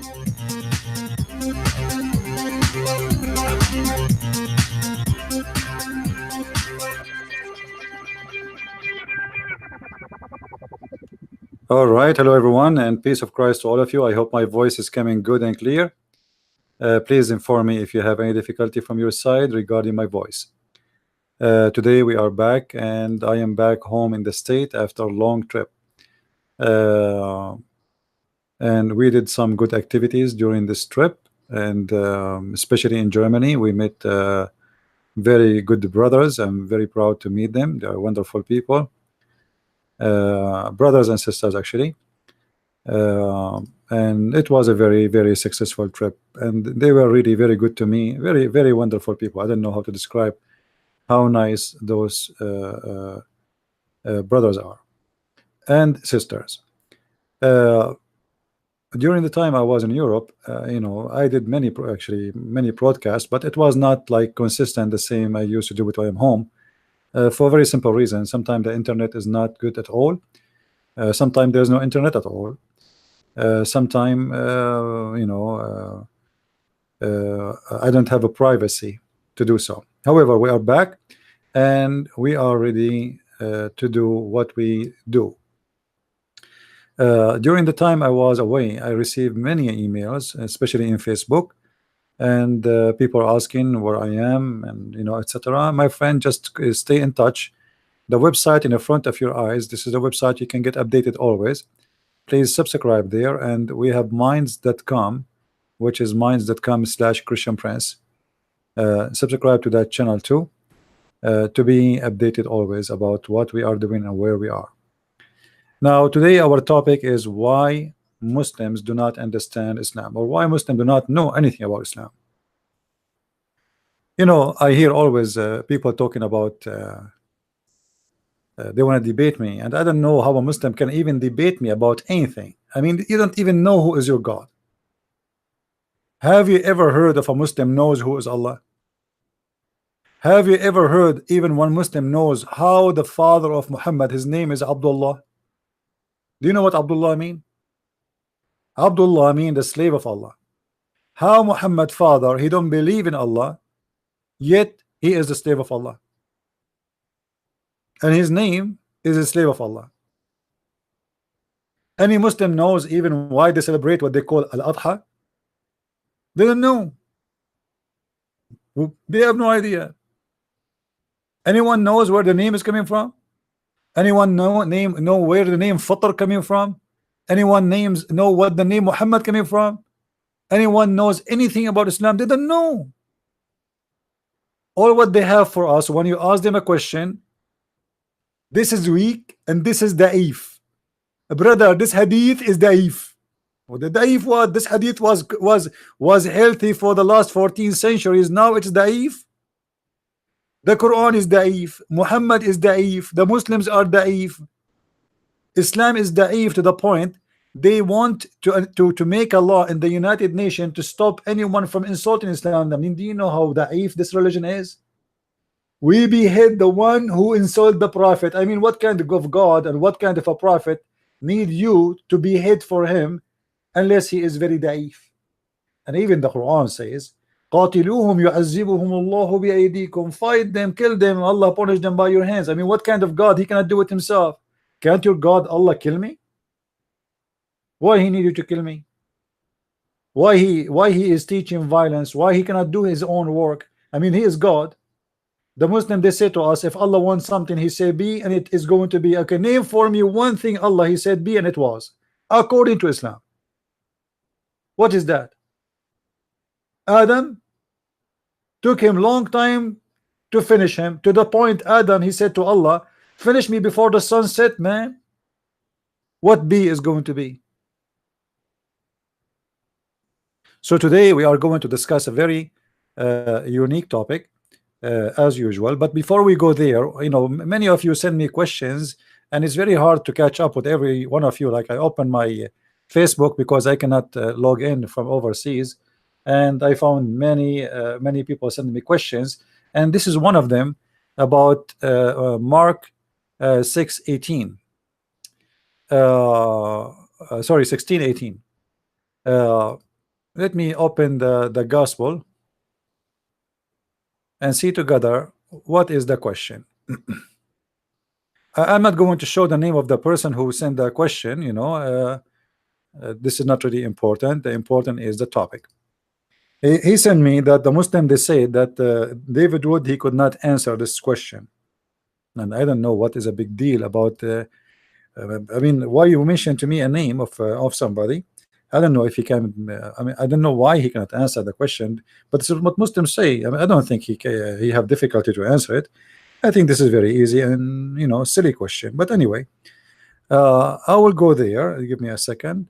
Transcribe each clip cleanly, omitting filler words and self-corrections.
All right, hello everyone, and peace of Christ to all of you. I hope my voice is coming good and clear. Please inform me if you have any difficulty from your side regarding my voice. Today we are back, and I am back home in the state after a long trip. And we did some good activities during this trip, and especially in Germany, we met very good brothers. I'm very proud to meet them. They are wonderful people, brothers and sisters actually. And it was a very successful trip, and they were really very good to me. Very wonderful people. I don't know how to describe how nice those brothers are and sisters. During the time I was in Europe, I did actually many broadcasts, but it was not like consistent the same I used to do it when I'm home, for a very simple reason. Sometimes the internet is not good at all. Sometimes there's no internet at all. Sometimes I don't have a privacy to do so. However, we are back, and we are ready to do what we do. During the time I was away, I received many emails, especially in Facebook, and people are asking where I am, and etc. My friend, just stay in touch. The website in the front of your eyes, this is the website you can get updated always. Please subscribe there, and we have minds.com, which is minds.com/Christian Prince. Subscribe to that channel too, to be updated always about what we are doing and where we are. Now, today our topic is why Muslims do not understand Islam, or why Muslims do not know anything about Islam. I hear always people talking about they want to debate me, and I don't know how a Muslim can even debate me about anything. I mean, you don't even know who is your God. Have you ever heard of a Muslim knows who is Allah? Have you ever heard even one Muslim knows how the father of Muhammad, his name is Abdullah? Do you know what Abdullah mean? Abdullah mean the slave of Allah. How Muhammad father, he don't believe in Allah, yet he is the slave of Allah, and his name is a slave of Allah. Any Muslim knows even why they celebrate what they call Al-Adha? They don't know. They have no idea. Anyone knows where the name is coming from? Anyone know where the name Fitr coming from? Anyone know what the name Muhammad coming from? Anyone knows anything about Islam? They don't know. All what they have for us, when you ask them a question, this is weak and this is da'if. Brother, this hadith is da'if. Well, the da'if was, this hadith was healthy for the last 14 centuries. Now it's da'if. The Quran is da'if. Muhammad is da'if. The Muslims are da'if. Islam is da'if to the point they want to make a law in the United Nations to stop anyone from insulting Islam. I mean, do you know how da'if this religion is? We behead the one who insulted the Prophet. I mean, what kind of God and what kind of a prophet need you to behead for him unless he is very da'if? And even the Quran says, قاتلوهم يعذبهم الله بأيديكم. Fight them, kill them, Allah punish them by your hands. I mean, what kind of God? He cannot do it himself. Can't your God Allah kill me? Why he need you to kill me? Why he is teaching violence? Why he cannot do his own work? I mean, he is God. The Muslim, they say to us, if Allah wants something, he say be, and it is going to be. Okay, name for me one thing Allah he said be, and it was according to Islam. What is that? Adam, took him long time to finish him, to the point Adam, he said to Allah, finish me before the sun set, man. What B is going to be? So today we are going to discuss a very unique topic, as usual. But before we go there, many of you send me questions, and it's very hard to catch up with every one of you. Like, I open my Facebook because I cannot log in from overseas, and I found many people sending me questions, and this is one of them about Mark 6:18. Sorry, 16:18. let me open the gospel and see together what is the question. I'm not going to show the name of the person who sent the question, you know. This is not really important. The important is the topic. He sent me that the Muslim, they say that David Wood, he could not answer this question, and I don't know what is a big deal about. I mean, why you mentioned to me a name of somebody? I don't know if he can. I mean, I don't know why he cannot answer the question. But this is what Muslims say. I mean, I don't think he have difficulty to answer it. I think this is very easy and, you know, silly question. But anyway, I will go there. Give me a second,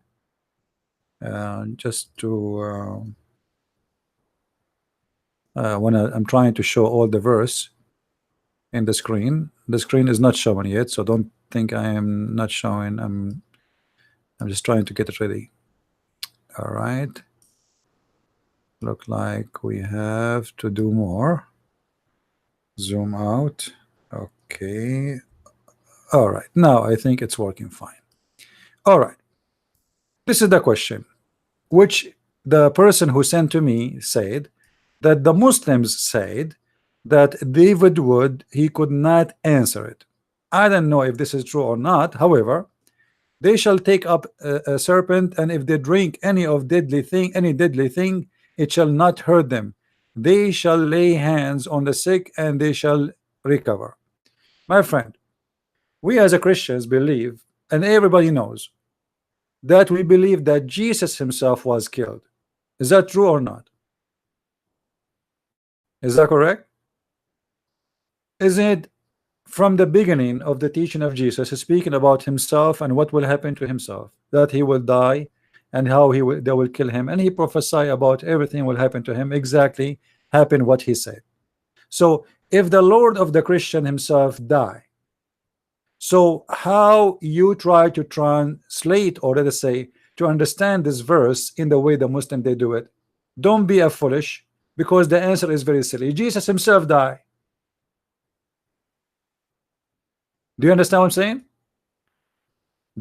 just to when I'm trying to show all the verse in the screen. The screen is not showing yet, so don't think I am not showing. I'm just trying to get it ready. All right. Look like we have to do more. Zoom out. Okay. All right. Now I think it's working fine. All right. This is the question, which the person who sent to me said that the Muslims said that David Wood, he could not answer it. I don't know if this is true or not. However, they shall take up a serpent, and if they drink any deadly thing, it shall not hurt them. They shall lay hands on the sick, and they shall recover. My friend, we as a Christians believe, and everybody knows, that we believe that Jesus himself was killed. Is that true or not? Is that correct? Isn't it from the beginning of the teaching of Jesus, speaking about himself and what will happen to himself, that he will die and how they will kill him, and he prophesied about everything will happen to him, exactly happen what he said. So if the Lord of the Christian himself die, so how you try to translate, or let us say to understand this verse in the way the Muslim they do it, don't be a foolish, because the answer is very silly. Jesus himself died. Do you understand what I'm saying?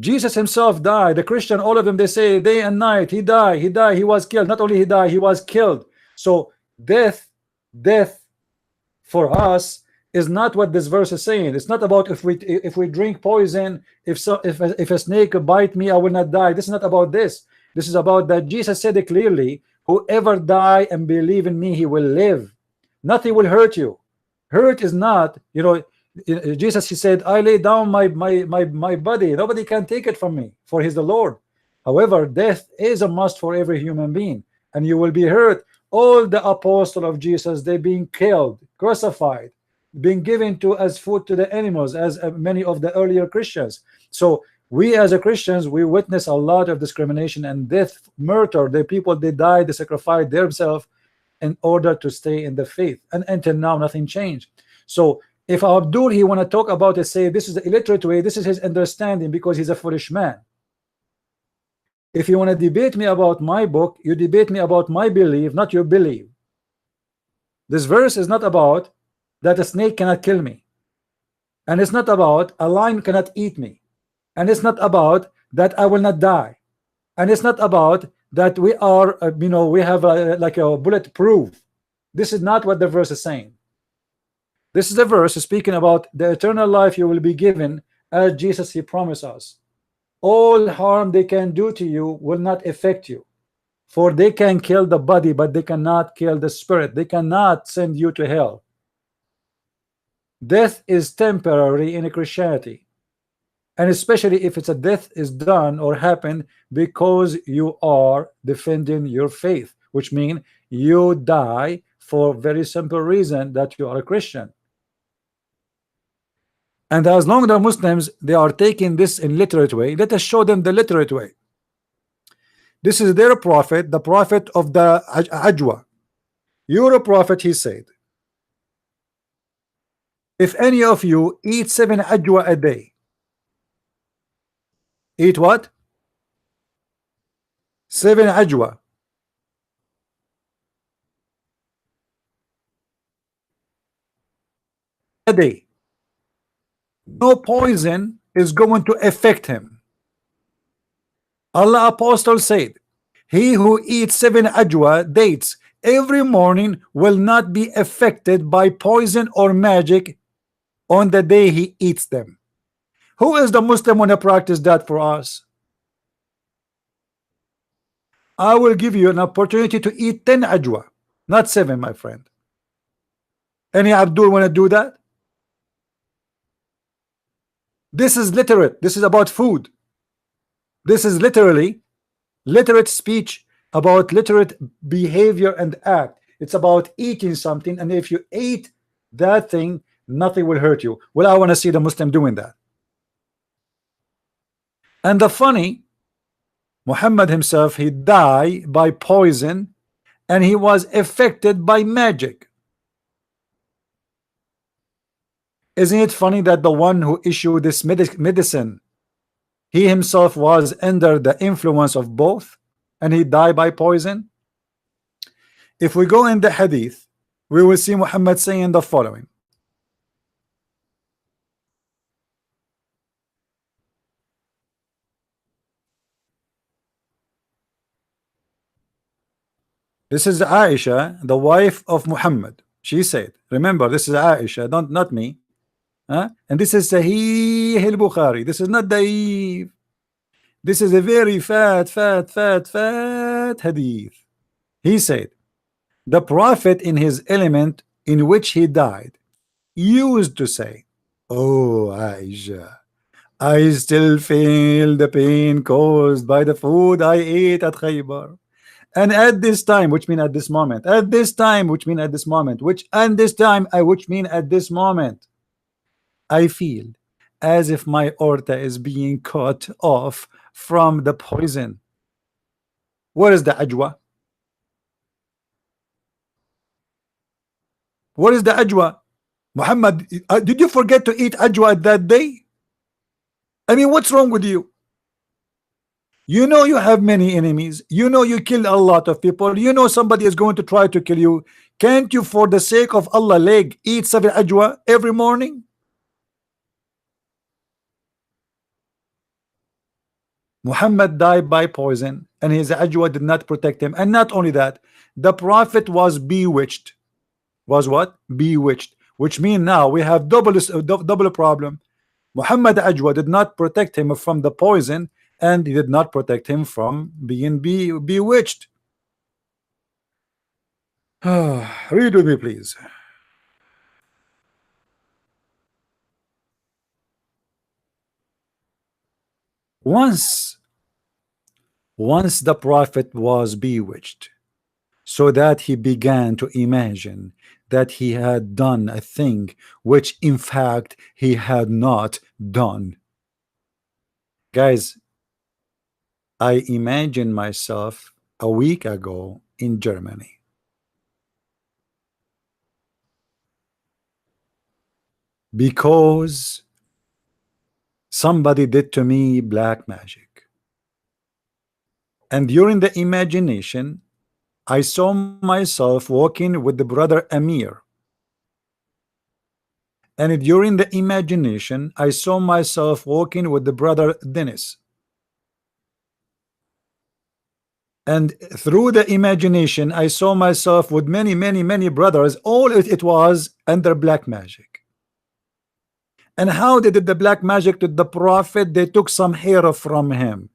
Jesus himself died. The Christian, all of them, they say day and night, he died, he was killed. Not only he died, he was killed. So death for us is not what this verse is saying. It's not about if we drink poison, if a snake bite me, I will not die. This is not about this. This is about that Jesus said it clearly, whoever die and believe in me, he will live. Nothing will hurt you. Hurt is not, you know, Jesus, he said, I lay down my body, nobody can take it from me, for he's the Lord. However, death is a must for every human being, and you will be hurt. All the apostles of Jesus, they being killed, crucified, being given to as food to the animals, as many of the earlier Christians. So we as a Christians, we witness a lot of discrimination and death, murder. The people, they died, they sacrificed themselves in order to stay in the faith, and until now nothing changed. So if Abdul, he want to talk about it, say this is the illiterate way, this is his understanding, because he's a foolish man. If you want to debate me about my book, you debate me about my belief, not your belief. This verse is not about that a snake cannot kill me, and it's not about a lion cannot eat me, and it's not about that I will not die, and it's not about that we are you know, we have like a bulletproof. This is not what the verse is saying. This is the verse speaking about the eternal life you will be given, as Jesus, he promised us. All harm they can do to you will not affect you, for they can kill the body, but they cannot kill the spirit. They cannot send you to hell. Death is temporary in Christianity, and especially if it's a death is done or happened because you are defending your faith, which means you die for very simple reason that you are a Christian. And as long as the Muslims, they are taking this in literate way, let us show them the literate way. This is their prophet, the prophet of the Ajwa. You're a prophet, he said, if any of you eat 7 Ajwa a day, eat what? 7 Ajwa a day, no poison is going to affect him. Allah apostle said He who eats 7 ajwa dates every morning will not be affected by poison or magic on the day he eats them. Who is the Muslim when to practice that for us? I will give you an opportunity to eat 10 ajwa, not 7, my friend. Any Abdul want to do that? This is literate. This is about food. This is literally literate speech about literate behavior and act. It's about eating something, and if you eat that thing, nothing will hurt you. Well, I want to see the Muslim doing that. And the funny, Muhammad himself, he died by poison, and he was affected by magic. Isn't it funny that the one who issued this medicine, he himself was under the influence of both, and he died by poison? If we go in the hadith, we will see Muhammad saying the following. This is Aisha, the wife of Muhammad. She said, remember, this is Aisha, not me. And this is Sahih al-Bukhari. This is not Daif. This is a very fat hadith. He said, the Prophet in his element in which he died used to say, oh Aisha, I still feel the pain caused by the food I ate at Khaybar. And at this time, which mean at this moment, at this time, which mean at this moment, which and this time, which mean at this moment, I feel as if my aorta is being cut off from the poison. Where is the ajwa? What is the ajwa? Muhammad, did you forget to eat ajwa that day? I mean, what's wrong with you? You know you have many enemies. You know you killed a lot of people. You know somebody is going to try to kill you. Can't you, for the sake of Allah, eat 7 ajwa every morning? Muhammad died by poison, and his ajwa did not protect him. And not only that, the Prophet was bewitched. Was what? Bewitched. Which means now we have double problem. Muhammad ajwa did not protect him from the poison, and he did not protect him from being bewitched. Read with me, please. Once the Prophet was bewitched, so that he began to imagine that he had done a thing which in fact he had not done. Guys, I imagined myself a week ago in Germany. Because somebody did to me black magic. And during the imagination, I saw myself walking with the brother Amir. And during the imagination, I saw myself walking with the brother Dennis. And through the imagination, I saw myself with many brothers. All it was under black magic. And how they did the black magic to the Prophet? They took some hair from him.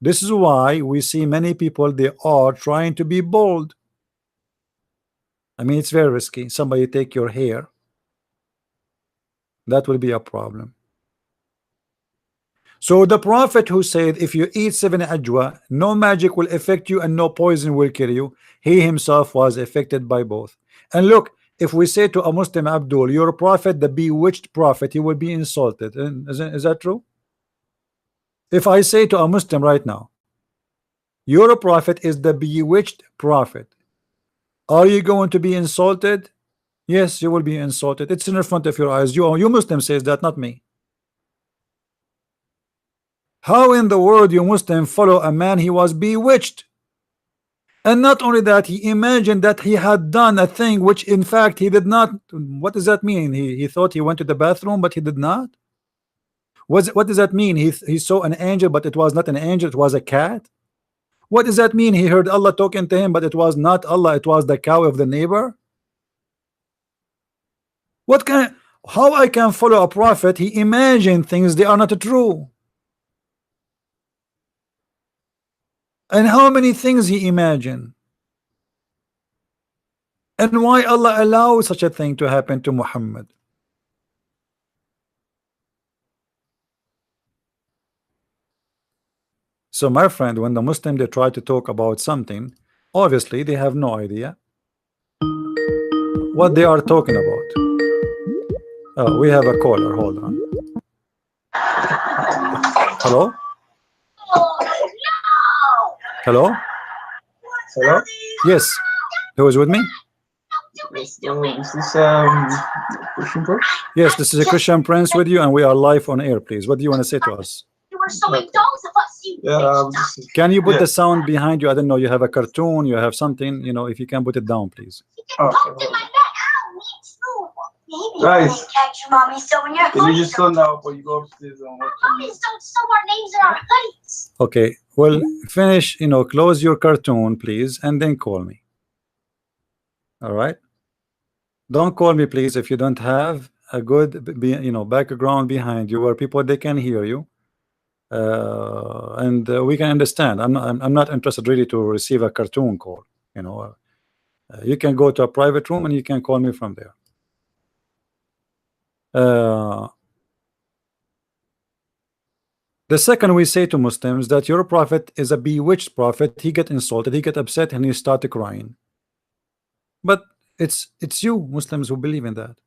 This is why we see many people, they are trying to be bold. I mean, it's very risky. Somebody take your hair, that will be a problem. So the Prophet who said, if you eat 7 ajwa, no magic will affect you and no poison will kill you, he himself was affected by both. And look, if we say to a Muslim, Abdul, you're a prophet, the bewitched prophet, he will be insulted. Is that true? If I say to a Muslim right now, your prophet is the bewitched prophet, are you going to be insulted? Yes, you will be insulted. It's in front of your eyes. You Muslim says that, not me. How in the world you Muslim follow a man he was bewitched? And not only that, he imagined that he had done a thing which in fact he did not. What does that mean? He thought he went to the bathroom, but he did not. What does that mean? He saw an angel, but it was not an angel, it was a cat. What does that mean? He heard Allah talking to him, but it was not Allah, it was the cow of the neighbor. What can, how I can follow a prophet? He imagined things, they are not true. And how many things he imagined? And why Allah allows such a thing to happen to Muhammad? So my friend, when the Muslim they try to talk about something, obviously they have no idea what they are talking about. Oh, we have a caller, hold on. Hello? Hello? Hello? Yes. Who is with me? Yes, is this Christian Prince? Yes, this is a Christian Prince with you, and we are live on air, please. What do you want to say to us? Yeah, Can you put yeah. the sound behind you? I don't know, you have a cartoon, you have something, you know, if you can put it down, please. Okay. Guys, can you just go now before you go upstairs and watch? Okay, well, finish, you know, close your cartoon, please, and then call me. All right? Don't call me, please, if you don't have a good, you know, background behind you where people they can hear you, and we can understand. I'm not interested really to receive a cartoon call. You know, you can go to a private room and you can call me from there. The second we say to Muslims that your prophet is a bewitched prophet, he get insulted, he get upset, and he start crying. But it's you Muslims who believe in that.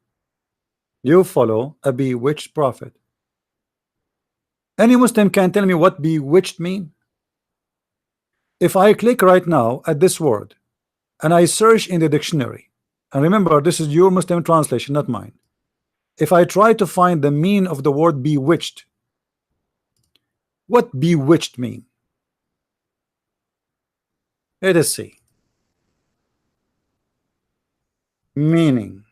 You follow a bewitched prophet. Any Muslim can tell me what bewitched mean? If I click right now at this word and I search in the dictionary, and remember this is your Muslim translation, not mine. If I try to find the meaning of the word bewitched, what bewitched mean? Let us see. Meaning.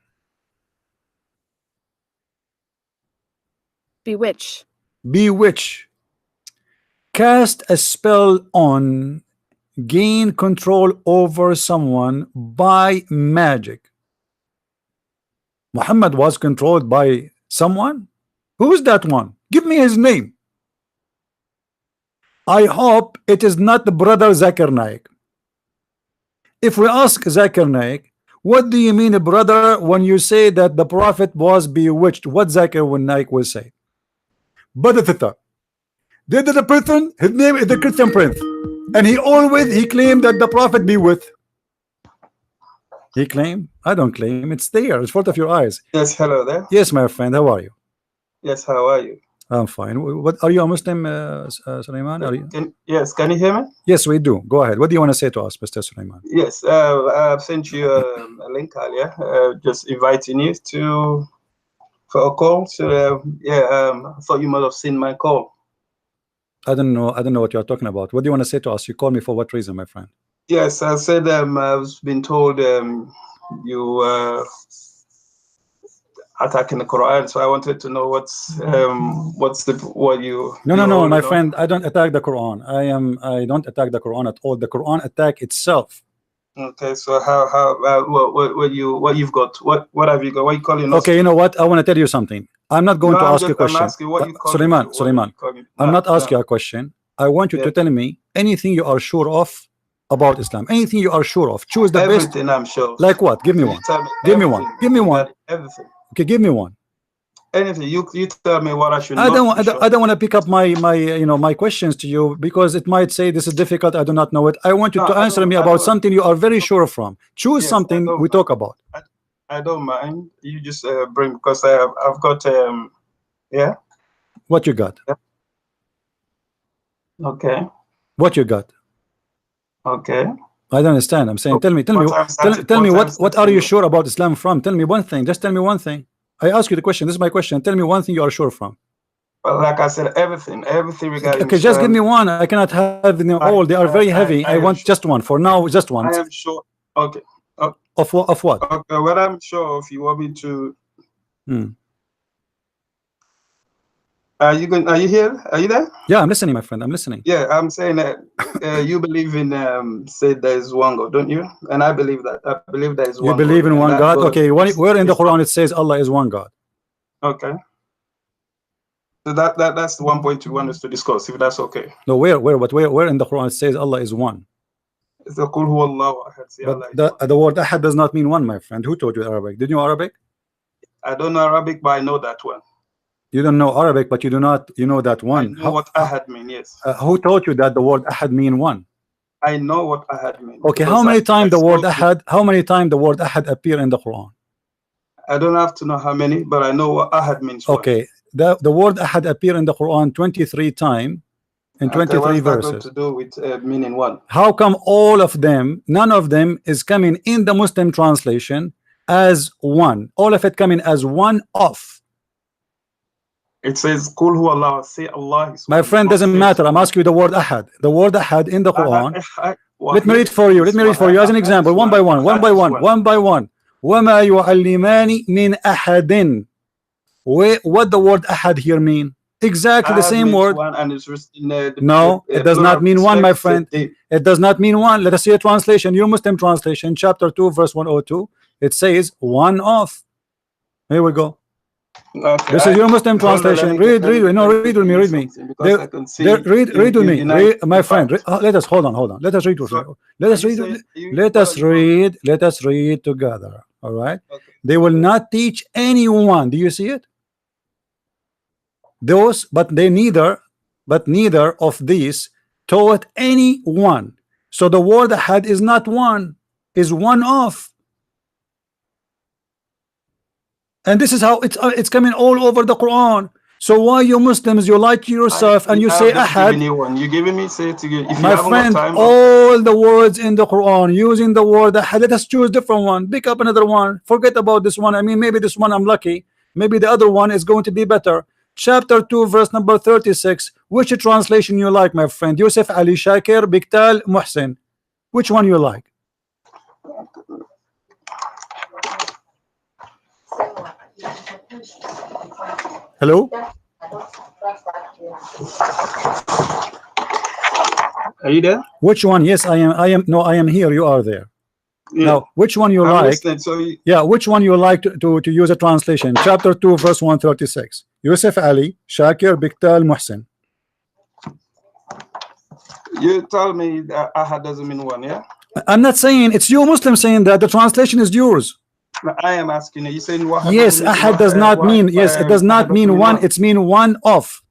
Bewitch. Bewitch. Cast a spell on, gain control over someone by magic. Muhammad was controlled by someone? Who's that one? Give me his name. I hope it is not the brother Zakir Naik. If we ask Zakir Naik, what do you mean, brother, when you say that the prophet was bewitched? What Zakir Naik will say? Badatata. Did the person, his name is the Christian Prince, and he claimed that the prophet be with. He claimed? I don't claim. It's there. It's front of your eyes. Yes, hello there. Yes, my friend. How are you? Yes, how are you? I'm fine. What are you a Muslim, Sulaiman? Are you? Yes, can you hear me? Yes, we do. Go ahead. What do you want to say to us, Mr. Sulaiman? Yes, I've sent you a link earlier, just inviting you for a call. So I thought you might have seen my call. I don't know what you're talking about. What do you want to say to us? You called me for what reason, my friend? Yes, I said I've been told you attacking the Quran, so I wanted to know what you. No, my friend. I don't attack the Quran. I don't attack the Quran at all. The Quran attack itself. Okay, so what you've got? What have you got? What are you calling us? Okay, you know what? I want to tell you something. I'm not going to ask you a question. I'm asking what you call Sulaiman. I'm not asking you a question. I want you to tell me anything you are sure of about Islam. Anything you are sure of. Choose the best. Everything I'm sure. Like what? Give me one. Give me one. Give me one. Everything. Okay, give me one. Anything. You tell me what I should. I don't want to pick up my questions to you because it might say this is difficult. I do not know it. I want you to answer me about something you are very sure from. Choose something we talk about. I don't mind. You just bring, because I've got yeah. What you got? Yeah. Okay. What you got? Okay. I don't understand. I'm saying, tell me what are you sure about Islam from? Tell me one thing. Just tell me one thing. I ask you the question. This is my question. Tell me one thing you are sure from. Well, like I said, everything regarding. Okay, just give me one. I cannot have them all. They are very heavy. I want just one for now. Just one. I am sure. Okay. Of what? Okay. What I'm sure of, you want me to. Are you here? Are you there? Yeah, I'm listening, my friend. I'm listening. Yeah, I'm saying that you believe in say there is one God, don't you? And I believe that. I believe there is You one believe God, in and one that God? Okay, where in the Quran it says Allah is one God? Okay. So that's the one point you want us to discuss, if that's okay. No, where in the Quran it says Allah is one? It's the Qul huwallahu ahad. Say But Allah is one. the word ahad does not mean one, my friend. Who taught you Arabic? Did you know Arabic? I don't know Arabic, but I know that one. You don't know Arabic, but you know that one. I know what ahad means, yes. Who taught you that the word ahad mean one? I know what ahad means. Okay, how many times the word ahad appear in the Quran? I don't have to know how many, but I know what ahad means. Okay, the word ahad appear in the Quran 23 times in 23 verses. To do with meaning one. How come all of them, none of them is coming in the Muslim translation as one? All of it coming as one of. It says Qul huwallahu, say Allah is one. My friend, doesn't matter. I'm asking you the word ahad. The word ahad in the Quran. Let me read for you. Let me read for you as an example. One by one. وَمَا يُعَلِّمَانِ مِنْ أَحَدٍ. What the word ahad here mean? Exactly the same word. No, it does not mean one, my friend. It does not mean one. Let us see a translation. Your Muslim translation, chapter 2, verse 102. It says one of. Here we go. Okay, this is your Muslim translation. Read with me. Read with me. Read with me. My friend. Let us hold on. Let us read. Let us read together. All right. Okay. They will not teach anyone. Do you see it? But neither of these taught anyone. So the word ahad is not one, is one of. And this is how it's coming all over the Quran. So why you Muslims, you lie to yourself and you say ahad? You giving me say to you. My friend, all the words in the Quran using the word ahad. Let us choose different one. Pick up another one. Forget about this one. I mean, maybe this one I'm lucky. Maybe the other one is going to be better. Chapter 2, verse number 36. Which translation you like, my friend? Yusuf Ali Shakir, Biktal Muhsin. Which one you like? Hello? Are you there? Which one? Yes, I am. No, I am here. You are there. Yeah. Now, which one you like? Yeah, which one you like to use a translation? Chapter 2, verse 136. Yusuf Ali, Shakir, Biktal, Muhsin. You tell me that ahad doesn't mean one, yeah? I'm not saying it's you Muslim saying that the translation is yours. I am asking you. You saying what? Yes, ahad does not mean. Yes, it does not mean one. It's mean one of.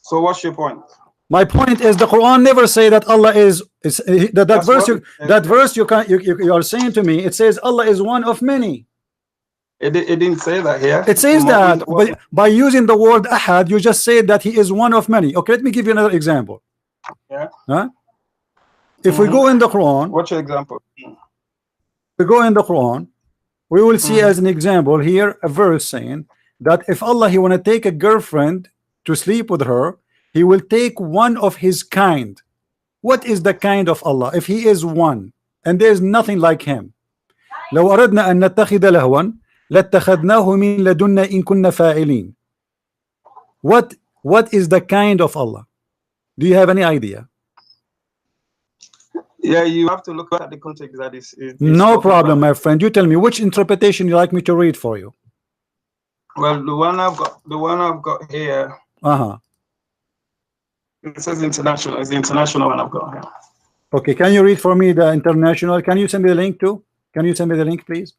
So what's your point? My point is the Quran never say that Allah is that verse you are saying to me. It says Allah is one of many. It didn't say that here. It says that by using the word ahad, you just say that he is one of many. Okay, let me give you another example. Yeah. Huh? If we go in the Quran, what's your example? We go in the Quran, we will see as an example here a verse saying that if Allah he want to take a girlfriend to sleep with her, he will take one of his kind. What is the kind of Allah? If he is one and there is nothing like him. لو أردنا أن نتخذ لهوا لاتخذناه من لدنا إن كنا فاعلين. What is the kind of Allah? Do you have any idea? Yeah, you have to look at the context that is no problem, my friend. You tell me which interpretation you like me to read for you. Well, the one I've got here. It says international. It's the international one I've got here. Okay, can you read for me the international? Can you send me the link too? Can you send me the link, please?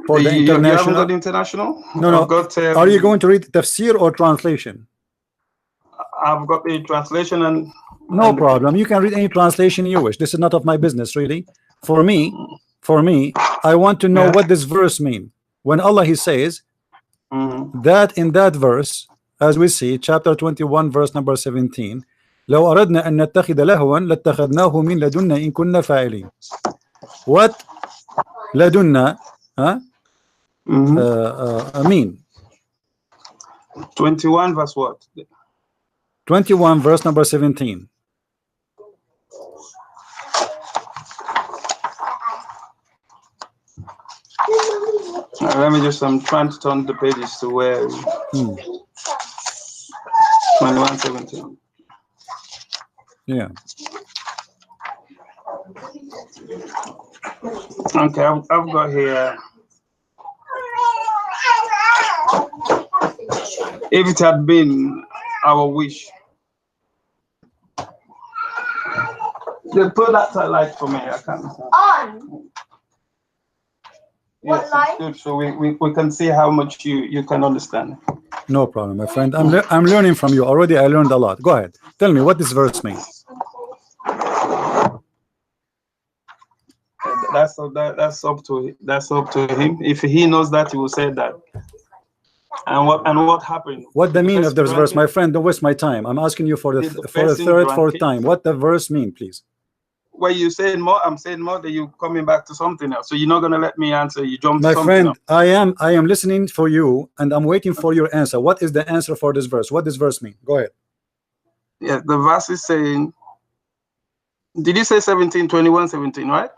For the international. You haven't got international? No. Got, are you going to read tafsir or translation? I've got the translation and. No problem. You can read any translation you wish. This is not of my business, really. For me, I want to know what this verse means. When Allah he says that in that verse, as we see, chapter 21, verse number 17, لو أردنا أن نتخذ لهوا لاتخذناه من لدنا إن كنا فاعلين. What لدنا mean? 21 verse what? 21 verse number 17. Let me just, I'm trying to turn the pages to where 21:17. Yeah. Okay, I've got here. If it had been our wish. They put that light for me. I can't. On. Yes, it's good. So we can see how much you can understand. No problem, my friend. I'm learning from you already. I learned a lot. Go ahead. Tell me what this verse means. That's up to him. If he knows that, he will say that. And what happened? What the mean of this verse, granted, my friend? Don't waste my time. I'm asking you for the the for the person third, fourth granted- time. What the verse mean, please? Well, you saying more, I'm saying more, that you coming back to something else. So you're not gonna let me answer. You jump to My something friend, else. I am listening for you, and I'm waiting for your answer. What is the answer for this verse? What does verse mean? Go ahead. Yeah, the verse is saying. Did you say 17, 21, 17, right?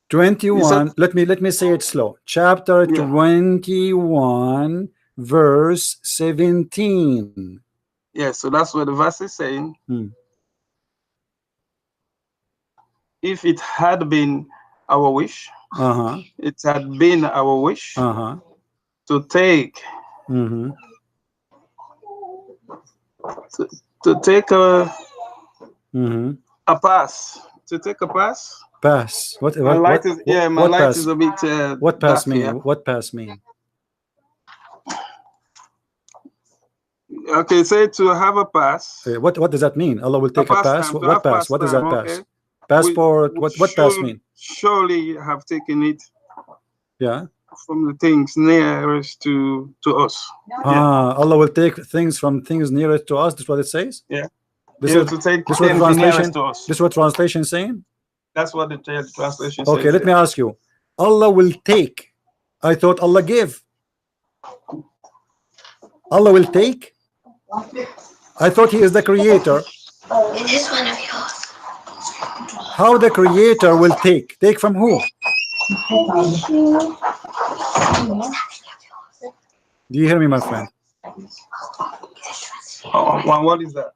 21. Let me say it slow. Chapter 21, verse 17. Yeah, so that's what the verse is saying. If it had been our wish, it had been our wish to take to take a pass. To take a pass. Pass. What My light is what pass? is a bit. What pass dark mean? here. What pass mean? Okay, say to have a pass. What does that mean? Allah will take a pass. Time, What pass? What is that pass? Okay. Passport. We What pass should mean? Surely have taken it. Yeah. From the things nearest to us. Allah will take things from things nearest to us. That's what it says. Yeah. This Yeah, is to take this what things translation. nearest to us. This is what translation saying. That's what the translation says. Okay, let me ask you. Allah will take. I thought Allah give. Allah will take. I thought He is the creator. Is this one of yours? How the creator will take? Take from who? Do you hear me, my friend? What is that?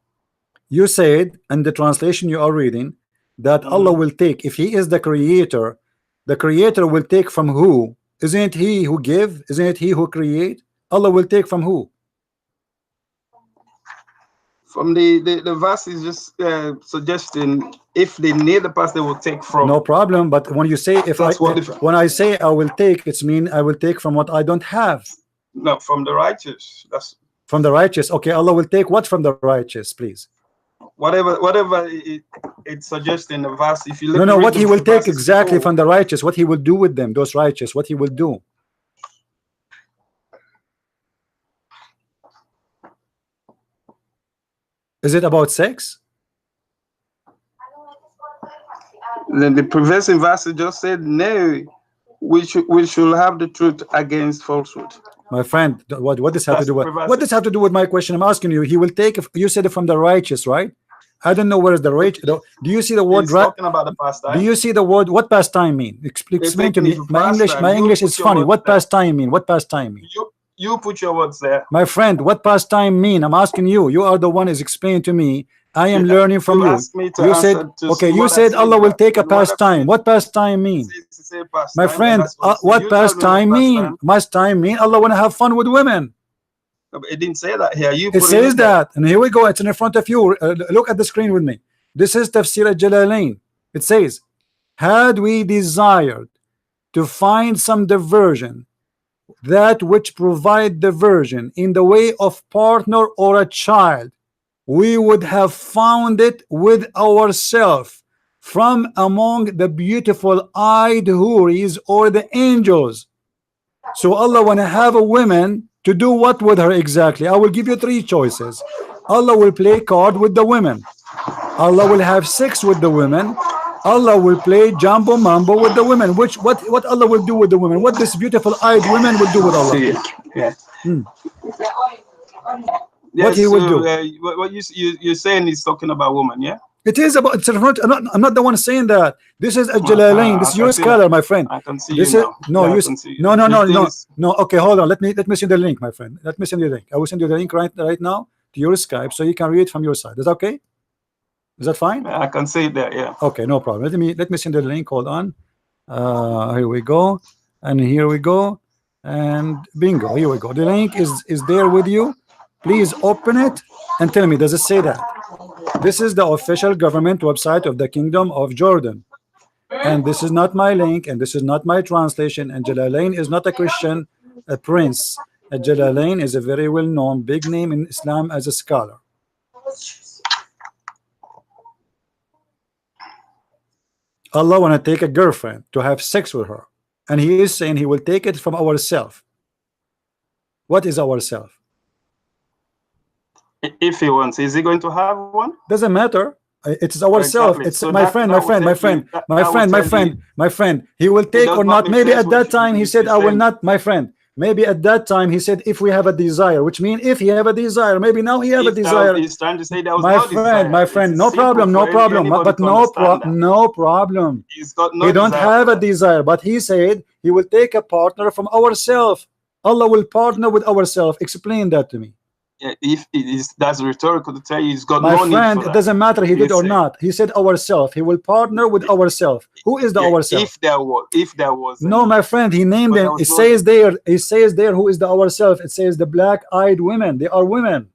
You said in the translation you are reading that Allah will take. If He is the creator will take from who? Isn't it He who give? Isn't it He who create? Allah will take from who? From the verse is just suggesting if they need the pass, they will take from. No problem. But when you say when I say I will take, it's mean I will take from what I don't have. No, from the righteous. That's from the righteous. Okay, Allah will take what from the righteous, please? Whatever it suggests in the verse. If you look, no, what He will take exactly from the righteous, what He will do with them, those righteous, what He will do. Is it about sex? Then the previous verse just said, "No, we should have the truth against falsehood." My friend, what does have to do with what does have to do with my question? I'm asking you. He will take. You said it from the righteous, right? I don't know where is the righteous. Do you see the word? Talking about the pastime. Do you see the word? What pastime mean? Explain to me. My English is funny. What pastime mean? What pastime mean? You put your words there. My friend, what pastime mean? I'm asking you. You are the one is explaining to me. I am learning from you. You said, okay, you said Allah will take a pastime. What pastime mean? My friend, what pastime mean? Pastime mean Allah want to have fun with women. It didn't say that here. It says that. And here we go. It's in front of you. Look at the screen with me. This is Tafsir al-Jalalain. It says, had we desired to find some diversion, that which provide diversion in the way of partner or a child, we would have found it with ourselves from among the beautiful eyed houris or the angels. So Allah want to have a woman to do what with her exactly? I will give you three choices. Allah will play card with the women. Allah will have sex with the women. Allah will play jumbo mambo with the women. What Allah will do with the women? What this beautiful eyed women will do with Allah? Yeah. What He will do? What you're saying is talking about women, yeah? It is about. It's referring to, I'm not the one saying that. This is a Well, Jalalain. This is I your see scholar, my friend. I can see This you is now. no, Yeah, I you can see you. no, no, no, This no, is- no. Okay, hold on. Let me send you the link, my friend. Let me send you the link. I will send you the link right now to your Skype, so you can read from your side. Is that okay? Is that fine? I can see it there. Yeah. Okay, no problem. Let me send you the link. Hold on. Here we go, and here we go, and bingo. Here we go. The link is there with you. Please open it and tell me, does it say that? This is the official government website of the Kingdom of Jordan, and this is not my link, and this is not my translation. And Jalalain is not a Christian prince. Jalalain is a very well-known big name in Islam as a scholar. Allah want to take a girlfriend to have sex with her, and he is saying he will take it from ourself. What is ourself? If he wants, is he going to have one? Doesn't matter. It is ourself. Exactly. It's So my that- friend, that my will friend, my tell you- friend, that- my that will friend, my tell friend, you- my friend. He will take does or not not. make Maybe sense at what that you time he need said, to "I will send. not." My friend. Maybe at that time he said, "If we have a desire," which means if he have a desire. Maybe now he have a If that- desire. He's trying to say there was My no friend, desire. my It's friend, no simple problem, for no problem. anybody But to no understand that. no problem. He's got no We don't desire have for a that. desire, but he said he will take a partner from ourselves. Allah will partner with ourselves. Explain that to me. Yeah, if it is, that's rhetorical to tell you he's got My no need friend, for it that. doesn't matter he He did or said- not. He said ourselves. He will partner with ourselves. Who is the Yeah, ourselves? if there was No, my friend, he named But them. there was It no- says there. It says there who is the ourselves. It says the black-eyed women. They are women,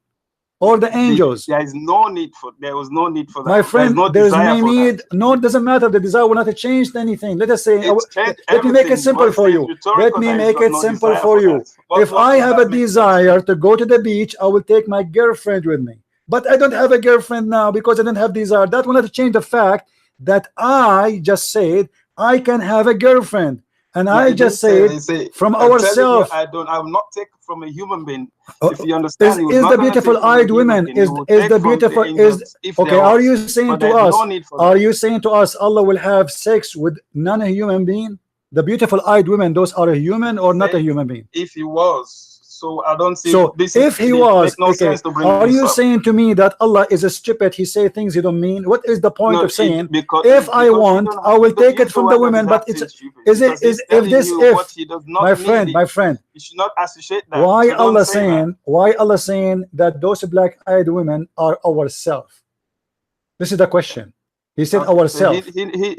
or the angels. there is no need for. There was no need for that. My friend, There's no there is desire no for need. that. No, it doesn't matter. The desire will not have changed anything. Let us say. It's changed Let me make it everything. simple What for is you. rhetorical Let me that he's make got it no simple desire for you. that? What- If what I does have that a make sense? desire to go to the beach, I will take my girlfriend with me. But I don't have a girlfriend now because I don't have desire. That will not change the fact that I just said I can have a girlfriend, and I He just didn't said say- from I'm telling you, ourselves. I will not take from a human being. Oh, If you understand, he was Is not the gonna take beautiful from a eyed human women being. He is will the take from beautiful the is angels if okay? there Are was. you saying But to there's us? no need for Are that. you saying to us Allah will have sex with non-human being? The beautiful eyed women, those are a human or not a human being? If he was, so I don't see. So this if he it was, makes no okay, sense to bring are this you up. saying to me that Allah is a stupid? He say things he don't mean. What is the point No, of saying because if I because you want, don't I have- will because take you're it from the the one that women? But acting it's stupid, is it because he's is if telling this you if what he does not my mean. friend, You should not associate that. why So don't Allah say that. saying that those black-eyed women are ourselves? This is the question. He said Okay, so ourselves.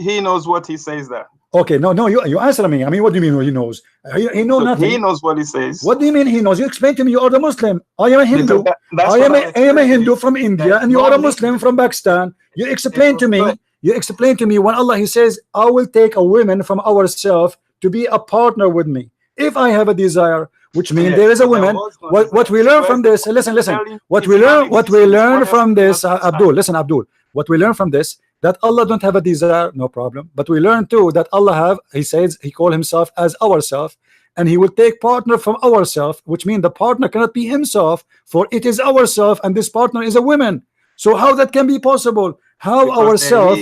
he knows what he says there. Okay, no, you answer me. I mean, what do you mean he knows? He know So nothing. he knows what he says. What do you mean he knows? You explain to me. You are the Muslim. I am a Hindu. Because that's I what am I'm a explaining. Hindu from India, There's and you no are a need- Muslim from Pakistan. You explain to me. But- You explain to me when Allah He says, "I will take a woman from ourselves to be a partner with me." If I have a desire, which means Yeah, there is a but there woman. was no What we desire. learn So from where's this? Listen. telling What if we you learn. have What we existence, learn what from else do you this, have to Abdul. Listen, Abdul. What we learn from this, that Allah don't have a desire, no problem. But we learn too that Allah have. He says He call Himself as ourself, and He will take partner from ourself, which means the partner cannot be Himself, for it is ourself, and this partner is a woman. So how that can be possible? How Because ourself?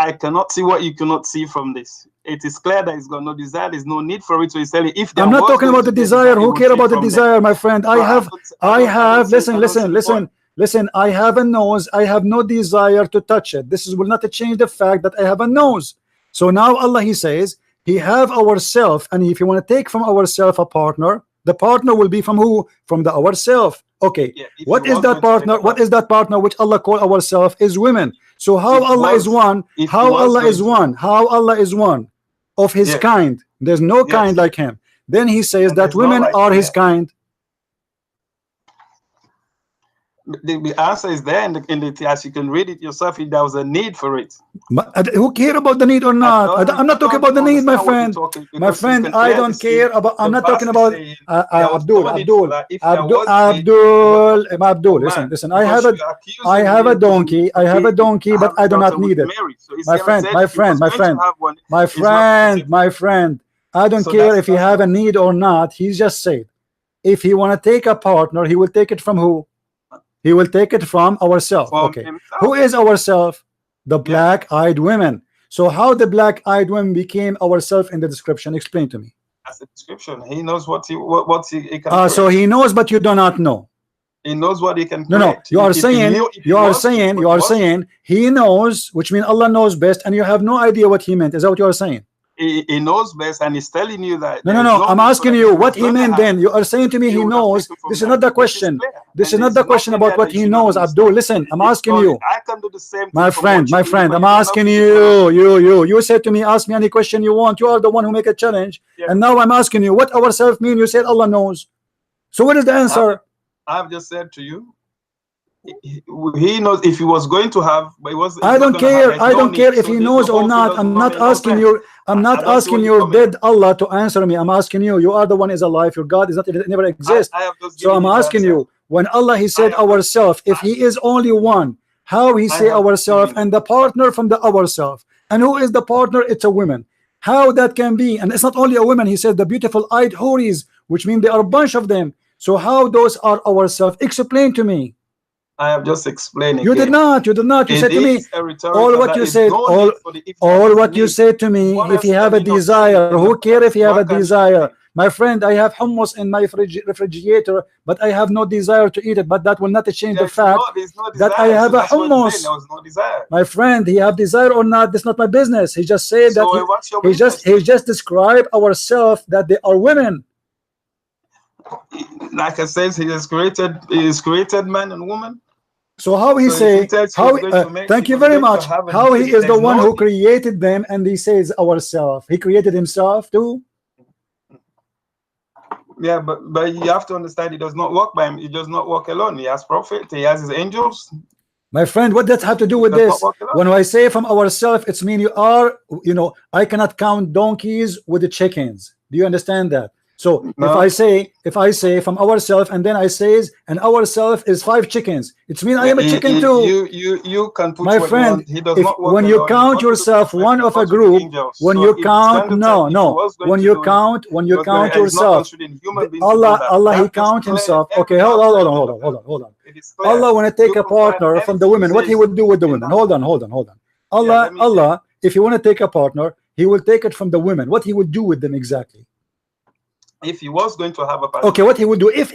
I cannot see what you cannot see from this. It is clear that he's got no desire. There's no need for it. So he's telling if there I'm not was talking going about to the be a desire. desire, Who he would care see about the from there. desire, my friend? I So have. I don't see- I don't see the point. Listen. I have a nose. I have no desire to touch it. This will not change the fact that I have a nose. So now Allah He says He have ourself, and if you want to take from ourself a partner, the partner will be from who? From the ourself. Okay. Yeah, if What he is was that going to take partner? a What is that partner which Allah call ourselves is women? So how If Allah is was- one? if How he was Allah going is to- one? How Allah is one of His Yeah. kind? There's no Yes. kind like Him. Then He says And that there's no women like are Him, His yeah. kind. The answer is there in the text. You can read it yourself. If there was a need for it. Who care about the need or not? I'm not talking about the need, my friend. My friend, I don't care about. I'm not talking about Abdul. Listen. I have a donkey. I have a donkey, but I do not need it. My friend. I don't So care that's- if he that's have a need or not. He just said, if he want to take a partner, he will take it from who? He will take it from ourselves. Okay. Who is ourselves? The black-eyed women. So how the black-eyed women became ourselves in the description? Explain to me. That's the description. He knows what he can. So he knows, but you do not know. He knows what he can No, no. create. You are If he saying, knew- if he you are wants to, saying, but you are what- saying he knows, which means Allah knows best, and you have no idea what he meant. Is that what you are saying? he knows best, and he's telling you that. No, no, there's no. I'm need for asking that. you If what he's he gonna meant have- then. You are saying to me he would have knows. taken from This is that. not the This is question. clear. This is And not the there's question nothing about there what that he you should knows. not Abdul, understand. listen, I'm It's asking all- you. I can do the same My thing from friend, what you do, but I'm you don't asking have to you. You said to me, ask me any question you want. You are the one who make a challenge. Yeah. And now I'm asking you, what ourselves mean? You said Allah knows. So what is the answer? I've just said to you, he knows if he was going to have, but he was. I don't care. I don't care if he knows or not. I'm not asking you. I'm not I don't see asking where your you're coming dead Allah to answer me. I'm asking you. You are the one is alive. Your God is not never exist. I have just So given I'm you the asking answer. you. When Allah He said I have- ourself, if He is only one, how He I say have ourself given- and the partner from the ourself, and who is the partner? It's a woman. How that can be? And it's not only a woman. He said the beautiful-eyed houris, which mean there are a bunch of them. So how those are ourselves? Explain to me. I have just explained. You did not. You did not. You said to me, all what you said, all what you said to me, What if you else have can a you not desire, say? who care if you have a What can you desire? say? My friend, I have hummus in my refrigerator, but I have no desire to eat it. But that will not change the fact that I have a hummus. There was no desire. My friend, he have desire or not, that's not my business. He just said So that what's your he business? just described ourselves that they are women. Like I said, he has created man and woman. So how he So if say, he tells you how he's going to make- thank he you was very going to much, have a how he need, is the there's one no who need. created them, and he says ourself. He created himself too. Yeah, but you have to understand, he does not walk by him. He does not walk alone. He has prophet. He has his angels. My friend, what does have to do with Does not this? walk alone. When I say from ourselves, it's mean you are, I cannot count donkeys with the chickens. Do you understand that? So No. if I say from ourselves, and then I says, and ourselves is 5 chickens, it's mean I am a chicken too. You can put My what you friend, want. He does if not walk when you alone. He count goes to the yourself prophet, one he of a goes to the group, angels. when So you if it's count, going to no, take- if he no, was going when to you do it, count, when he you was going- count he's not yourself, considering human beings to do that. Allah He That is count clear. himself. Every Okay, hold outside on. It is clear. Allah want to take You a can find partner from the anything women, what he says would do with the in women? that. Hold on. let me- Allah, if you want to take a partner, he will take it from the women. What he would do with them exactly? If he was going to have a partner, Okay, what he would do if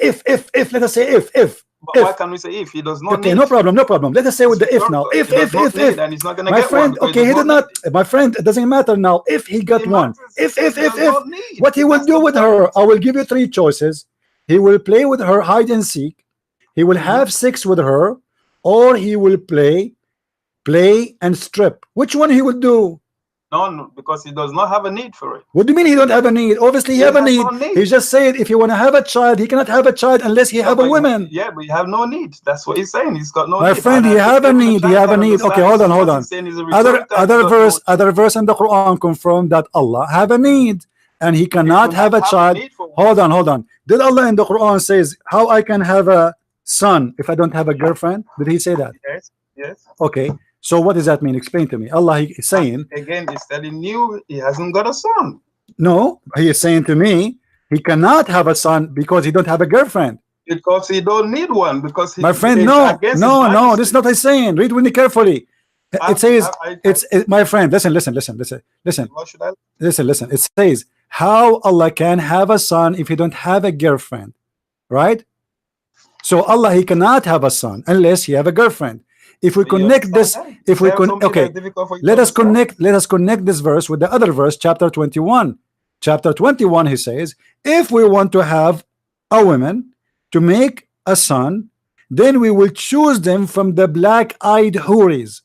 let us say if but if. why can we say if? He does not Okay, need. no problem. Let us say with the if now. If He does not need, if. and he's not going to My get friend, one because okay, he does did not. need. My friend, it doesn't matter now. If he got It one, matters. if He does not need. what he will That's do the with point. her, I will give you 3 choices. He will play with her hide and seek. He will have sex with her, or he will play and strip. Which one he will do? No, because he does not have a need for it. What do you mean he don't have a need? Obviously he He have a has need. no need. He just said if you want to have a child, he cannot have a child unless he have a But woman. Yeah, but you have no need. That's what he's saying. He's got no My need. friend, And he I have a think need. He child have a can need. Okay, understand hold on. what he's saying is a Other rhetorical, other verse in the Quran confirm that Allah have a need and he cannot do have not a have a child. need for one. Hold on. Did Allah in the Quran says how I can have a son if I don't have a girlfriend? Did he say that? Yes. Okay. So what does that mean? Explain to me. Allah is saying Again, he's telling you he hasn't got a son. no. He is saying to me he cannot have a son because he don't have a girlfriend. Because he don't need one. Because he, My friend, it's no, against his this is majesty. not what he's saying. Read with me carefully. It says, my friend, listen. What should I? Listen. It says how Allah can have a son if he don't have a girlfriend, right? So Allah, he cannot have a son unless he have a girlfriend. If we connect this, let us connect this verse with the other verse, chapter 21. Chapter 21, he says, if we want to have a woman to make a son, then we will choose them from the black-eyed houris.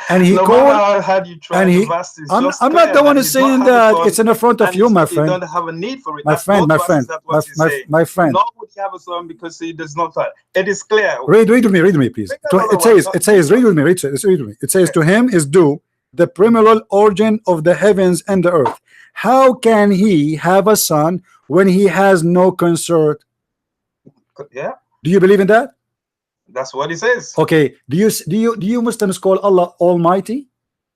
And he no called, matter how hard you try and to he, vast, it's I'm just not clear the one that who's he's not saying having that. son, It's in the front of and you, my He friend. don't have a need for it. My That's friend, both my friend, verses, that's what he's saying. my friend. Nor would he have a son because he does not. It is clear. Read with me, please. It says, read with me. It says, to him is due the primeval origin of the heavens and the earth. How can he have a son when he has no consort? Yeah, Do you believe in that? that's what he says. Okay. Do you Muslims call Allah Almighty?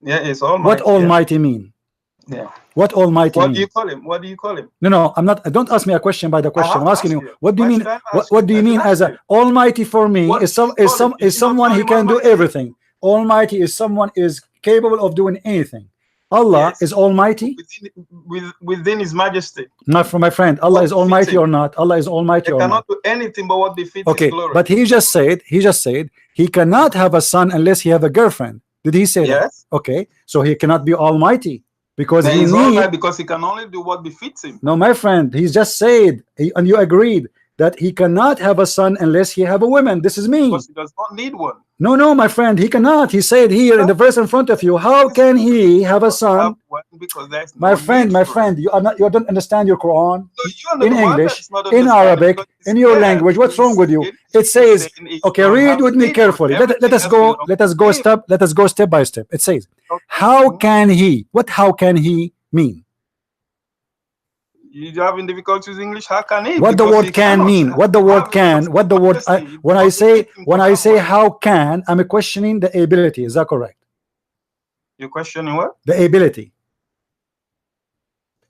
Yeah, it's Almighty. What Almighty mean? Yeah. What Almighty What mean? do you call him? What do you call him? No, I'm not. Don't ask me a question by the question. I'm asking you. What do you Why mean? should I ask What do you you? mean I as should a ask Almighty for me What is do you call him? You should not someone call he him can do Almighty. everything. Almighty is someone is capable of doing anything. Allah Yes. is almighty? Within His Majesty. Not for my friend. Allah What is almighty befits or not? Allah is almighty They or not? cannot do anything but what befits Okay, His glory. but he just said he cannot have a son unless he have a girlfriend. Did he say that? Yes. Okay, so he cannot be almighty because Then he he's all right need. because he can only do what befits him. No, my friend, he's just said, and you agreed that he cannot have a son unless he have a woman. This is me. Because he does not need one. No, my friend, he cannot. He said here in the verse in front of you, how can he have a son? Because there's My no friend, need my for it. friend, you don't understand your Quran. So you're In the one English, that's not in understanding Arabic, because it's in your there. language. What's wrong with you? It's It says, saying it okay, don't read have with me need for carefully. Let everything us else go. belongs Let us to go him. step. Let us go step by step. It says, Okay. how can he? What how can he mean? You're having difficulty with English. How can he? What the Because word he can cannot mean? What the word have can? it. What the word? Obviously, When I because say it can have one. how can, I'm questioning the ability. Is that correct? You're questioning what? The ability.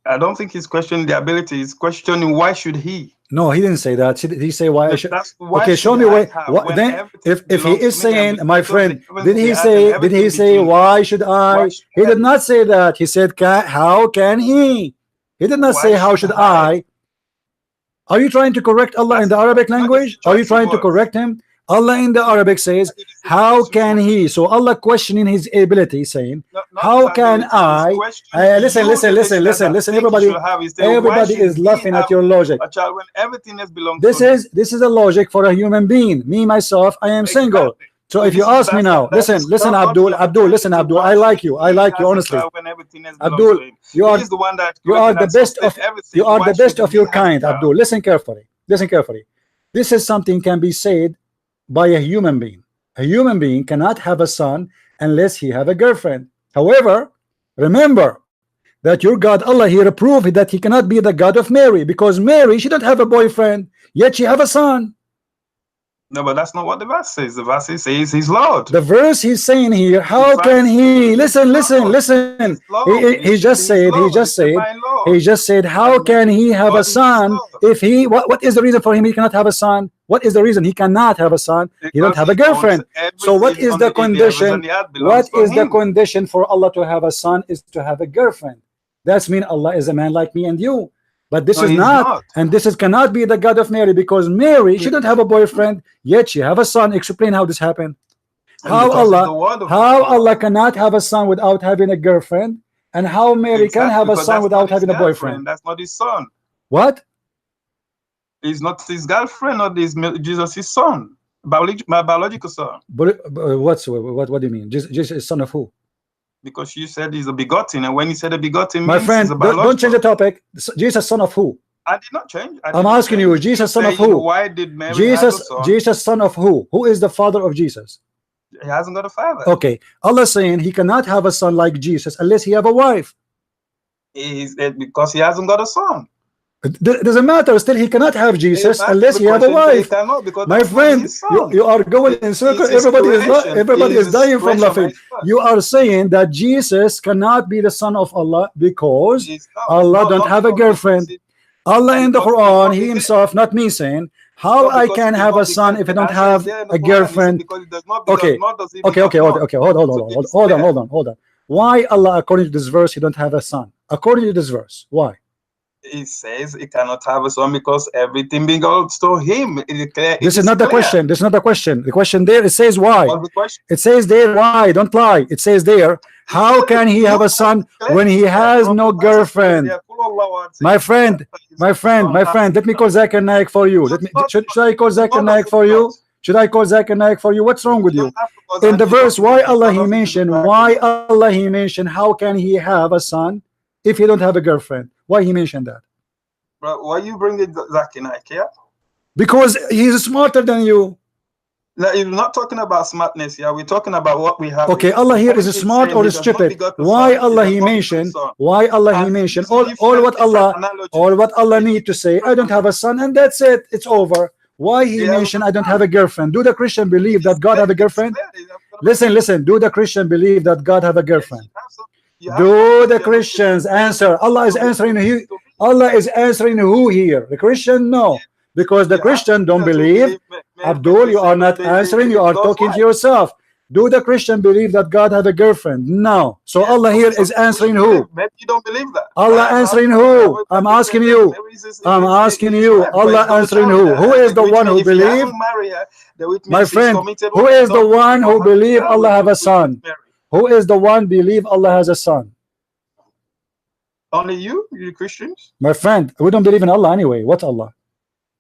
I don't think he's questioning the ability. He's questioning why should he? No, he didn't say that. Did he say why I should? That's why Okay, show should me I why. have What when then? everything If he belongs is to me and saying, between my those friend, heavens did and he the earth say? and Did he everything say between, why should I? why should He I? did not say that. He said, how can he? He did not Why say how should should I? I. Are you trying to correct Allah in the Arabic Not language? his Are you choice trying to was. correct him? Allah in the Arabic says, It is his how choice can was. he? So Allah questioning his ability, saying, Not how his can ability, I? he's questioning Listen, you, listen, the listen, listen, listeners, that listen. think he Everybody, should have. He said, why everybody should is he laughing have at your logic. a child when everything else belongs This to him? is a logic for a human being. Me myself, I am single. Exactly. So So if you this is ask me now, that is listen, God Abdul, interpretation. listen, So Abdul, why I like should you, he have a honestly. child when everything else belongs Abdul, to him? you He are is the one that you are created the and best sustained of everything. you are Why the best should of he your have a kind, child? Abdul. Listen carefully. Listen carefully. This is something can be said by a human being. A human being cannot have a son unless he have a girlfriend. However, remember that your God Allah here proved that he cannot be the God of Mary, because Mary, she don't have a boyfriend, yet she have a son. No, but that's not what the verse says. The verse says he's Lord. The verse he's saying here, how can he? Listen. He's Lord. He just said, how can he have a son if he? What is the reason for him he cannot have a son? What is the reason he cannot have a son? He don't have a girlfriend. So what is the condition? What is the condition for Allah to have a son? Is to have a girlfriend. That's mean Allah is a man like me and you. But this is not, and this is cannot be the God of Mary, because Mary, she don't have a boyfriend, yet she have a son. Explain how this happened. How Allah cannot have a son without having a girlfriend, and how Mary can have a son without having a boyfriend. That's not his son. What? He's not his girlfriend, or Jesus' his son, my biological son. But what do you mean? Jesus is son of who? Because you said he's a begotten, and when you said a begotten, my friend, don't change the topic. Jesus, son of who? I did not change. I'm asking you, Jesus, son of who? Why did Mary Jesus, son of who? Who is the father of Jesus? He hasn't got a father. Okay, Allah saying he cannot have a son like Jesus unless he have a wife. Because he hasn't got a son. It doesn't matter. Still, he cannot have Jesus unless he have a wife. My friend, you are going in circles. Everybody is dying from laughing. You are saying that Jesus cannot be the son of Allah because Allah don't have a girlfriend. Allah in the Quran, he himself, not me saying, how I can have a son if I don't have a girlfriend? Okay, hold on. Why Allah, according to this verse, he don't have a son? According to this verse, why? He says he cannot have a son because everything belongs to him. This is not the question. This is not the question. The question there, it says why. It says there why. Don't lie. It says there, how can he have a son when he has no girlfriend? My friend, let me call Zakir Naik for you. Should I call Zakir Naik for you? Should I call Zakir Naik for you? What's wrong with you? In the verse, why Allah he mentioned, how can he have a son if he don't have a girlfriend? Why he mentioned that? Bro, why you bring it Zakir Naik here? Because he's smarter than you. No, you're not talking about smartness here. We're talking about what we have. Okay, Allah here is smart or stupid? Why Allah he mentioned? Why Allah he mentioned? All what Allah need to say, I don't have a son, and that's it. It's over. Why he mentioned I don't have a girlfriend? Do the Christian believe that God have a girlfriend? Listen. Do the Christian believe that God have a girlfriend? Do the Christians answer? Allah is answering who? Allah is answering who here? The Christian? No, because the Christian don't believe. Abdul, you are not answering. You are talking to yourself. Do the Christian believe that God have a girlfriend? No. So Yes, Allah here so is answering you believe. who? Maybe you don't believe that. Allah I'm answering asking you, who? I'm asking you. I'm asking it is you. right, but Allah it's gonna answering tell you who? that, Who is the which one means who if he believe? hasn't married her, then which My means he's friend, committed who is the adultery one or who having believe child Allah have a with son? Mary. Who is the one believe Allah has a son? Only you Christians? My friend, we don't believe in Allah anyway. What's Allah?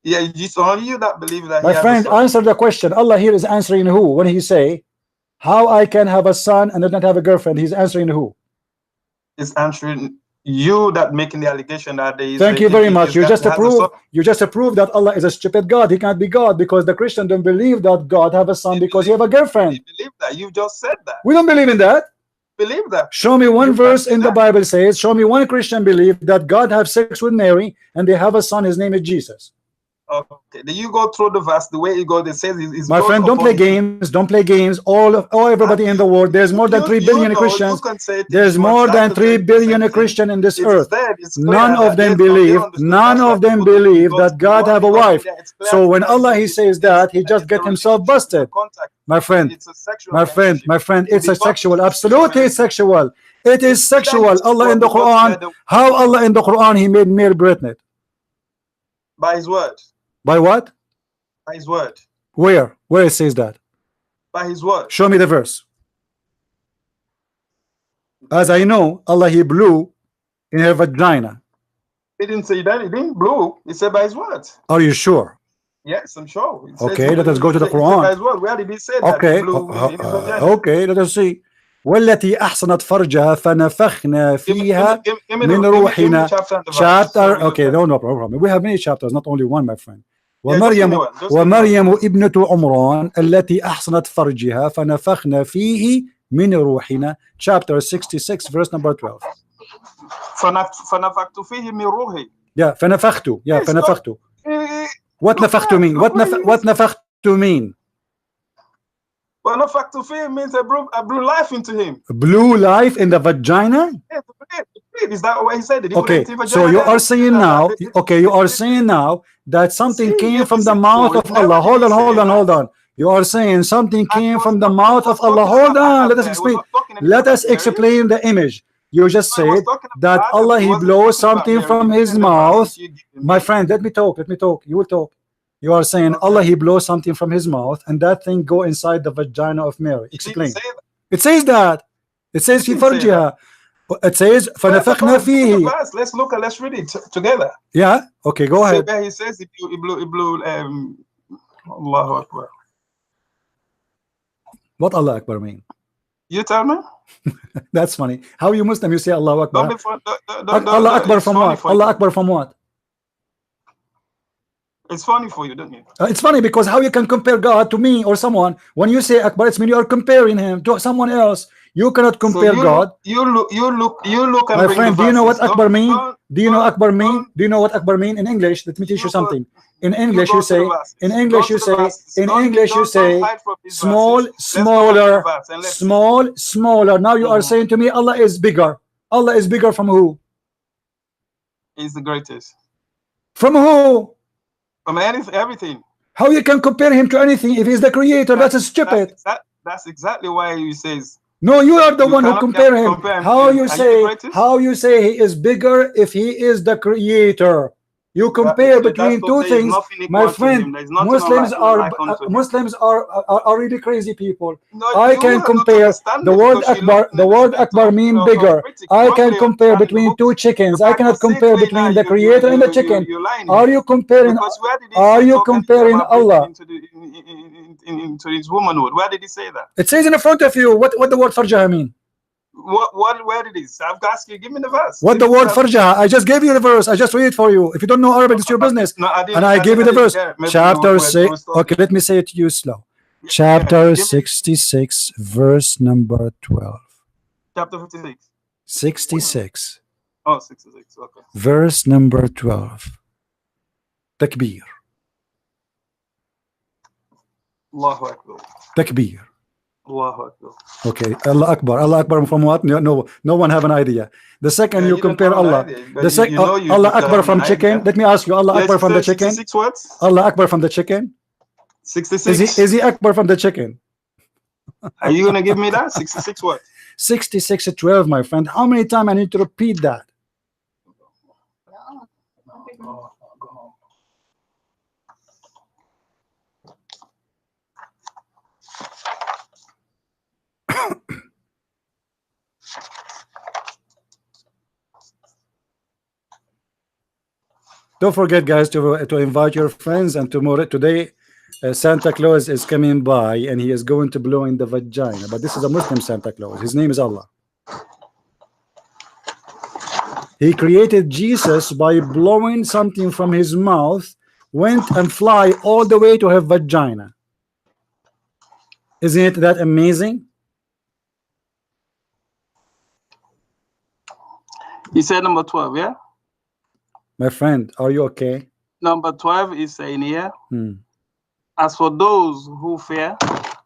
Yeah, it's only you that believe that My he has friend, a son. answer the question. Allah here is answering who? When he say, how I can have a son and not have a girlfriend? He's answering who? It's answering you that making the allegation that there is. Thank you very much. You just has a son. approved. You just approved that Allah is a stupid God. He can't be God because the Christian don't believe that God have a son because he have a girlfriend. You believe that? You just said that. We don't believe in that. Believe that. Show me one You verse can't in say the that. Bible says. Show me one Christian believe that God have sex with Mary and they have a son. His name is Jesus. Okay, then you go through the verse the way it goes. It says it's My friend, don't play games. Don't play games. All everybody in the world. There's more than 3 billion Christians. There's more than 3 billion Christians in this earth. None of them believe. None of them believe that God have a wife. So when Allah he says that, he just get himself busted. My friend, my friend, my friend. It's a sexual. Absolutely, it's sexual. It is sexual. Allah in the Quran. How Allah in the Quran he made Mary pregnant? By his word. By what? By his word. Where? Where it says that? By his word. Show me the verse. As I know, Allah he blew in her vagina. He didn't say that. He didn't blow. He said by his word. Are you sure? Yes, I'm sure. It says Okay, let us go to the he said Quran. by his word. Where did he say that? Okay, He blew in his vagina? okay, let us see. والتي أحصنت فرجها فنفخنا فيها Give me من the روحنا. chapter and the verse. Chapter. So we Okay, look no problem. We have many chapters, not only one, my friend. Yeah, just give me ومريم one, just give me ومريم ابنة عمران التي أحصنت فرجها فنفخنا فيه من روحنا. Chapter 66, verse number 12. فنفخت فيه من روحي. Yeah, فنفخت. Yeah, Yes, فنفخت. What نفخت mean? What نفخت mean? فنفخت فيه means I blew life into him. Blew life in the vagina? Yeah, is that what he said? Did he Okay, put it in so vagina? you are saying now, okay, you are saying now that something See, came you from see, the mouth so of never Allah. did Hold he on, say hold on, that. hold on. You are saying something came was from the not- mouth I of was Allah. talking Hold about on, let us Mary. I was explain. not talking Let about us Mary. explain the image. You just I was said talking that about Allah Adam. he Wasn't blows talking about something Mary. from This his is the mouth. verses you give My me. friend, let me talk. Let me talk. You will talk. You are saying Okay. Allah he blows something from his mouth and that thing go inside the vagina of Mary. He didn't Explain. say that. It says that. It says He في didn't say فرجها. It says Where's the فنفخنا verse? Give me the فيه. verse. Let's look and let's read it together. Yeah. Okay. Go See ahead. where he says he blew Allahu Akbar. What Allah Akbar mean? You tell me. That's funny. How you Muslim you say Allah Don't Akbar? be fun. Allah Akbar it's from funny what? for Allah you. Akbar from what? It's funny for you, don't you? It's funny because how you can compare God to me or someone when you say Akbar, it's mean you are comparing him to someone else. You cannot compare so God. You look and My bring friend, the do you know what verses. Akbar mean? Don't- Do you know don't- Akbar mean? don't- Do you know what Akbar mean in English? Let me teach you You go- something. In English go you to the say, verses. in Go English to you the say, verses. in Don't- English you don't say, hide from these small, verses. Let's look at smaller, the verse and let's see. small, smaller. Now you are saying to me, Allah is bigger. Allah is bigger from who? He's the greatest. From who? From everything. How you can compare him to anything if he's the creator? That's stupid. That's exactly why he says. No, you are the You one who cannot compare him. compare him How to him. you Are you the say? greatest? How you say he is bigger if he is the creator? You compare between two things, my friend. Muslims are really crazy people. I can compare the word Akbar. The word Akbar mean bigger. I can compare between two chickens. I cannot compare between the creator and the chicken. Are you comparing? Are you comparing Allah? Into his womanhood? Where did he say that? It says in front of you. What the word farjaha mean? Where it is? I've asked you. Give me the verse. What the word farjaha? I just gave you the verse. I just read it for you. If you don't know Arabic, it's your business. No, I didn't. And I gave you the verse. Chapter 6. Okay, Okay, let me say it to you slow. Chapter 66, verse number 12. Chapter 56. 66, Oh, 66. Okay. verse number 12. Takbir. Allahu Akbar. Takbir. Allahu Akbar. Okay, Allah Akbar. Allah Akbar from what? No one have an idea. The second Yeah, you you don't compare have an Allah. idea, but The second you Allah don't Akbar have from an chicken. idea. Let me ask you, Allah Akbar from the chicken. 66 words? Allah Akbar from the chicken. 66. Is he Akbar from the chicken? Are you gonna give me that? 66 what? 66:12, my friend. How many times I need to repeat that? Go home. Don't forget, guys, to invite your friends. And today, Santa Claus is coming by, and he is going to blow in the vagina. But this is a Muslim Santa Claus. His name is Allah. He created Jesus by blowing something from his mouth, went and fly all the way to her vagina. Isn't it that amazing? You said number 12, yeah? My friend, are you okay? Number 12 is saying here, Hmm. as for those who fear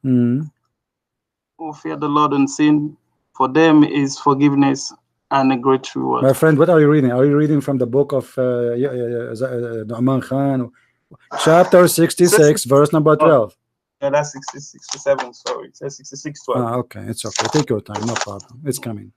Hmm. the Lord and sin, for them is forgiveness and a great reward. My friend, what are you reading? Are you reading from the book of Nu'man Khan? Chapter 66, verse number 12. Yeah, that's 67, sorry. It says 66, 12. Ah, okay, it's okay. Take your time, no problem. It's coming.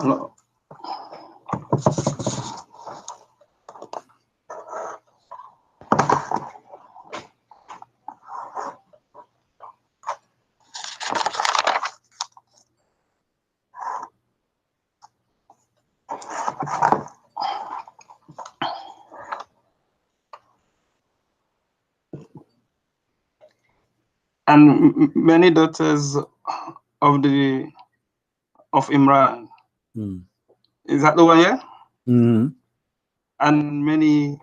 No. And many daughters of Imran. Hmm. Is that the one, yeah? Hmm. And many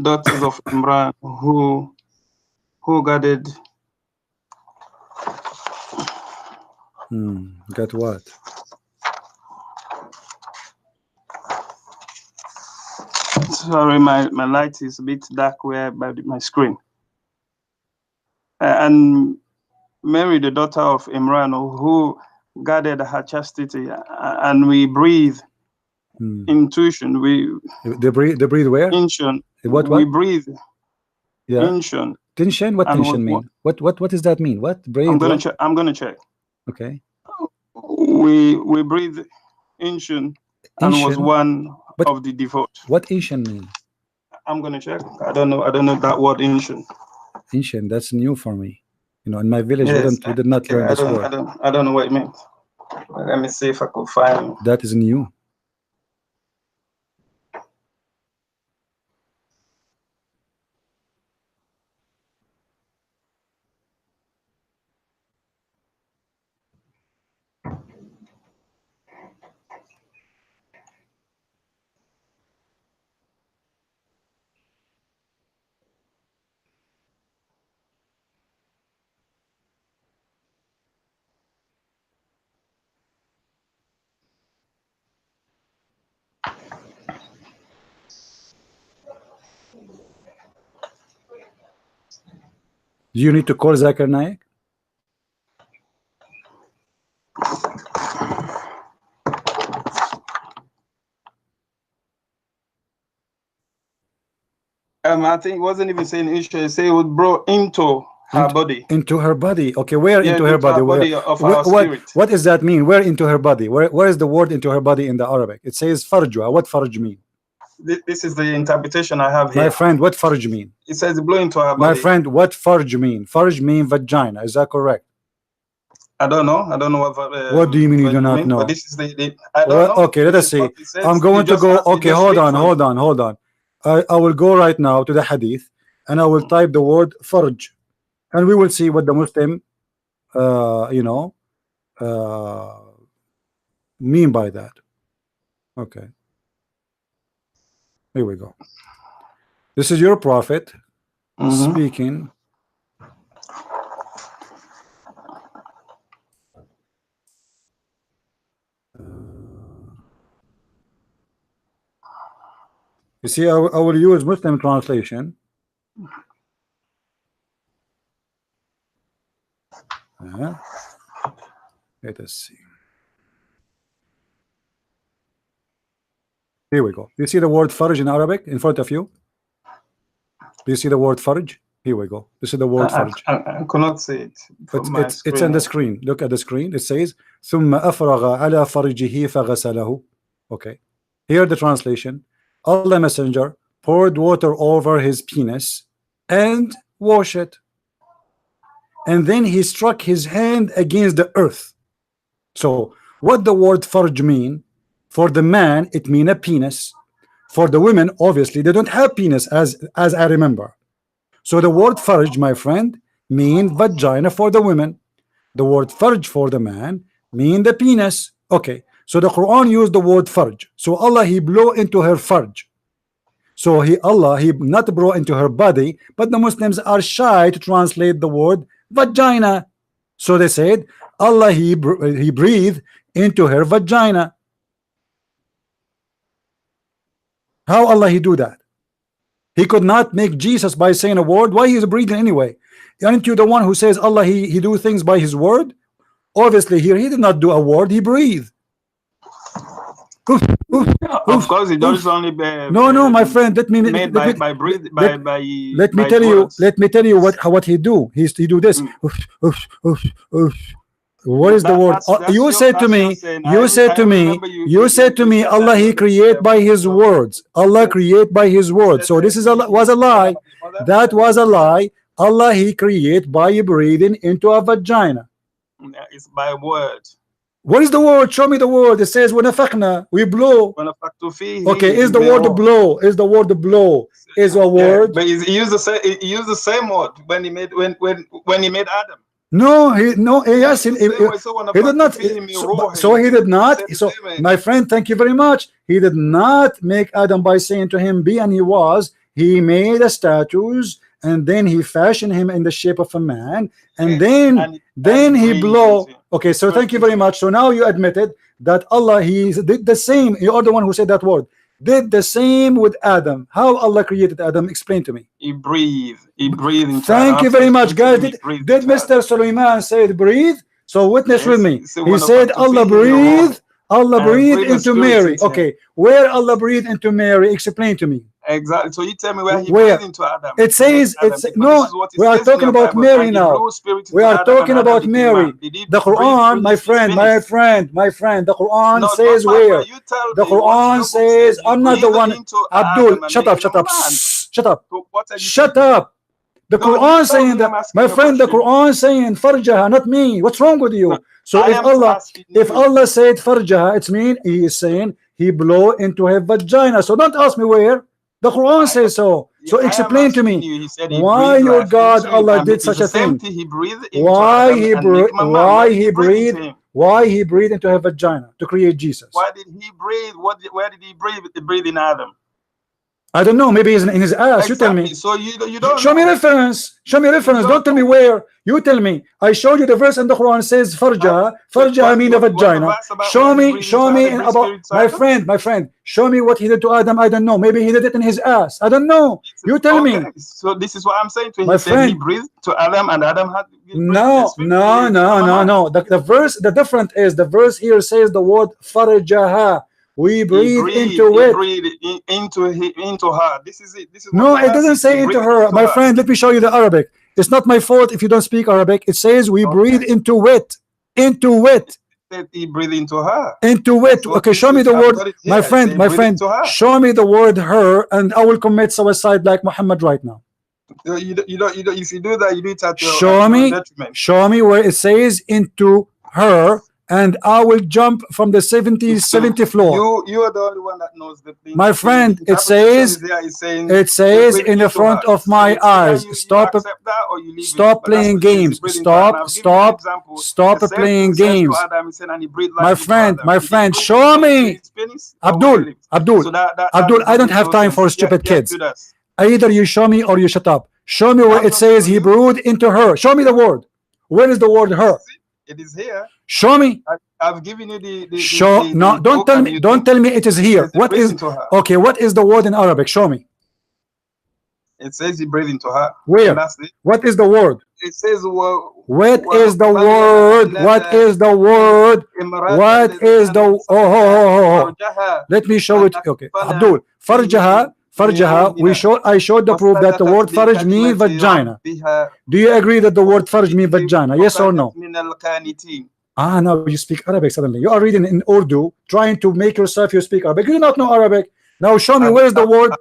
daughters of Imran who gathered. Got what? Sorry, my light is a bit dark where by my screen. And Mary, the daughter of Imran, who guarded her chastity, and we breathe intuition. They breathe where? Intuition. What? We breathe. Yeah. Intuition. Tension? What tension mean? What does that mean? What breathe? I'm gonna check. Okay. We breathe intuition and was one of the devout. What intuition mean? I'm gonna check. I don't know that word intuition. Intuition, that's new for me. You know, in my village, we did not learn this word. I don't know what it means. Let me see if I could find. That is new. Do you need to call Zakir Naik? I think it wasn't even saying issue. It said it would brought into her body. Into her body. Okay, where into her body? Of our spirit. What does that mean? Where into her body? Where is the word into her body in the Arabic? It says farjwa. What farj mean? This is the interpretation I have here. My friend, what farj mean? It says blow into her body. My friend, what farj mean? Farj mean vagina. Is that correct? I don't know. I don't know what do you mean you do not know? But this is I don't know. Okay, let us see. I'm going to go. Okay, hold on. I will go right now to the hadith and I will type the word farj, and we will see what the Muslim mean by that. Okay, here we go. This is your prophet speaking. You see, I will use Muslim translation. Let us see. Here we go. You see the word farj in Arabic in front of you? Do you see the word farj? Here we go. This is the word farj. I cannot see it. It's on the screen. Look at the screen. It says ثم أفرغ على فرجه فغسله. Okay. Here the translation. Allah Messenger poured water over his penis and washed it. And then he struck his hand against the earth. So what the word farj mean? For the man, it mean a penis. For the women, obviously, they don't have penis as I remember. So the word farj, my friend, mean vagina for the women. The word farj for the man mean the penis. Okay. So the Quran used the word farj. So Allah, he blew into her farj. So Allah, he not blow into her body, but the Muslims are shy to translate the word vagina. So they said, Allah, he breathed into her vagina. How Allah he do that? He could not make Jesus by saying a word. Why he is breathing anyway? Aren't you the one who says Allah he do things by his word? Obviously here he did not do a word, he breathed. Of course, it does only be no, my friend. Let me tell you what he do. He do this. What is the word? You said to me, Allah he create by his words. Allah create by his words. So this was a lie. That was a lie. Allah he create by breathing into a vagina. It's by word. What is the word? Show me the word. It says وَنَفَخْنَا, we blow. Okay, is the word blow? Is the word blow? Is a word? But he used the same word when he made Adam. No, he did not. So he did not. So my friend, thank you very much. He did not make Adam by saying to him, be, and he was. He made a statues, and then he fashioned him in the shape of a man, and then he blow. Okay, so thank you very much. So now you admitted that Allah he did the same. You are the one who said that word. Did the same with Adam. How Allah created Adam? Explain to me. He breathed. He breathed into Thank you very much, guys. Did Mr. Suleiman say breathe? So witness with me. He said Allah breathed. Allah breathed into Mary. Okay, where Allah breathed into Mary? Explain to me. Exactly. So you tell me where he breathed into Adam. It says no. We are talking about Mary now. We are talking about Mary. The Quran, my friend. The Quran says where? The Quran says I'm not the one. Abdul, shut up. Shut up. The Quran saying that, my friend. The Quran saying farjaha, not me. What's wrong with you? So if Allah said farjaha, it's mean he is saying he blow into her vagina. So don't ask me where. The Quran says so. So explain to me why your God Allah did such a thing. Why he breathed into her vagina to create Jesus. Why did he breathe? Where did he breathe in Adam? I don't know. Maybe he's in his ass. Exactly. You tell me. So you don't show me reference. Show me reference. Don't tell me where. You tell me. I showed you the verse in the Quran says farja. Farja mean the vagina. Show me in about my friend. Show me what he did to Adam. I don't know. Maybe he did it in his ass. I don't know. You tell me. So this is what I'm saying to him. My friend, he breathed to Adam, and Adam had. No. The verse. The difference is the verse here says the word farjaha. We breathe into it. Into her. This is it. This is no, it doesn't say into her. My friend, let me show you the Arabic. It's not my fault if you don't speak Arabic. It says we breathe into it. Into it. He breathed into her. Into it. Okay, show me the word. My friend, show me the word her, and I will commit suicide like Muhammad right now. You don't. If you do that, you do it at your detriment. Show me where it says into her. And I will jump from the 70th floor. You are the only one that knows the thing. My friend, it says in the front of my eyes. Stop playing games. Stop playing games. My friend, show me. Abdul, I don't have time for stupid kids. Either you show me or you shut up. Show me where it says he brewed into her. Show me the word. Where is the word her? It is here. Show me. I've given you the show. No, don't tell me. Don't tell me it is here. What is? Okay, what is the word in Arabic? Show me. It says he breathed into her. Where? And that's it. What is the word? It says What is the word? What is the word? What is the Let me show it. Okay, Abdul. Farjaha. I showed the proof that the word farj means vagina. Do you agree that the word farj means vagina? Yes or no? Ah, now you speak Arabic suddenly. You are reading in Urdu, trying to make yourself you speak Arabic. You do not know Arabic. Now show me where is the word.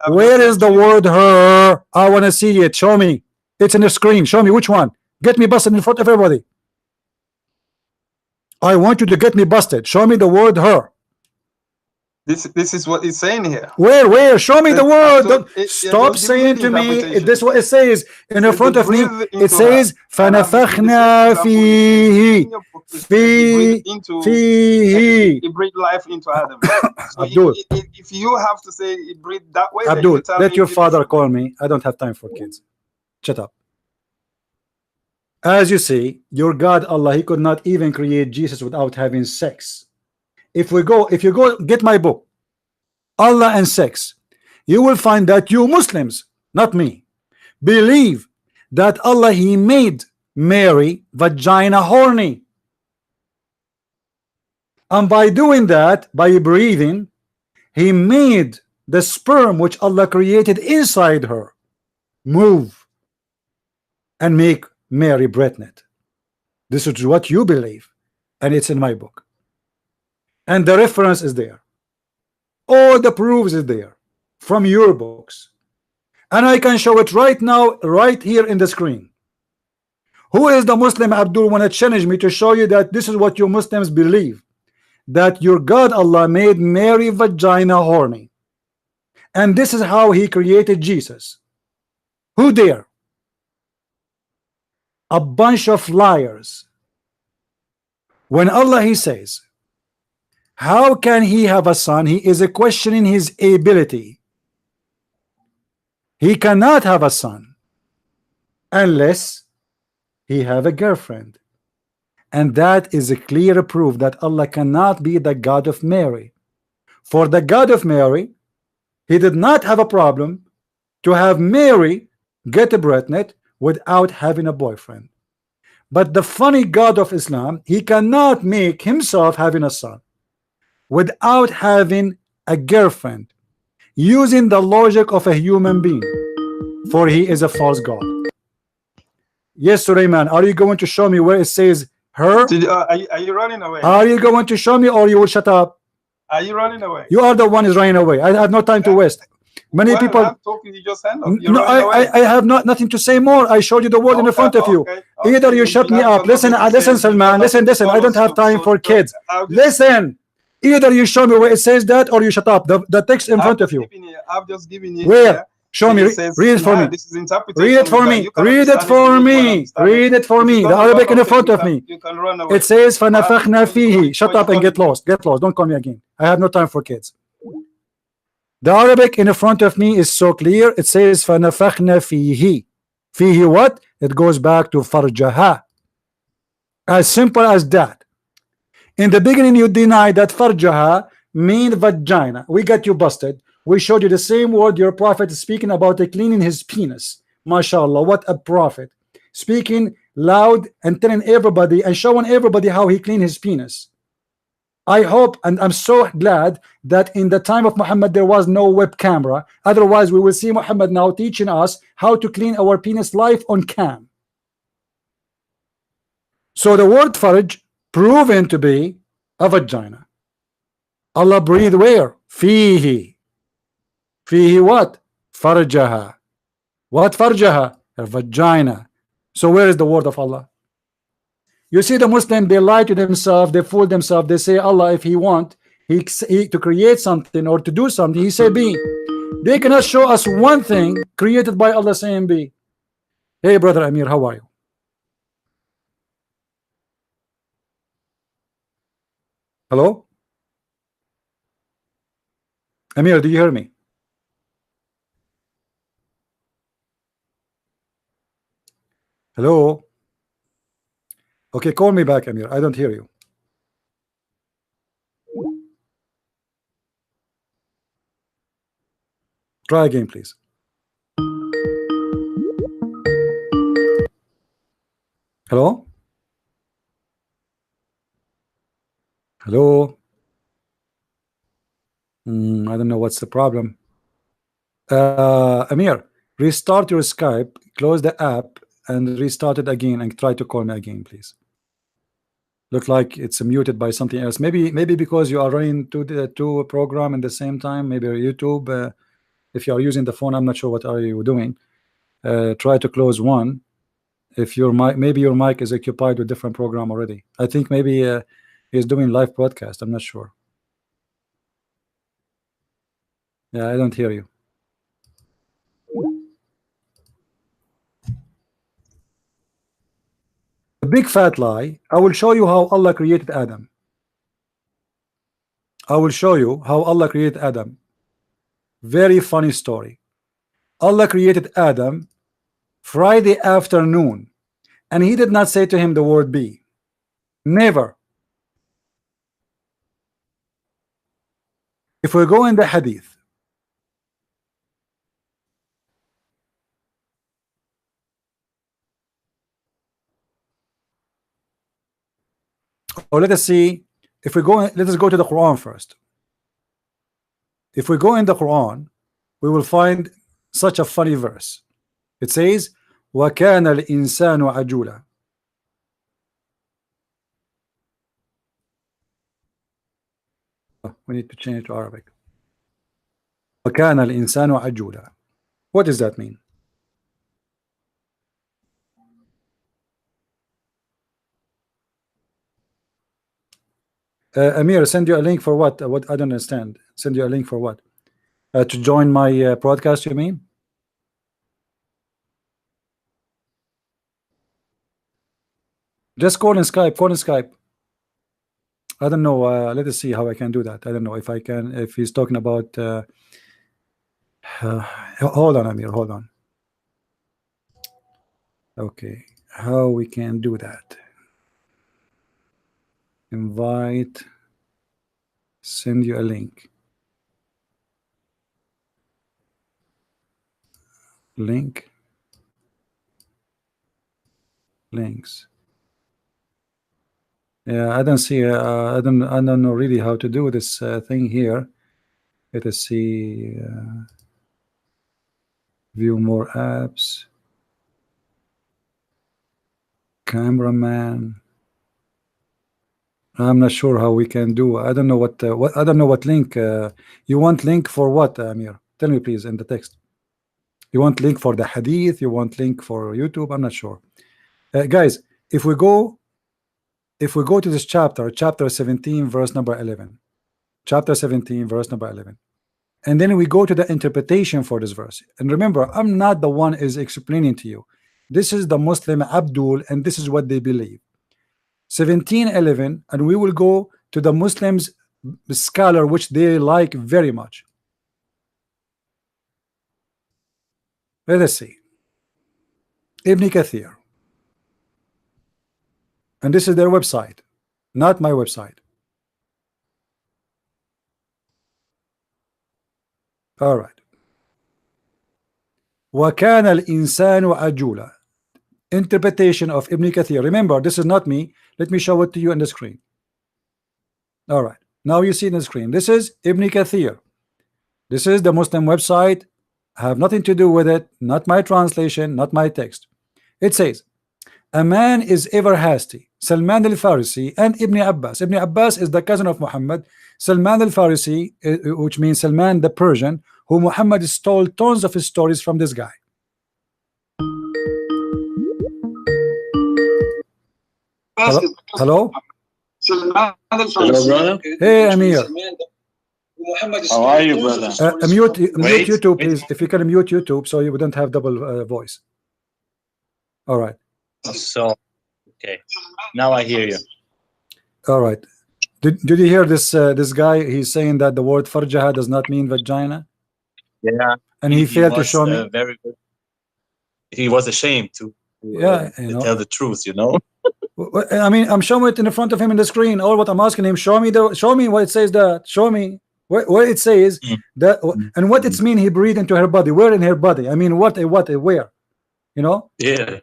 Where is the word her? I want to see it. Show me. It's in the screen. Show me which one. Get me busted in front of everybody. I want you to get me busted. Show me the word her. This is what it's saying here. Where? Show me the word. Stop just saying give me to the me. interpretation. This is what it says in Says front they of me. breathed It into says her. And I've given the فَنَفَخْنَا same example فِيهِ in your book. It says he breathed into فِيهِ. he breathed life into Adam. So Abdul. if you have to say he breathed that way, then Abdul, you tell let me your this father is- call me. I don't have time for kids. Shut up. As you see, your God Allah, he could not even create Jesus without having sex. If you go get my book, Allah and sex, you will find that you Muslims, not me, believe that Allah, he made Mary vagina horny, and by doing that, by breathing, he made the sperm which Allah created inside her move and make Mary pregnant. This is what you believe, and it's in my book, and the reference is there. All the proofs is there from your books, and I can show it right now, right here in the screen. Who is the Muslim Abdul want to challenge me to show you that this is what you Muslims believe, that your God Allah made Mary vagina horny, and this is how he created Jesus? Who dare? A bunch of liars. When Allah he says, how can he have a son? He is questioning his ability. He cannot have a son unless he have a girlfriend, and that is a clear proof that Allah cannot be the God of Mary. For the God of Mary, he did not have a problem to have Mary get pregnant without having a boyfriend. But the funny God of Islam, he cannot make himself having a son without having a girlfriend, using the logic of a human being, for he is a false God. Yes, Sulaiman, are you going to show me where it says her? Are you running away? Are you going to show me, or you will shut up? Are you running away? You are the one is running away. I have no time to waste. Many Well, people. I'm talking, you just hand up. You're No, running away. I have nothing to say more. I showed you the word in front of you. Okay. Either you shut me up. Listen, Salman. Listen. I don't have time for kids. Listen. Either you show me where it says that, or you shut up. The text in front of you. I've just given you. Where? Show me. Read it for me. This is interpretation. Read it for me. Read it for me. Read it for me. The Arabic in front of me. You can run away. It says فَنَفَخْنَا فِيهِ. Shut up and get lost. Get lost. Don't call me again. I have no time for kids. The Arabic in front of me is so clear. It says فَنَفَخْنَا فِيهِ. Fihi what? It goes back to farjaha. As simple as that. In the beginning you denied that farjaha mean vagina. We got you busted. We showed you the same word your prophet is speaking about cleaning his penis. MashaAllah, what a prophet. Speaking loud and telling everybody and showing everybody how he cleaned his penis. I hope, and I'm so glad that in the time of Muhammad there was no web camera. Otherwise we will see Muhammad now teaching us how to clean our penis live on cam. So the word farj proven to be a vagina. Allah breathed where? Fihi. Fihi what? Farjaha. What farjaha? A vagina. So where is the word of Allah? You see, the Muslim, they lie to themselves, they fool themselves, they say Allah, if he want he to create something or to do something, he say be. They cannot show us one thing created by Allah saying be. Hey brother Amir, how are you? Hello? Amir, do you hear me? Hello? Okay, call me back, Amir. I don't hear you. Try again, please. Hello? Hello? I don't know what's the problem. Amir, restart your Skype, close the app, and restart it again, and try to call me again, please. Look like it's muted by something else. Maybe because you are running two program at the same time. Maybe YouTube. If you are using the phone, I'm not sure what are you doing. Try to close one. If your mic, maybe your mic is occupied with different program already. I think maybe he's doing live broadcast. I'm not sure. Yeah, I don't hear you. A big fat lie. I will show you how Allah created Adam. I will show you how Allah created Adam. Very funny story. Allah created Adam Friday afternoon, and he did not say to him the word be. Never. If we go in the hadith, or let us see, if we go, let us go to the Quran first. If we go in the Quran, we will find such a funny verse. It says, وَكَانَ الْإِنسَانُ عَجُولًا. We need to change to Arabic. وَكَانَ الْإِنسَانُ عَجُولًا. What does that mean? Amir, send you a link for what? What I don't understand. Send you a link for what? To join my broadcast, you mean? Just call in Skype. Call in Skype. I don't know. Let us see how I can do that. I don't know if I can. If he's talking about. Hold on, Amir. Hold on. Okay, how we can do that? Invite. Send you a link. Link. Links. Yeah, I don't see. I don't know really how to do this thing here. Let us see. View more apps. Cameraman. I'm not sure how we can do. I don't know what. I don't know what link. You want link for what, Amir? Tell me please in the text. You want link for the hadith? You want link for YouTube? I'm not sure. Guys, if we go to this chapter 17, verse number 11, chapter 17, verse number 11, and then we go to the interpretation for this verse. And remember, I'm not the one is explaining to you. This is the Muslim Abdul, and this is what they believe. 17:11, and we will go to the Muslims scholar, which they like very much. Let us see. Ibn Kathir. And this is their website, not my website. All right. وَكَانَ الْإِنسَانُ عَجُولًا. Interpretation of Ibn Kathir. Remember, this is not me. Let me show it to you on the screen. All right. Now you see on the screen. This is Ibn Kathir. This is the Muslim website. I have nothing to do with it. Not my translation, not my text. It says, a man is ever hasty. Salman al-Farisi and Ibn Abbas. Ibn Abbas is the cousin of Muhammad. Salman al-Farisi, which means Salman the Persian, who Muhammad stole tons of his stories from this guy. Hello? Hello, brother. Hey, Amir. How are you, brother? Mute Wait, YouTube, wait. please. If you can mute YouTube, so you wouldn't have double voice. All right. So, okay. Now I hear you. All right. Did you hear this this guy? He's saying that the word farjaha does not mean vagina, Yeah. and he failed to was, show me. very good. He was ashamed to, Yeah, you to know. tell the truth, you know. I mean, I'm showing it in front of him in the screen. All what I'm asking him, show me what it says. That show me where it says that, and what it's mean. He breathed into her body. Where in her body? I mean, what where? You know, Yeah.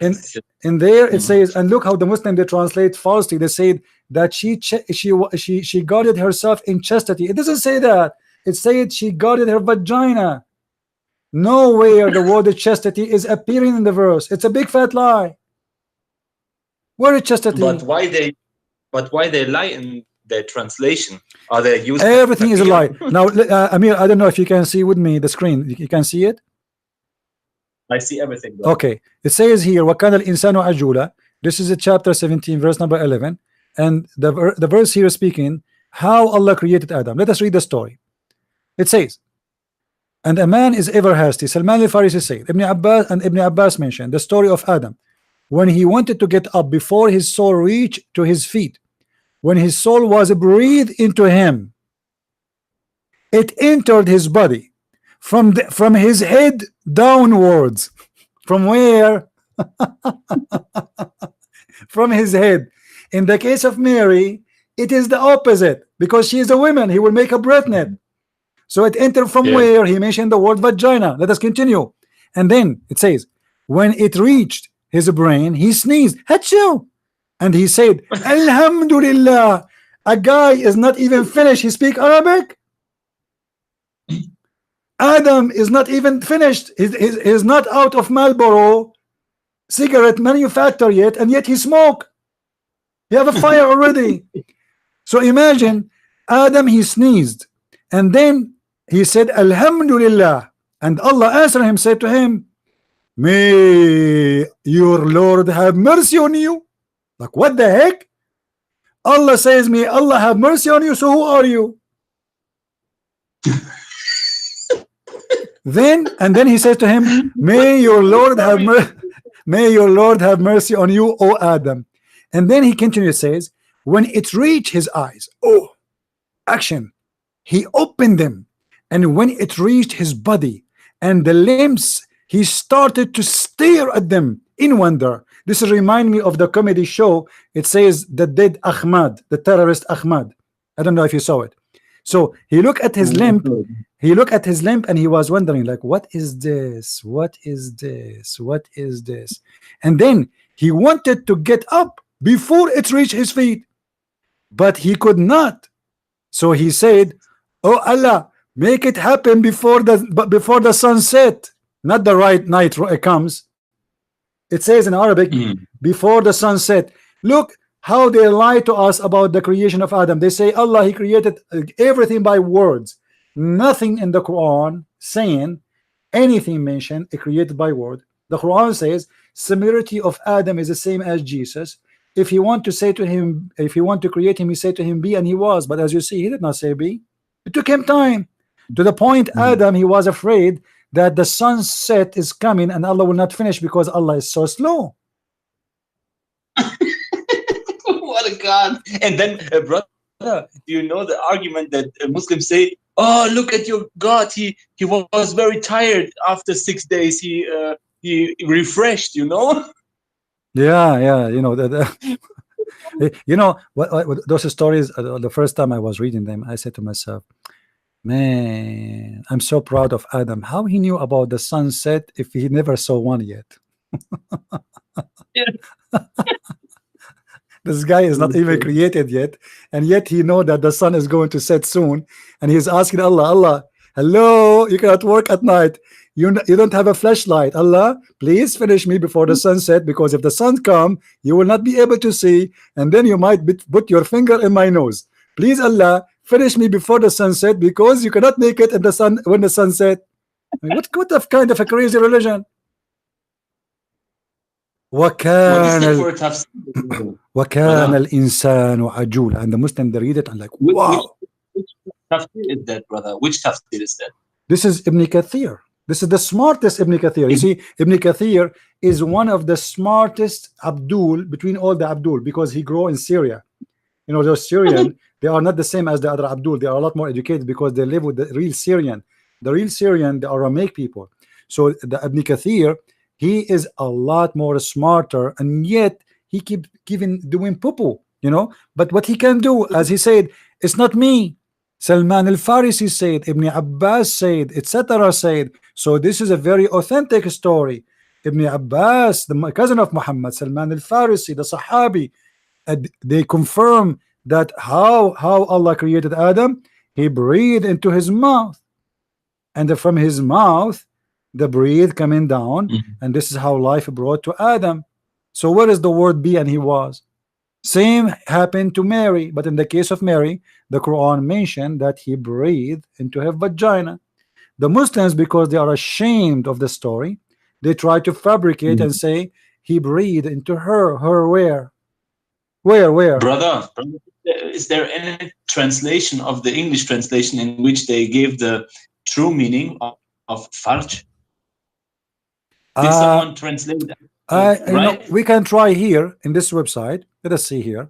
in there it says, and look how the Muslim they translate falsely. They said that she guarded herself in chastity. It doesn't say that. It said she guarded her vagina. Nowhere the word chastity is appearing in the verse. It's a big fat lie. Where is chastity? But why they lie in the translation? Are they using Everything is a lie. Now, Amir, I don't know if you can see with me the screen. You can see it? I see everything. Bro. Okay. It says here, وَكَانَ الْإِنسَانُ عَجُولًا. This is a chapter 17, verse number 11. And the verse here is speaking how Allah created Adam. Let us read the story. It says, and a man is ever hasty. Salman al-Farisi said, Ibn Abbas mentioned the story of Adam when he wanted to get up before his soul reached to his feet. When his soul was breathed into him, it entered his body from his head downwards. From where? From his head. In the case of Mary, it is the opposite, because she is a woman. He will make a pregnant. So it entered from where? He mentioned the word vagina. Let us continue. And then it says, when it reached his brain, he sneezed, Hachu! And he said, Alhamdulillah. A guy is not even finished. He speak Arabic. Adam is not even finished. He's not out of Marlboro cigarette manufacturer yet, and yet he smoke. He have a fire already. So imagine Adam, he sneezed, and then he said Alhamdulillah, and Allah answered him, said to him, may your Lord have mercy on you. Like, what the heck? Allah says, may Allah have mercy on you, so who are you? Then he says to him, may your Lord have mercy on you, O Adam. And then he continues, says, when it reached his eyes, oh, action, he opened them, and when it reached his body and the limbs, he started to stare at them in wonder. This remind me of the comedy show. It says the dead Ahmad, the terrorist Ahmad. I don't know if you saw it. So he looked at his limp. He looked at his limp and he was wondering, like, what is this? What is this? What is this? And then he wanted to get up before it reached his feet, but he could not. So he said, oh Allah, make it happen before the sunset, not the right night comes. It says in Arabic, before the sunset. Look how they lie to us about the creation of Adam. They say Allah, he created everything by words. Nothing in the Quran saying anything mentioned created by word. The Quran says similarity of Adam is the same as Jesus. If you want to say to him, if you want to create him, you say to him be, and he was. But as you see, he did not say be. It took him time, to the point Adam, he was afraid that the sunset is coming and Allah will not finish because Allah is so slow. What a God. And then brother, do you know the argument that Muslims say, oh, look at your God, he was very tired after 6 days, he refreshed, you know. Yeah, you know that. You know what those stories, the first time I was reading them, I said to myself, man, I'm so proud of Adam, how he knew about the sunset if he never saw one yet. This guy is not even created yet, and yet he know that the sun is going to set soon, and he's asking Allah, hello, you cannot work at night, you don't have a flashlight, Allah, please finish me before the sunset, because if the sun come, you will not be able to see, and then you might put your finger in my nose. Please Allah, finish me before the sunset, because you cannot make it in the sun when the sun set. I mean, what kind of a crazy religion? وَكَانَ الْإِنسَانُ عَجُولًا. And the Muslim, they read it and like, wow. Which tafsir is that, brother? Which tafsir is that? This is Ibn Kathir. This is the smartest Ibn Kathir. You see, Ibn Kathir is one of the smartest Abdul between all the Abdul, because he grew in Syria. You know, those Syrian, they are not the same as the other Abdul. They are a lot more educated because they live with the real Syrian. The real Syrian, the Aramaic people. So the Ibn Kathir, he is a lot more smarter, and yet he keep doing poo-poo, you know. But what he can do, as he said, it's not me. Salman al-Farisi said, Ibn Abbas said, etc. said. So this is a very authentic story. Ibn Abbas, the cousin of Muhammad, Salman al-Farisi, the Sahabi, they confirm that how Allah created Adam. He breathed into his mouth, and from his mouth the breath coming down, and this is how life brought to Adam. So where is the word be and he was? Same happened to Mary, but in the case of Mary, the Quran mentioned that he breathed into her vagina. The Muslims, because they are ashamed of the story, they try to fabricate and say he breathed into her. Her where? Where? Brother, is there any translation of the English translation in which they gave the true meaning of farj? Did someone translate that? You know, we can try here in this website. Let us see here.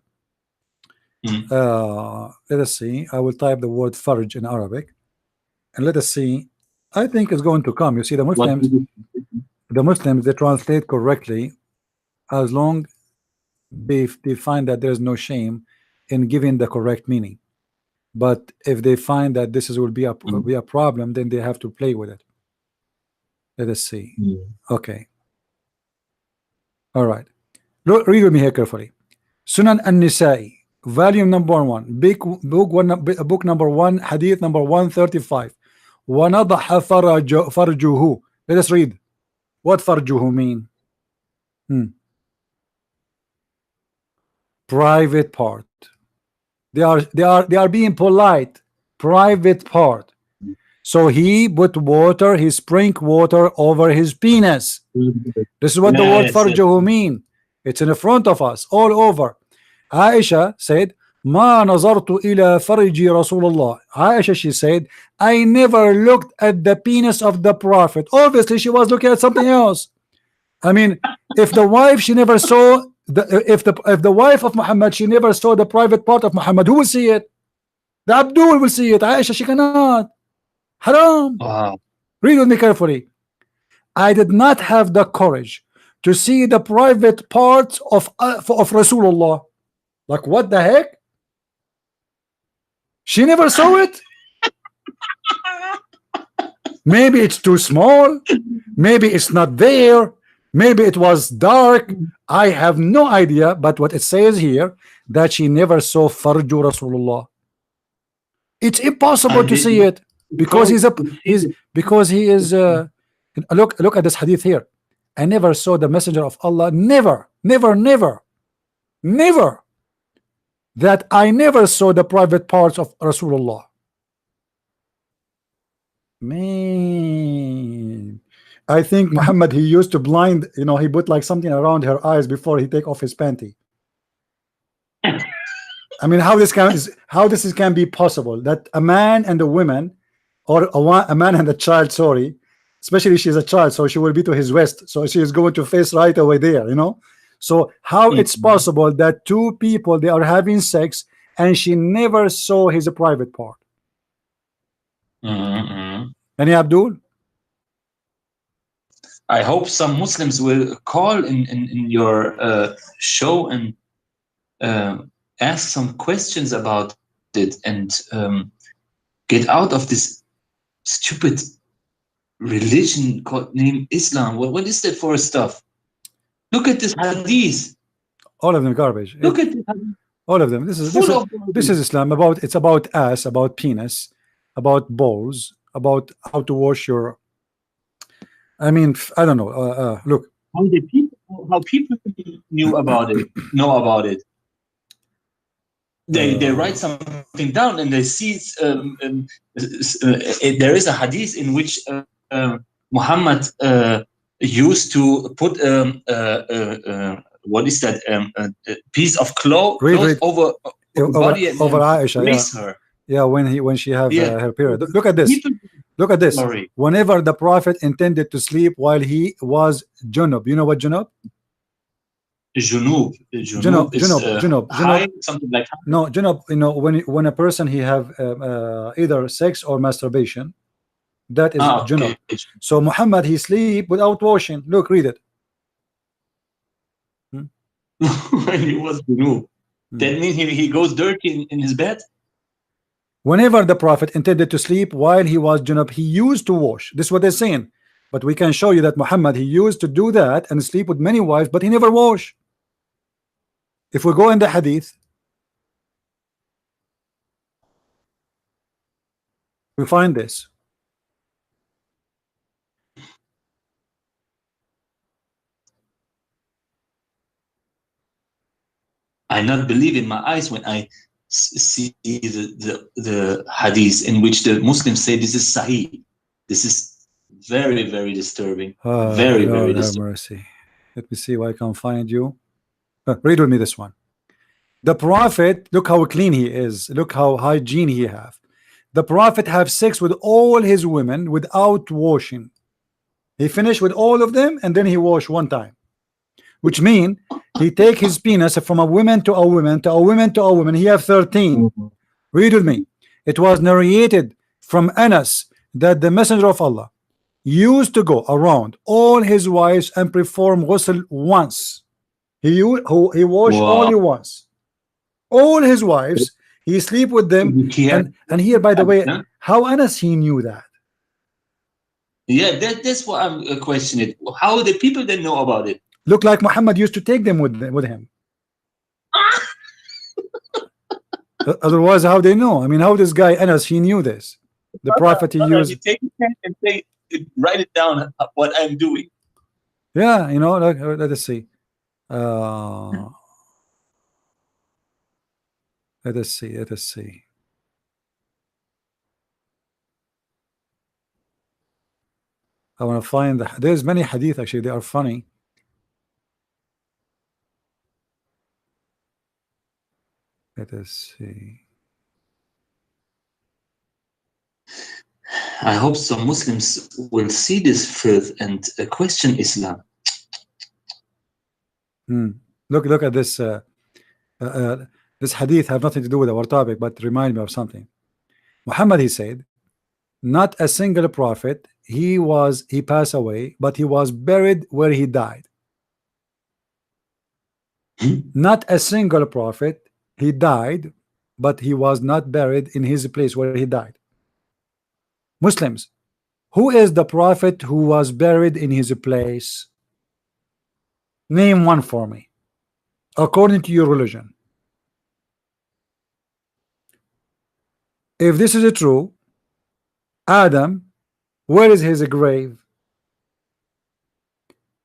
Let us see. I will type the word farj in Arabic, and let us see. I think it's going to come. You see, the Muslims they translate correctly as long they find that there's no shame in giving the correct meaning. But if they find that this will be a problem, then they have to play with it. Let us see. Okay. All right. Read with me here carefully. Sunan an-Nisa'i, volume number 1, book number 1, hadith number 135. وَنَضَحَ فَرْجُهُ. Let us read. What farjuhu mean? Private part. They are being polite. Private part. So he put water, he sprinkled water over his penis. This is what the word farjuhu mean. It's in the front of us, all over. Aisha said, Ma nazartu ila farji Rasulullah. Aisha, she said, I never looked at the penis of the Prophet. Obviously, she was looking at something else. I mean, if the wife, she never saw if the wife of Muhammad, she never saw the private part of Muhammad, who will see it? The Abdul will see it. Aisha, she cannot. Haram. Wow. Read with me carefully. I did not have the courage to see the private parts of Rasulullah. Like, what the heck? She never saw it. Maybe it's too small. Maybe it's not there. Maybe it was dark. I have no idea. But what it says here, that she never saw farju Rasulullah. It's impossible to see it because he is look at this hadith here. I never saw the messenger of Allah. Never that I never saw the private parts of Rasulullah. Man, I think Muhammad, he used to blind, you know, he put like something around her eyes before he take off his panty. I mean, how this can be possible that a man and a woman, or a man and a child, sorry, especially she's a child, so she will be to his west, so she is going to face right away there, you know. So how it's possible that two people, they are having sex and she never saw his private part? Any Abdul? I hope some Muslims will call in your show and ask some questions about it and get out of this stupid religion called named Islam. What is that for stuff? Look at this hadith. All of them garbage. Look at this. All of them. This is Islam. It's about ass, about penis, about balls, about how to wash your. I mean, I don't know. Look. How people knew about it. Know about it. They write something down and they see there is a hadith in which Muhammad used to put what is that a piece of cloth over body and over Aisha, her. Yeah, when she have her period. Look at this. Look at this. Sorry. Whenever the Prophet intended to sleep while he was junub, you know what junub? Junub, something like that. No, junub. You know, when a person he have either sex or masturbation, that is junub. Okay. So Muhammad, he sleep without washing. Look, read it. When he was junub, that means he goes dirty in his bed. Whenever the Prophet intended to sleep while he was junub, he used to wash. This is what they're saying. But we can show you that Muhammad, he used to do that and sleep with many wives, but he never wash. If we go in the hadith, we find this. I not believe in my eyes when I see the hadith in which the Muslims say this is sahih. This is very, very disturbing. Very, very Lord have disturbing. mercy. Let me see if I can find you. Read with me this one. The Prophet, look how clean he is. Look how hygiene he have. The Prophet have sex with all his women without washing. He finished with all of them and then he washed one time. Which mean he take his penis from a woman to a woman to a woman to a woman. He have 13. Read with me. It was narrated from Anas that the Messenger of Allah used to go around all his wives and perform ghusl once. He washed Wow. only once. All his wives, he sleep with them. And here, by the way, Huh? how Anas he knew that? Yeah, that's what I'm questioning. How the people then know about it? Look like Muhammad used to take them with him. Otherwise, how they know? I mean, how this guy Anas he knew this? The Prophet he Brother, used. you take a pen and write it down what I'm doing. Yeah, you know. Let us see. Let us see. Let us see. I want to find there's many hadith actually. They are funny. Let us see. I hope some Muslims will see this filth and question Islam. Look at this. This hadith have nothing to do with our topic, but remind me of something. Muhammad, he said, not a single prophet. He passed away, but he was buried where he died. Not a single prophet. He died, but he was not buried in his place where he died. Muslims, who is the prophet who was buried in his place? Name one for me, according to your religion. If this is true, Adam, where is his grave?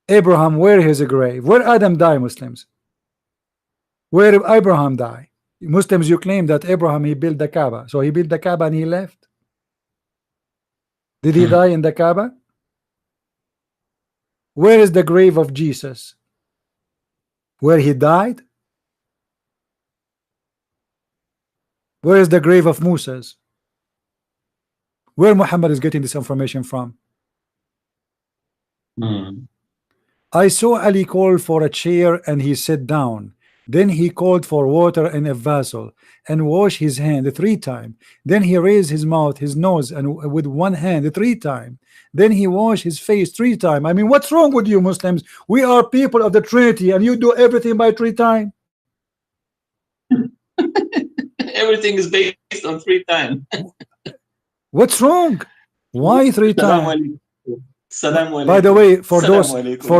Abraham, where is his grave? Where Adam died, Muslims? Where did Abraham die? Muslims, you claim that Abraham, he built the Kaaba. So he built the Kaaba and he left. Did he die in the Kaaba? Where is the grave of Jesus? Where he died? Where is the grave of Moses? Where Muhammad is getting this information from? I saw Ali call for a chair and he sat down. Then he called for water in a vessel and washed his hand 3 times. Then he raised his mouth, his nose, and with one hand 3 times. Then he washed his face 3 times. I mean, what's wrong with you Muslims? We are people of the Trinity and you do everything by 3 times. Everything is based on 3 times. What's wrong? Why 3 times? By the way, for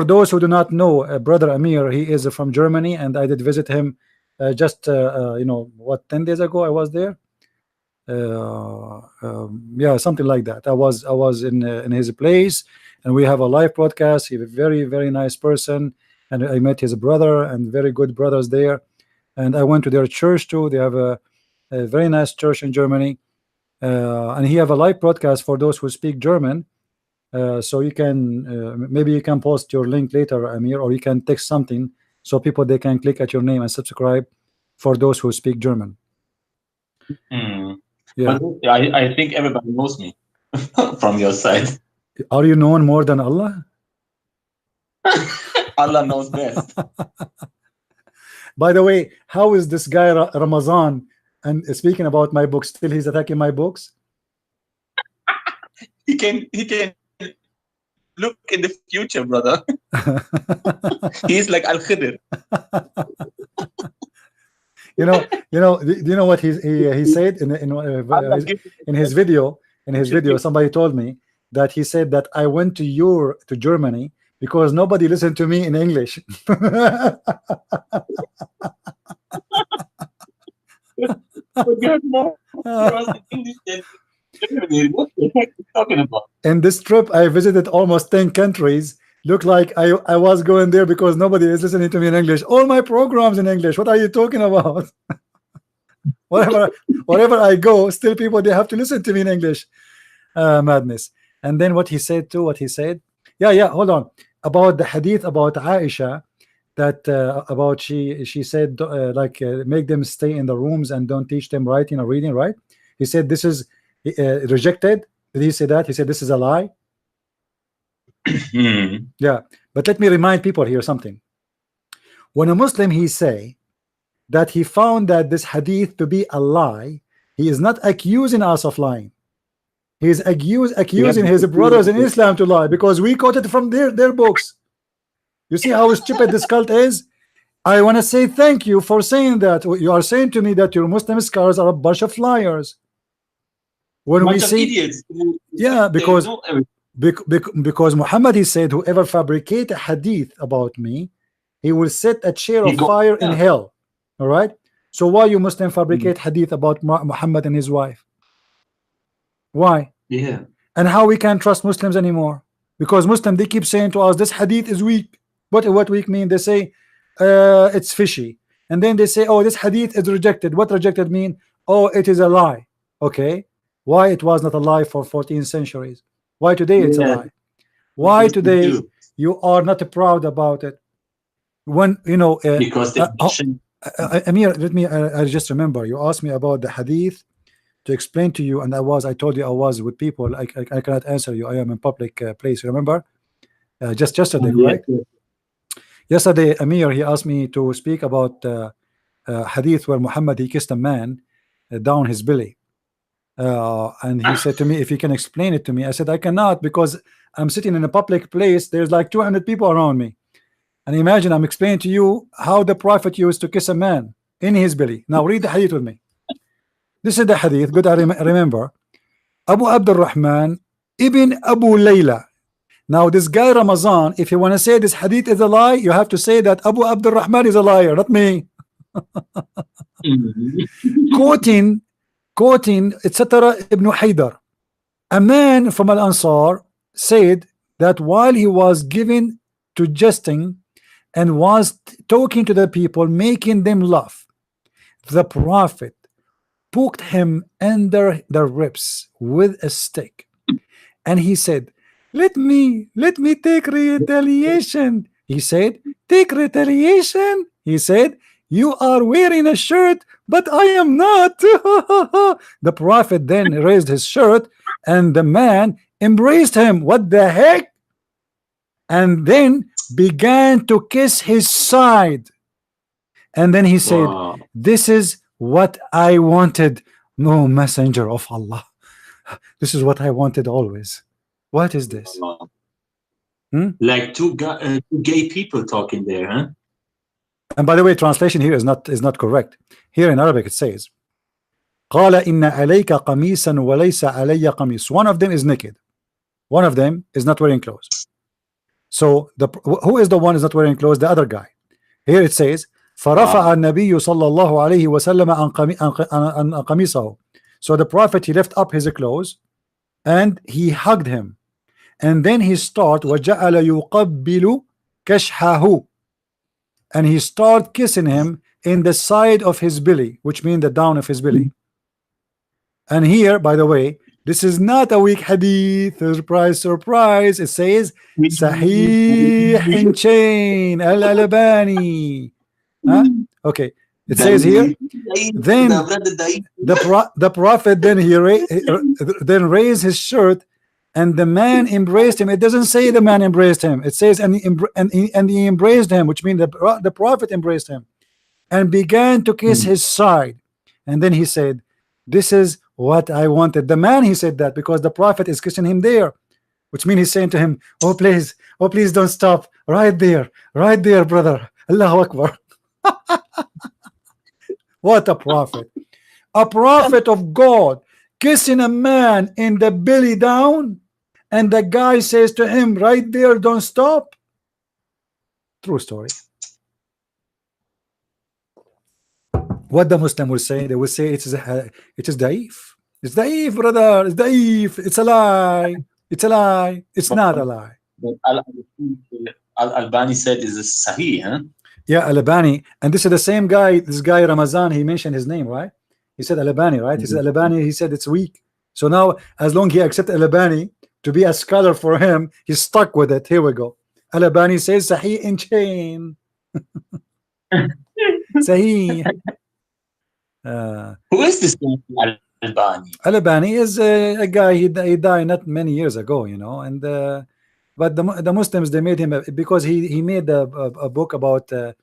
those who do not know, brother Amir, he is from Germany, and I did visit him just you know what, 10 days ago. I was there. Yeah, something like that. I was in his place, and we have a live broadcast. He's a very, very nice person, and I met his brother and very good brothers there. And I went to their church too. They have a very nice church in Germany, and he have a live broadcast for those who speak German. So you can maybe you can post your link later, Amir, or you can text something so people they can click at your name and subscribe for those who speak German. Yeah, I think everybody knows me from your side. Are you known more than Allah? Allah knows best. By the way, how is this guy Ramazan? And speaking about my books, still he's attacking my books. He can look in the future, brother. He's like Al Khidr. Do you know what he said in his video? In his video, somebody told me that he said that I went to Germany because nobody listened to me in English. Forget more. English than Germany. What the heck are you talking about? In this trip, I visited almost 10 countries. Looked like I was going there because nobody is listening to me in English. All my programs in English. What are you talking about? wherever I go, still people, they have to listen to me in English. Madness. And then what he said too, yeah, hold on, about the hadith about Aisha, that about she said make them stay in the rooms and don't teach them writing or reading, right? He said this is rejected. Did he say that? He said this is a lie. Yeah, but let me remind people here something. When a Muslim he say that he found that this hadith to be a lie, he is not accusing us of lying. He is accusing his brothers in Islam to lie, because we quoted from their books. You see how stupid this cult is? I want to say thank you for saying that. You are saying to me that your Muslim scholars are a bunch of liars. When we see idiots. yeah, because Muhammad, he said, whoever fabricate a hadith about me, he will set a chair of fire in hell. All right. So why you Muslim fabricate hadith about Muhammad and his wife? Why? Yeah. And how we can't trust Muslims anymore? Because Muslim, they keep saying to us this hadith is weak. What weak mean? They say it's fishy, and then they say, oh, this hadith is rejected. What rejected mean? Oh, it is a lie. Okay, why it was not a lie for 14 centuries? Why today it's a lie? Why today you are not proud about it? When you know because they Amir, let me I just remember you asked me about the hadith to explain to you, and I told you I was with people. I cannot answer you. I am in public place. Remember? Just yesterday, right? Yesterday, Amir, he asked me to speak about hadith where Muhammad, he kissed a man down his belly, and he said to me, if he can explain it to me. I said I cannot, because I'm sitting in a public place. There's like 200 people around me, and imagine I'm explaining to you how the Prophet used to kiss a man in his belly. Now read the hadith with me. This is the hadith. Good, I remember. Abu Abdul Rahman ibn Abu Layla. Now this guy Ramazan, if you want to say this hadith is a lie, you have to say that Abu Abdul Rahman is a liar, not me. quoting etc. Ibn Haydar, a man from Al Ansar, said that while he was given to jesting and was talking to the people, making them laugh, the Prophet poked him under the ribs with a stick, and he said, let me take retaliation. He said, take retaliation. He said, you are wearing a shirt, but I am not. The Prophet then raised his shirt, and the man embraced him. What the heck? And then began to kiss his side. And then he said, this is what I wanted. No, messenger of Allah. This is what I wanted always. What is this? Like two gay people talking there, huh? And by the way, translation here is not correct. Here in Arabic it says, قال إن عليك قميصا وليس علي قميص. One of them is naked. One of them is not wearing clothes. So who is the one who is not wearing clothes? The other guy. Here it says, فرفع النبي صلى الله عليه وسلم عن قميصه. So the Prophet, he left up his clothes and he hugged him. And then he started وَجَعَلَ يُقَبِّلُ كَشْحَهُ, and he started kissing him in the side of his belly, which means the down of his belly. And here, by the way, this is not a weak hadith. Surprise, surprise. It says Sahih Chain Al-Albani. Okay. It says here, then the Prophet then then raised his shirt, and the man embraced him. It doesn't say the man embraced him. It says and he embraced him, which means the Prophet embraced him and began to kiss his side. And then he said, this is what I wanted. The man, he said that because the Prophet is kissing him there, which means he's saying to him, oh please don't stop, right there, brother. Allahu Akbar. What a prophet of God, kissing a man in the belly down, and the guy says to him right there, don't stop. True story. What the Muslim will say, they will say it is da'if. It's da'if, brother. It's da'if. It's a lie. It's a lie. It's not a lie. But Al-Albani said is a Sahih, huh? Yeah, Al-Albani, and this is the same guy. This guy Ramazan, he mentioned his name, right? He said Al-Albani, right? He said Al-Albani. He said it's weak. So now, as long he accepted Al-Albani to be a scholar for him, he's stuck with it. Here we go. Al-Albani says Sahih in chain. Sahih. Who is this Al-Albani? Al-Albani is a guy. He died not many years ago, you know, and but the Muslims, they made him because he made a book about to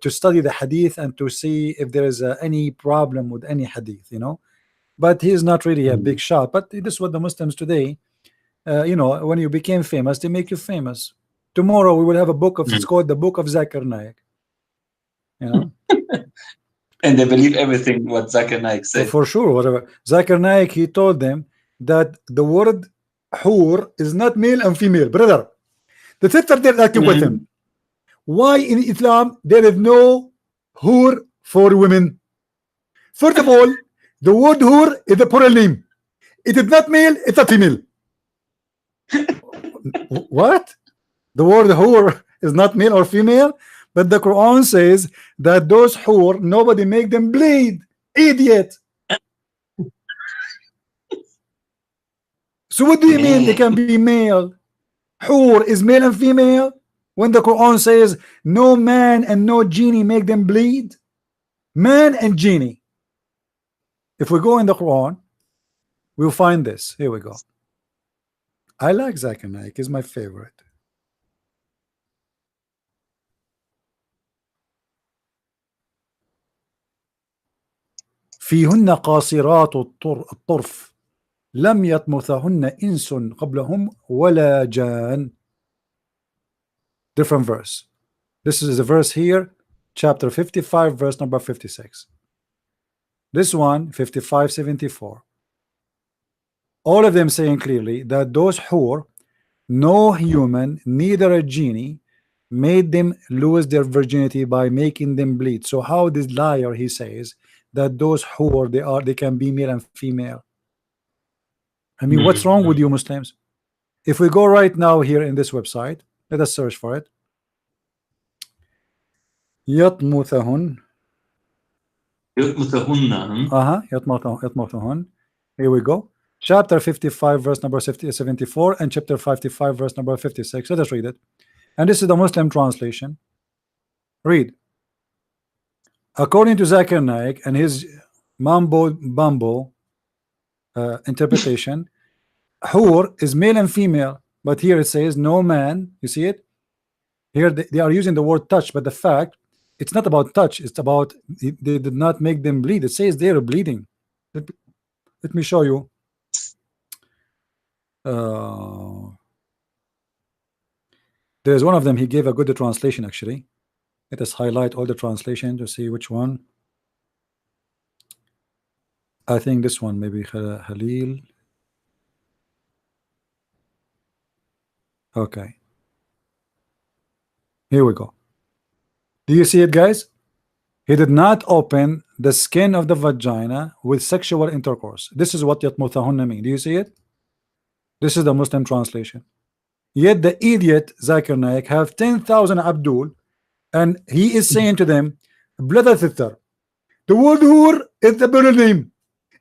study the hadith and to see if there is any problem with any hadith, you know. But he is not really a big shot. But this is what the Muslims today, you know, when you became famous, they make you famous. Tomorrow we will have a book of, it's called the Book of Zakir Naik, you know. And they believe everything what Zakir Naik said. For sure, whatever. Zakir Naik, he told them that the word hur is not male and female, brother. The sister they're acting with him. Why in Islam there is no hur for women? First of all, the word hur is a plural name. It is not male, it's a female. What? The word hur is not male or female, but the Quran says that those hur, nobody make them bleed. Idiot. So what do you mean they can be male? Hur is male and female when the Quran says no man and no genie make them bleed? Man and genie. If we go in the Quran, we'll find this. Here we go. I like Zakir Naik, is my favorite. فيهن قاصرات الطرف لم يطمثهن إنس قبلهم ولا جان. Different verse. This is a verse here, chapter 55, verse number 56. This one, 55:74. All of them saying clearly that those hur, no human, neither a genie, made them lose their virginity by making them bleed. So how this liar, he says that those hur, they can be male and female. I mean, what's wrong with you Muslims? If we go right now here in this website, let us search for it. يطمثهن. يطمثهن. Here we go. Chapter 55, verse number 74, and chapter 55, verse number 56. Let us read it. And this is the Muslim translation. Read. According to Zakir Naik and his mambo interpretation, hur is male and female, but here it says no man. You see it here, they are using the word touch, but the fact it's not about touch, it's about they did not make them bleed. It says they are bleeding. Let me show you. There's one of them, he gave a good translation actually. Let us highlight all the translation to see which one. I think this one, maybe Khalil. Okay. Here we go. Do you see it, guys? He did not open the skin of the vagina with sexual intercourse. This is what yatmuthahunna mean. Do you see it? This is the Muslim translation. Yet the idiot Zakir Naik have 10,000 Abdul, and he is saying to them, brother, sister, the word hur is the plural name.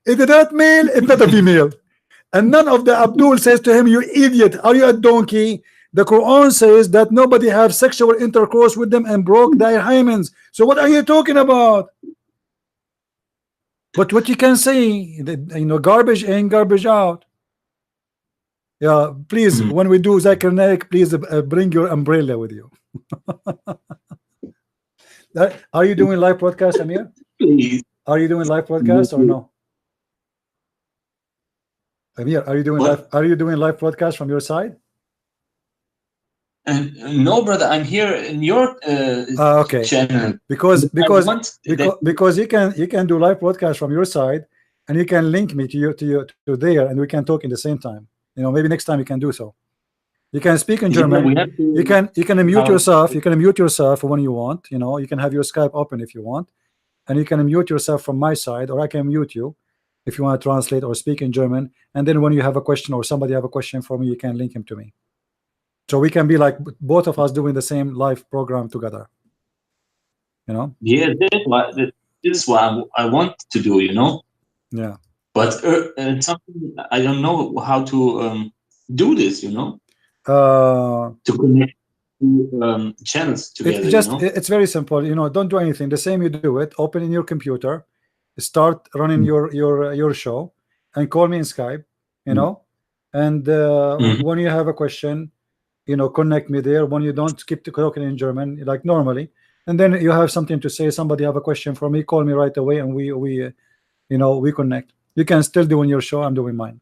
It is not male, it's not a female. And none of the Abdul says to him, you idiot, are you a donkey? The Quran says that nobody have sexual intercourse with them and broke their hymens. So what are you talking about? But what you can say, you know, garbage in, garbage out. Yeah, please, when we do Zakir Naik, please bring your umbrella with you. Are you doing live broadcast, Amir? Please. Are you doing live broadcast or no? Amir, are you doing live? Are you doing live broadcast from your side? No, brother, I'm here in your okay. channel. Because you can do live broadcast from your side, and you can link me to there, and we can talk in the same time. You know, maybe next time you can do so. You can speak in Yeah, German. we have to, You can unmute how- yourself. You can unmute yourself when you want. You know, you can have your Skype open if you want, and you can unmute yourself from my side, or I can mute you if you want to translate or speak in German. And then when you have a question or somebody have a question for me, you can link him to me. So we can be like both of us doing the same live program together. You know? Yeah, this is what I want to do, you know. Yeah. But something I don't know how to do this, you know, to connect two channels together. It's just you know? it's very simple. You know, don't do anything. The same you do it. Open in your computer, start running your show, and call me in Skype. You know, and when you have a question, you know, connect me there. When you don't, keep talking in German like normally, and then you have something to say. Somebody have a question for me, call me right away, and we you know, we connect. You can still do in your show. I'm doing mine.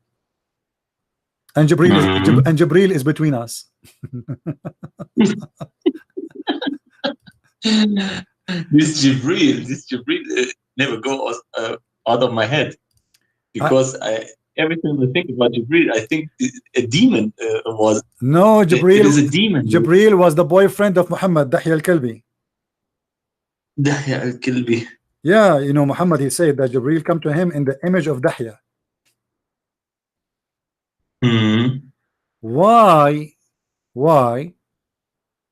And Jibril is between us. This Jibril never goes out of my head, because every time I think about Jibril, I think a demon was. No, Jibril. It is a demon. Jibril was the boyfriend of Muhammad, Dahya al-Kalbi. Dahya al-Kalbi. Yeah, you know, Muhammad, he said that Jibril come to him in the image of Dahya. Why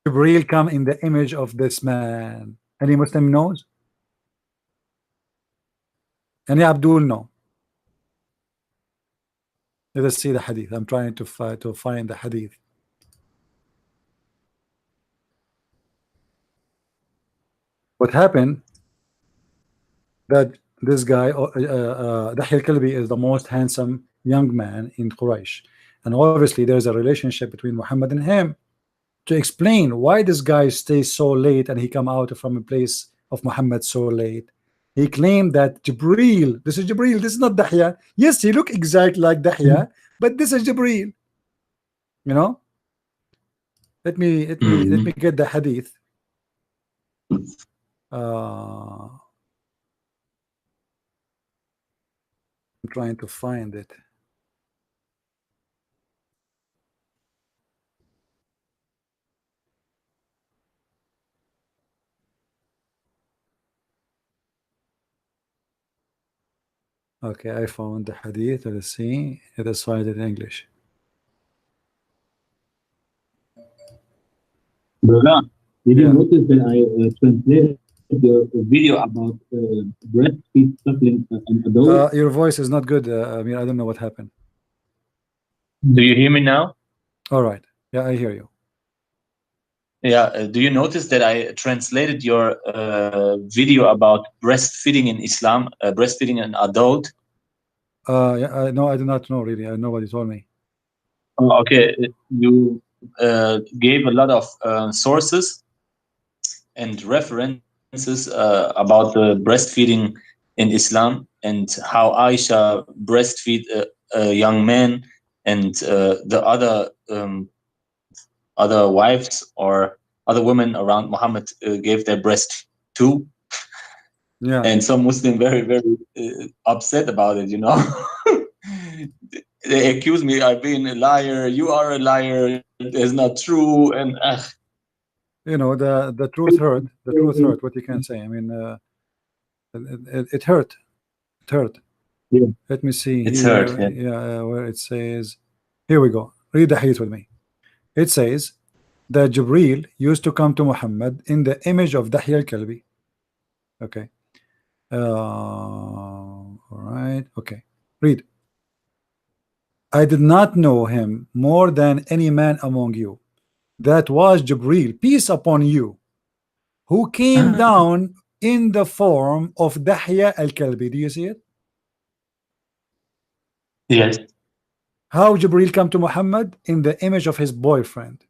Jibril come in the image of this man? Any Muslim knows? Any Abdul know? Let us see the hadith. I'm trying to find the hadith. What happened? That this guy, Dahya al-Kalbi, is the most handsome young man in Quraysh, and obviously there's a relationship between Muhammad and him. To explain why this guy stays so late and he come out from a place of Muhammad so late, he claimed that Jibril, this is Jibril, this is not Dahya. Yes, he look exactly like Dahya, but this is Jibril. You know. Let me get the hadith. I'm trying to find it. Okay, I found the hadith. Let's see. It is found in English. Brother, did Yeah. you notice that I translated the video about breastfeed suckling an adult? Your voice is not good. I mean, I don't know what happened. Do you hear me now? All right. Yeah, I hear you. Yeah. Do you notice that I translated your video about breastfeeding in Islam, breastfeeding an adult? Yeah, no, I do not know really. Nobody told me. Oh, okay. You gave a lot of sources and references about the breastfeeding in Islam, and how Aisha breastfeed a young man, and the other wives or other women around Muhammad gave their breast too. Yeah. And some Muslim very, very upset about it, you know. They accuse me of being a liar. You are a liar. It's not true. And You know, the truth hurt. The truth hurt. What you can say. I mean, it hurt. It hurt. Yeah. Let me see. It's here. hurt, Yeah, where it says. Here we go. Read the hadith with me. It says that Jibril used to come to Muhammad in the image of Dahya al-Kalbi. Okay. All right. Okay. Read. I did not know him more than any man among you. That was Jibril, peace upon you, who came down in the form of Dahya al-Kalbi. Do you see it? yes. How Jibril come to Muhammad? In the image of his boyfriend.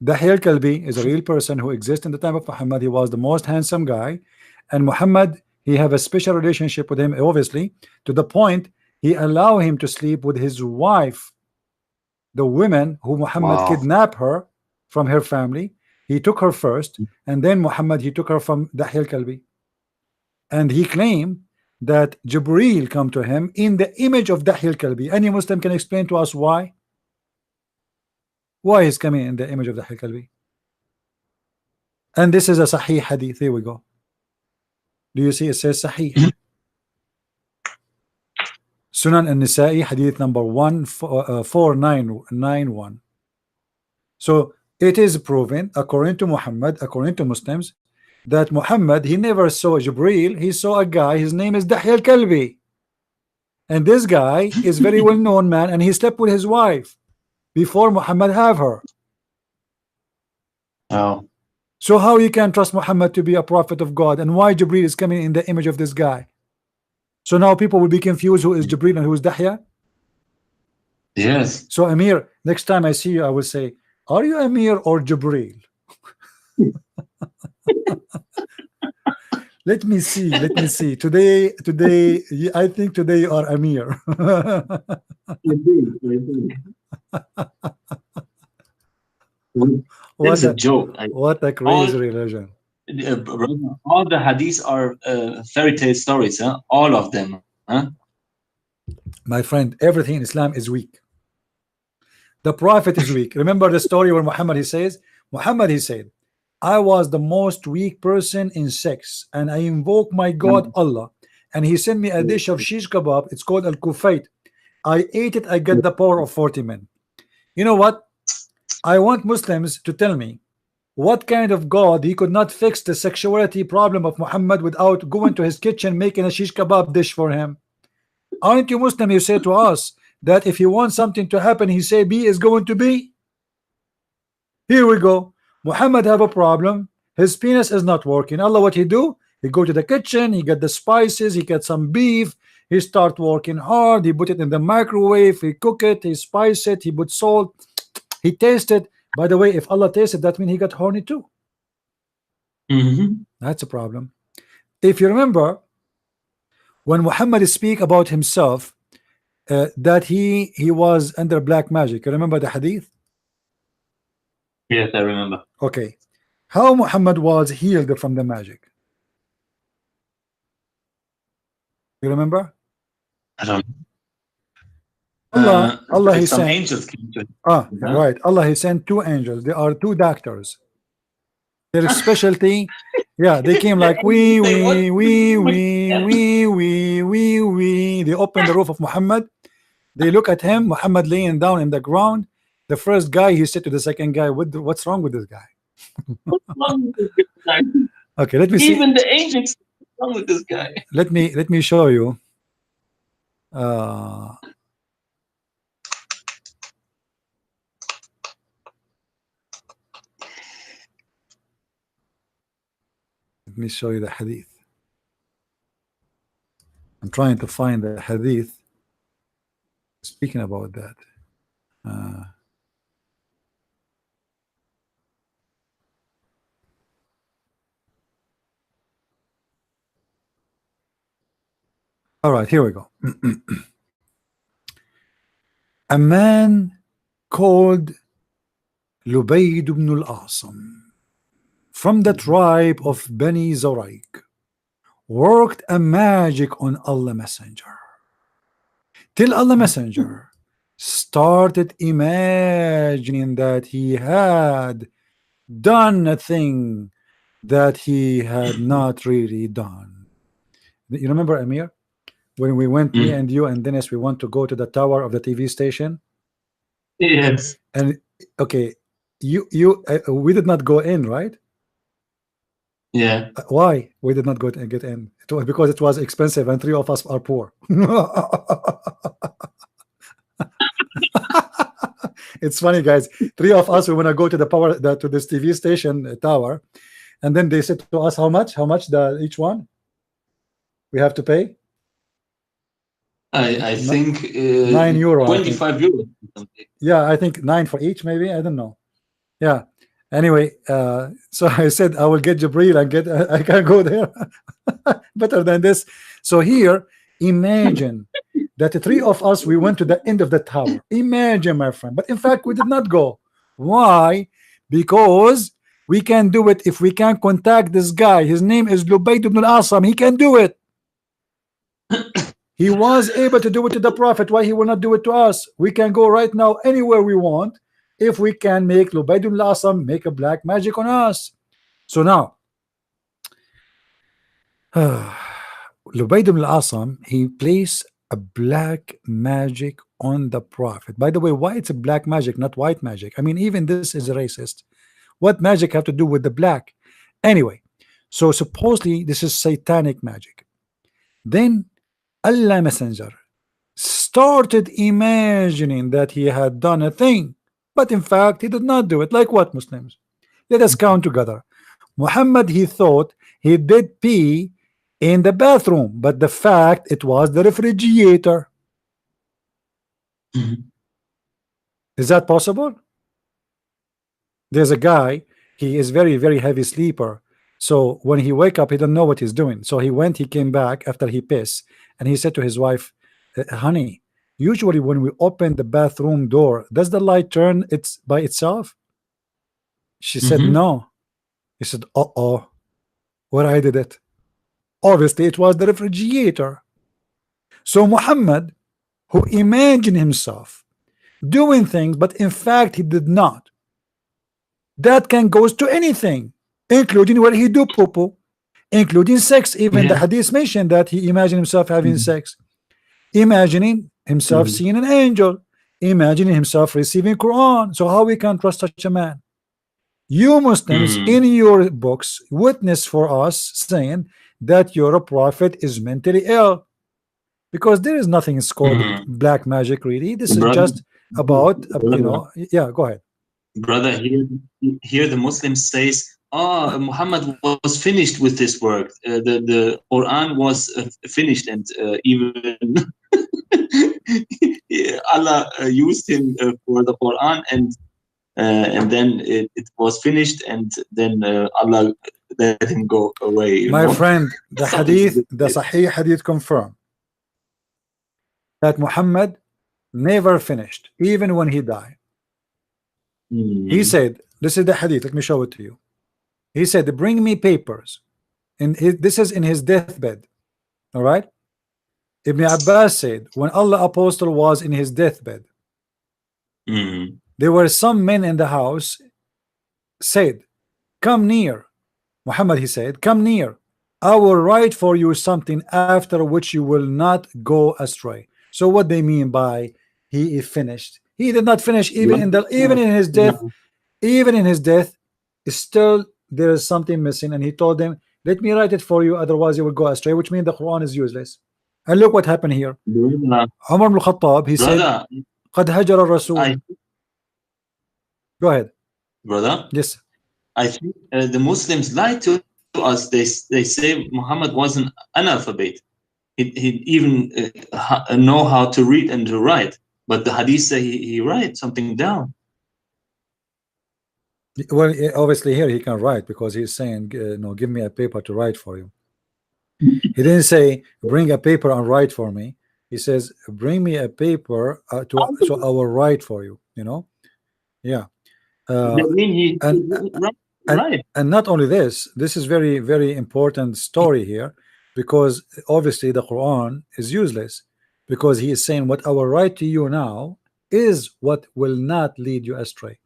Dahya al-Kalbi is a real person who exists in the time of Muhammad. He was the most handsome guy, and Muhammad, he have a special relationship with him, obviously, to the point he allow him to sleep with his wife, the woman who Muhammad kidnapped her from her family. He took her first, and then Muhammad, he took her from Dahya al-Kalbi. And he claimed that Jibreel come to him in the image of Dahya al-Kalbi. Any Muslim can explain to us why? Why he's coming in the image of Dahya al-Kalbi? And this is a Sahih hadith. Here we go. Do you see it says Sahih? Sunan al-Nisa'i hadith number 4991. So it is proven according to Muhammad, according to Muslims, that Muhammad, he never saw Jibreel, he saw a guy, his name is Dahya al-Kalbi, and this guy is very well known man, and he slept with his wife before Muhammad have her. Oh. So how you can trust Muhammad to be a prophet of God, and why Jibreel is coming in the image of this guy? So now people will be confused who is Jibreel and who is Dahya. Yes. So Amir, next time I see you, I will say, are you Amir or Jibreel? Let me see. Let me see. Today, I think today you are Amir. That's a joke. What a crazy religion. All the hadiths are fairy tale stories, huh? All of them, huh? My friend, everything in Islam is weak. The Prophet is weak. Remember the story where Muhammad he said, I was the most weak person in sex, and I invoke my God Allah, and he sent me a dish of shish kebab. It's called al-kufayt. I ate it. I get the power of 40 men. You know what? I want Muslims to tell me what kind of God he could not fix the sexuality problem of Muhammad without going to his kitchen making a shish kebab dish for him. Aren't you Muslim? You say to us that if you want something to happen, he say B is going to be. Here we go. Muhammad have a problem. His penis is not working. Allah, what he do? He go to the kitchen, he get the spices, he get some beef, he start working hard, he put it in the microwave, he cook it, he spice it, he put salt, he taste it. By the way, if Allah tasted, that means he got horny too. That's a problem. If you remember, when Muhammad speak about himself, that he was under black magic. You remember the hadith? Yes, I remember. Okay. How Muhammad was healed from the magic? You remember? I don't. Allah he some sent angels came to him. Right. Allah he sent 2 angels. They are 2 doctors. Their specialty, yeah, they came like wee. They opened the roof of Muhammad. They look at him, Muhammad laying down in the ground. The first guy, he said to the second guy, what's wrong with this guy? What's wrong with this guy? Okay, let me see. Even the angels, what's wrong with this guy? Let me show you. Let me show you the hadith. I'm trying to find the hadith speaking about that. All right, here we go. A man called Lubayd ibn al-Asam from the tribe of Bani Zuraik worked a magic on Allah Messenger till Allah Messenger started imagining that he had done a thing that he had not really done. You remember, Amir, when we went, me and you and Dennis, we want to go to the tower of the TV station? Yes. And okay, we did not go in, right? Yeah. Why we did not go and get in? It was because it was expensive and 3 of us are poor. It's funny, guys. 3 of us, we want to go to the power to this TV station tower, and then they said to us, how much each one we have to pay? I think €9. 25 euros. Yeah, I think 9 for each, maybe. I don't know. Yeah. Anyway, so I said I will get Jibreel and I can go there better than this. So here, imagine that the 3 of us, we went to the end of the tower. Imagine, my friend. But in fact, we did not go. Why? Because we can do it if we can contact this guy. His name is Lubayd ibn al-Asam. He can do it. He was able to do it to the Prophet. Why he will not do it to us? We can go right now anywhere we want if we can make Lubayd ibn al-Asam make a black magic on us. So now, Lubayd ibn al-Asam, he placed a black magic on the Prophet. By the way, why it's a black magic, not white magic? I mean, even this is racist. What magic have to do with the black? Anyway, so supposedly this is satanic magic. Then Allah Messenger started imagining that he had done a thing, but in fact he did not do it. Like what, Muslims? Let us count together. Muhammad, he thought he did pee in the bathroom, but the fact it was the refrigerator. Is that possible? There's a guy, he is very heavy sleeper, so when he wake up he don't know what he's doing. So he came back after he pissed, and he said to his wife, honey, usually when we open the bathroom door, does the light turn by itself? She said no. He said, uh-oh, what I did it. Obviously it was the refrigerator. So Muhammad, who imagined himself doing things but in fact he did not, that can goes to anything, including where he do poo-poo, including sex. Even the hadith mentioned that he imagined himself having sex, imagining himself seeing an angel, imagining himself receiving Quran. So how we can trust such a man? You Muslims in your books witness for us saying that your prophet is mentally ill, because there is nothing is called black magic really. This is just about you know. Yeah, go ahead, brother. Here the Muslim says, oh, Muhammad was finished with this work. The Quran was finished, and even Allah used him for the Quran, and then it was finished, and then Allah let him go away. My friend, the hadith, the Sahih hadith confirm that Muhammad never finished, even when he died. He said, this is the hadith, let me show it to you. He said, bring me papers. And this is in his deathbed. All right. Ibn Abbas said, when Allah apostle was in his deathbed, there were some men in the house said, come near. Muhammad, he said, come near. I will write for you something after which you will not go astray. So what they mean by he is finished? He did not finish even in his death. Even in his death, still there is something missing, and he told them, let me write it for you, otherwise you will go astray, which means the Quran is useless. And look what happened here. Umar ibn Khattab, he said, قد هجر الرسول. Go ahead, brother. Yes, I think the Muslims lied to us. They say Muhammad was an analphabet. He even know how to read and to write, but the hadith say he write something down. well, obviously here he can write, because he's saying, no, give me a paper to write for you. He didn't say bring a paper and write for me. He says bring me a paper so I will write for you, you know. Yeah. And not only this is very important story here, because obviously the Quran is useless, because he is saying what I will write to you now is what will not lead you astray.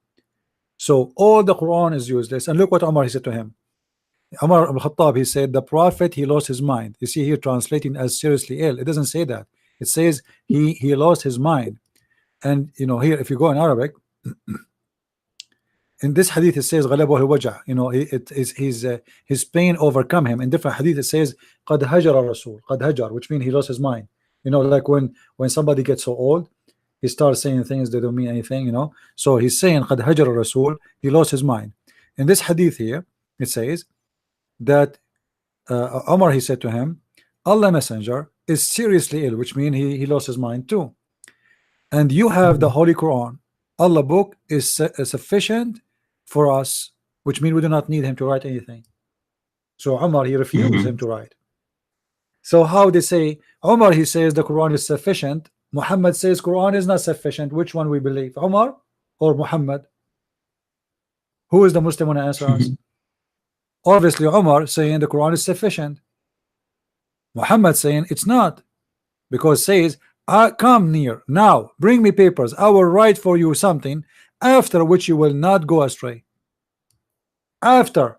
So all the Quran is useless. And look what Umar, he said to him. Umar ibn Khattab, he said the prophet, he lost his mind. You see here translating as seriously ill. It doesn't say that. It says he lost his mind. And you know, here if you go in Arabic, in this hadith it says غلبه الوجع, you know, it is his pain overcome him. In different hadith it says قد هجر الرسول, قد هجر, which means he lost his mind. You know, like when somebody gets so old, he starts saying things that don't mean anything, you know. So he's saying قد هجر الرسول, he lost his mind. In this hadith here it says that Umar, he said to him, Allah Messenger is seriously ill, which means he lost his mind too. And you have the Holy Quran. Allah book is sufficient for us, which means we do not need him to write anything. So Umar, he refused him to write. So how they say, Umar, he says the Quran is sufficient, Muhammad says Quran is not sufficient. Which one we believe, Umar or Muhammad? Who is the Muslim want to answer us? Obviously Umar saying the Quran is sufficient, Muhammad saying it's not. because says, come near now, bring me papers, I will write for you something after which you will not go astray. After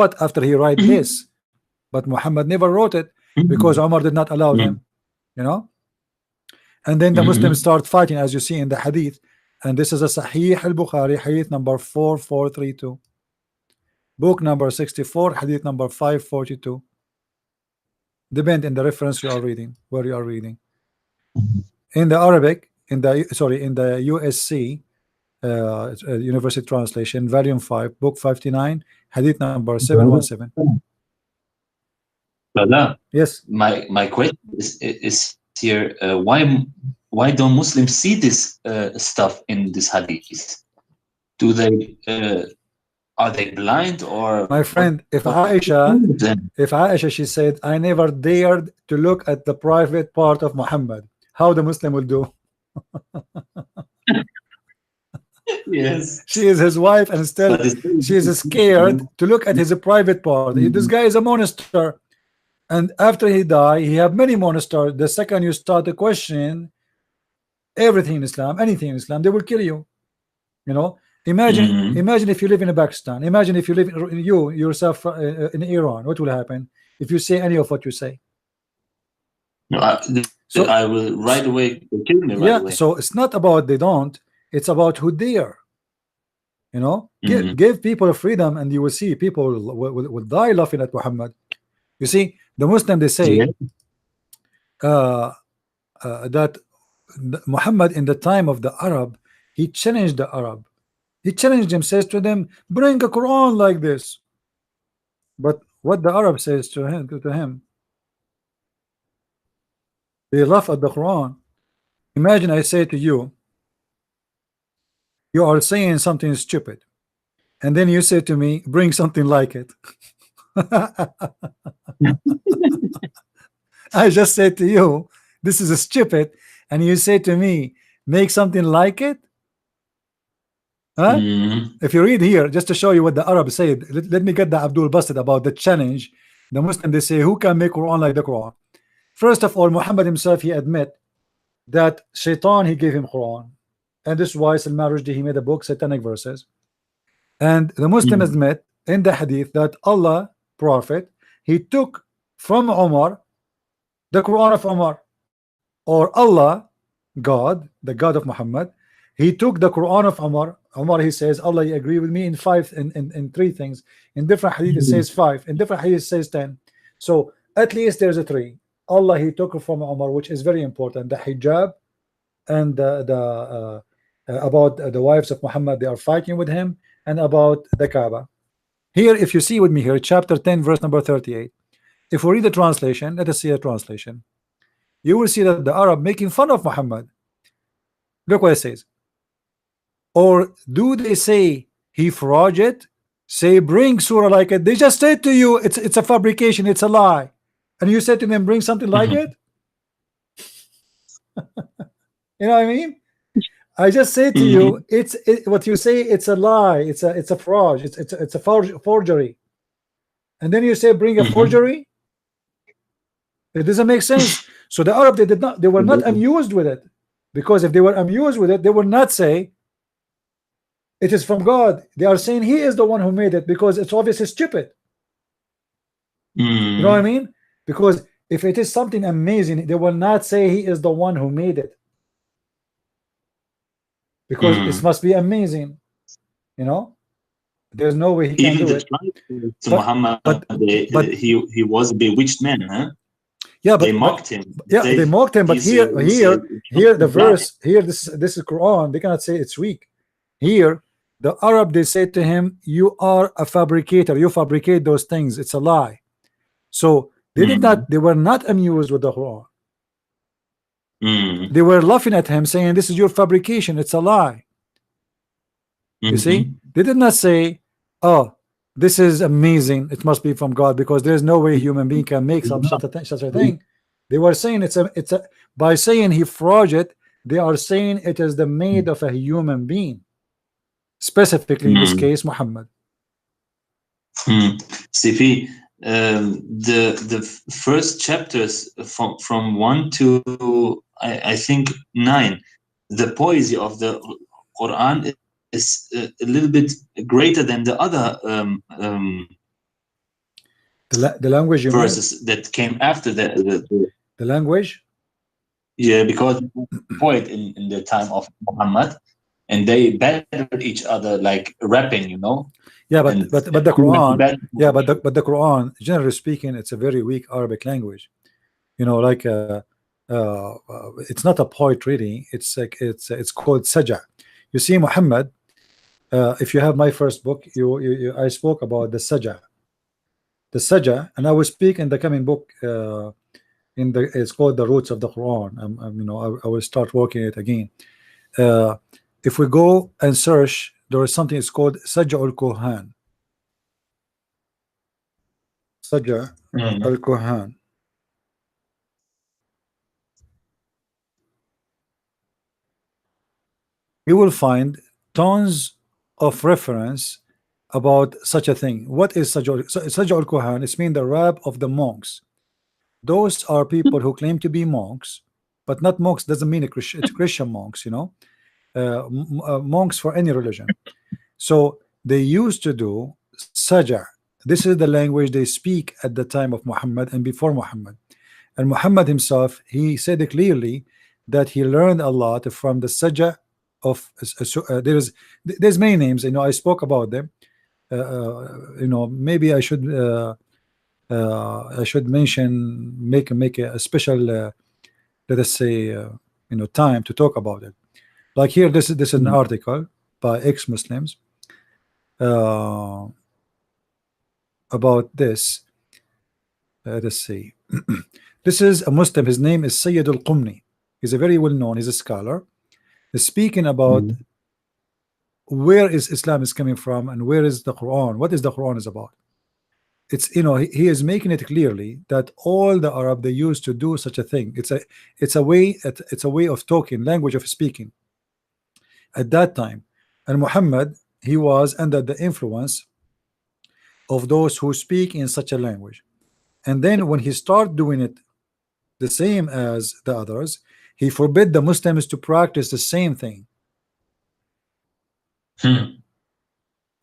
what? After he write this. But Muhammad never wrote it because Umar did not allow them, you know. And then the Muslims start fighting, as you see in the hadith, and this is a Sahih al-Bukhari, hadith number 4432, book number 64, hadith number 542. Depend in the reference you are reading, where you are reading. In the Arabic, in the USC University Translation, volume 5, book 59, hadith number 717. Brother, Yes. My question is here, why don't Muslims see this stuff in this hadith? Do they are they blind, or My friend, if Aisha she said, I never dared to look at the private part of Muhammad, how the Muslim will do? Yes, She is his wife and still she is scared to look at his private part. This guy is a monster, and after he die, he have many monsters. The second you start to question everything in Islam, anything in Islam, they will kill you. You know, imagine if you live in Pakistan. Imagine if you live yourself in Iran. What will happen if you say any of what you say? So I will right away kill me. Right away. So it's not about they don't. It's about who they are. You know, give people freedom, and you will see people will die laughing at Muhammad. You see, the Muslim, they say that Muhammad in the time of the Arab, he challenged the Arab. He challenged them, says to them, bring a Quran like this. But what the Arab says to him, they laugh at the Quran. Imagine I say to you, you are saying something stupid, and then you say to me, bring something like it. I just said to you, this is a stupid, and you say to me, make something like it. Huh? If you read here, just to show you what the Arabs said, let me get the Abdul Basit about the challenge. The Muslim, they say, who can make Quran like the Quran? First of all, Muhammad himself, he admit that Shaitan, he gave him Quran, and this is why Salman Rushdie, he made a book, Satanic Verses. And the Muslims admit in the hadith that Allah, Prophet, he took from Umar the Quran of Umar, or Allah, God, the God of Muhammad, he took the Quran of Umar. Umar, he says, Allah, you agree with me in three things. In different hadith it says 5, in different hadith it says 10. So at least there's a 3. Allah, he took from Umar, which is very important, the hijab, and about the wives of Muhammad, they are fighting with him, and about the Kaaba. Here, if you see with me here, chapter 10, verse number 38. If we read the translation, let us see a translation. You will see that the Arab making fun of Muhammad. Look what it says. Or do they say he forged? Say bring surah like it. They just said to you it's a fabrication, it's a lie, and you said to them bring something like it. You know what I mean? I just say to you, what you say, it's a lie, it's a fraud, it's a forgery, and then you say bring a forgery. It doesn't make sense. So the Arab, they were not amused with it, because if they were amused with it, they would not say it is from God. They are saying he is the one who made it, because it's obviously stupid. You know what I mean? Because if it is something amazing, they will not say he is the one who made it, because it must be amazing. You know, there's no way he can do it. To Muhammad, he was a bewitched man, huh? Yeah, but they mocked him. Yeah, they mocked him. But here the verse here, this is Quran. They cannot say it's weak. Here, the Arab, they say to him, "You are a fabricator. You fabricate those things. It's a lie." So they did not. They were not amused with the Quran. They were laughing at him, saying, "This is your fabrication. It's a lie." You see, they did not say, "Oh, this is amazing. It must be from God," because there's no way a human being can make such a thing. They were saying it's a by saying he forged, they are saying it is the made of a human being, specifically in this case Muhammad. Sifi, the first chapters from 1 to I think 9, the poesy of the Quran is a little bit greater than the other the language you verses that came after the language. Yeah, because poet in the time of Muhammad, and they battled each other like rapping, you know. Yeah, but And the Quran, yeah, but the Quran, generally speaking, it's a very weak Arabic language. You know, like it's not a poet reading. It's like it's called Saja. You see, Muhammad. If you have my first book, I spoke about the Saja. The Saja, and I will speak in the coming book. It's called the Roots of the Quran. You know, I will start working it again. If we go and search, there is something. It's called Saj'a al-Quhan. Saj'a al-Quhan. You will find tons of reference about such a thing. What is Saj'a al-Quhan? It's mean the rap of the monks. Those are people who claim to be monks, but not monks doesn't mean it's Christian monks, you know, monks for any religion. So they used to do Saja. This is the language they speak at the time of Muhammad and before Muhammad. And Muhammad himself, he said clearly that he learned a lot from the Saja of there's many names, you know, I spoke about them. You know, maybe I should mention, make a special let us say you know, time to talk about it. Like here, this is an article by ex-Muslims about this. Let us see. This is a Muslim. His name is Sayyid al-Qumni. He's a very well known. He's a scholar. He's speaking about where is Islam is coming from and where is the Quran. What is the Quran is about? It's, you know, he is making it clearly that all the Arab, they used to do such a thing. It's a way of talking, language of speaking at that time. And Muhammad, he was under the influence of those who speak in such a language. And then when he started doing it the same as the others, he forbid the Muslims to practice the same thing.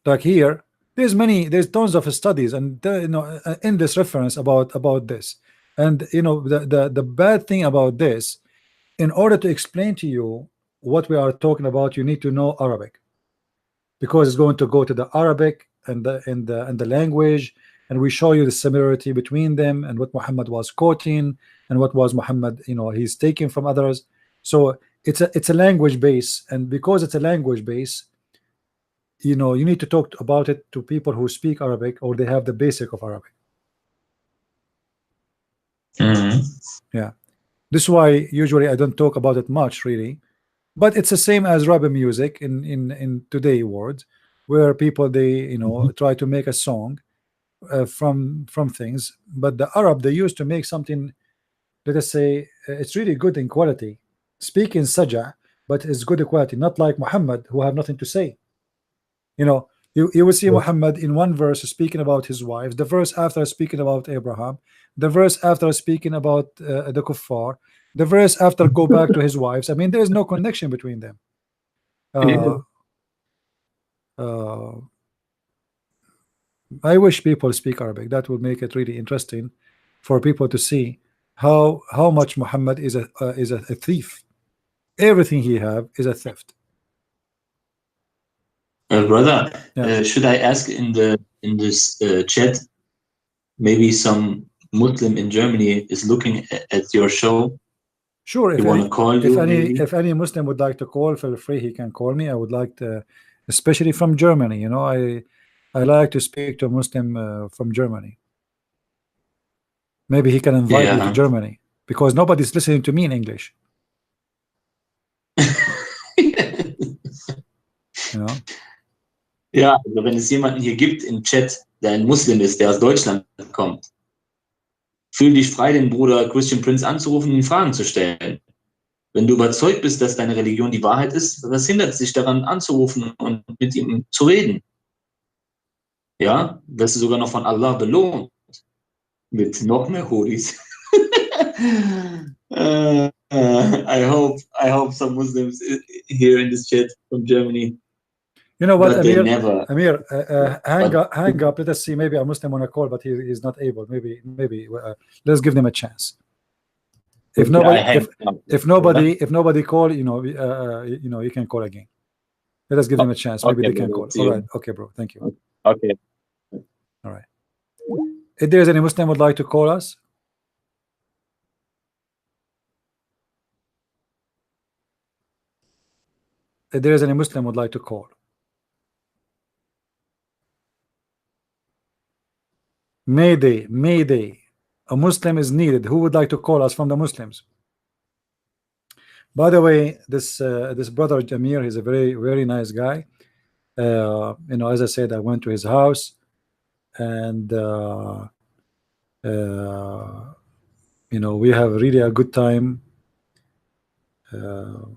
Like here, there's tons of studies and you know, in this reference about this. And you know, the bad thing about this, in order to explain to you what we are talking about, you need to know Arabic, because it's going to go to the Arabic and the language, and we show you the similarity between them and what Muhammad was quoting and what was Muhammad, you know, he's taking from others. So it's a language base, and because it's a language base, you know, you need to talk about it to people who speak Arabic or they have the basic of Arabic. Yeah, this is why usually I don't talk about it much really, but it's the same as rap music in today world, where people, they, you know, try to make a song from things, but the Arab, they used to make something, let us say, it's really good in quality, speak in Saja, but it's good quality, not like Muhammad who have nothing to say. You know, you will see Muhammad in one verse speaking about his wives, the verse after speaking about Abraham, the verse after speaking about the kuffar, the verse after go back to his wives. I mean, there is no connection between them. I wish people speak Arabic. That would make it really interesting for people to see how much Muhammad is a thief. Everything he have is a theft. Brother, Yeah. should I ask in this chat, maybe some Muslim in Germany is looking at your show? Sure. They want to call you, If any Muslim would like to call, feel free. He can call me. I would like to, especially from Germany. You know, I like to speak to a Muslim from Germany. Maybe he can invite me to Germany, because nobody's listening to me in English. You know? Ja, also wenn es jemanden hier gibt im Chat, der ein Muslim ist, der aus Deutschland kommt, fühl dich frei, den Bruder Christian Prince anzurufen und ihm Fragen zu stellen. Wenn du überzeugt bist, dass deine Religion die Wahrheit ist, was hindert sich daran anzurufen und mit ihm zu reden? Ja, wirst du sogar noch von Allah belohnt. Mit noch mehr Hoodies. I hope some Muslims here in this chat from Germany. You know what, But they Amir? never. Amir, hang up. Let us see. Maybe a Muslim on a call, but he's not able. Maybe let's give them a chance. If nobody call, you know, you can call again. Let us give them a chance. Maybe Okay, they can bro, call. see All you. right. Okay, bro. Thank you. Okay. All right. If there's any Muslim would like to call us, if there is any Muslim would like to call. Mayday, Mayday. A Muslim is needed. Who would like to call us from the Muslims? By the way, this brother Jamir, he's a very nice guy. You know, as I said, I went to his house, and you know, we have really a good time. I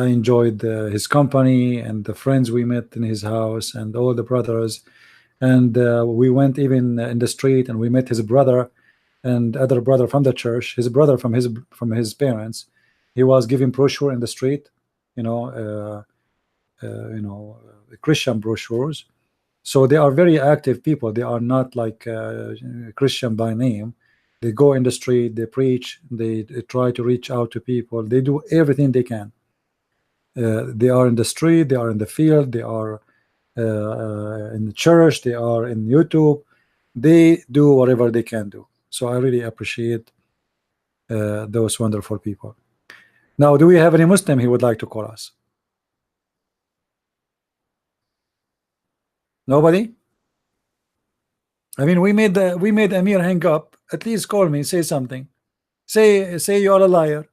enjoyed his company and the friends we met in his house and all the brothers, and we went even in the street and we met his brother and other brother from the church, his brother from his parents. He was giving brochure in the street, you know, Christian brochures. So they are very active people. They are not like Christian by name. They go in the street, they preach, they try to reach out to people. They do everything they can. They are in the street, they are in the field, they are in the church, they are in YouTube. They do whatever they can do. So I really appreciate those wonderful people. Now, do we have any Muslim he would like to call us? Nobody? I mean, we made Amir hang up. At least call me, say something. Say you are a liar.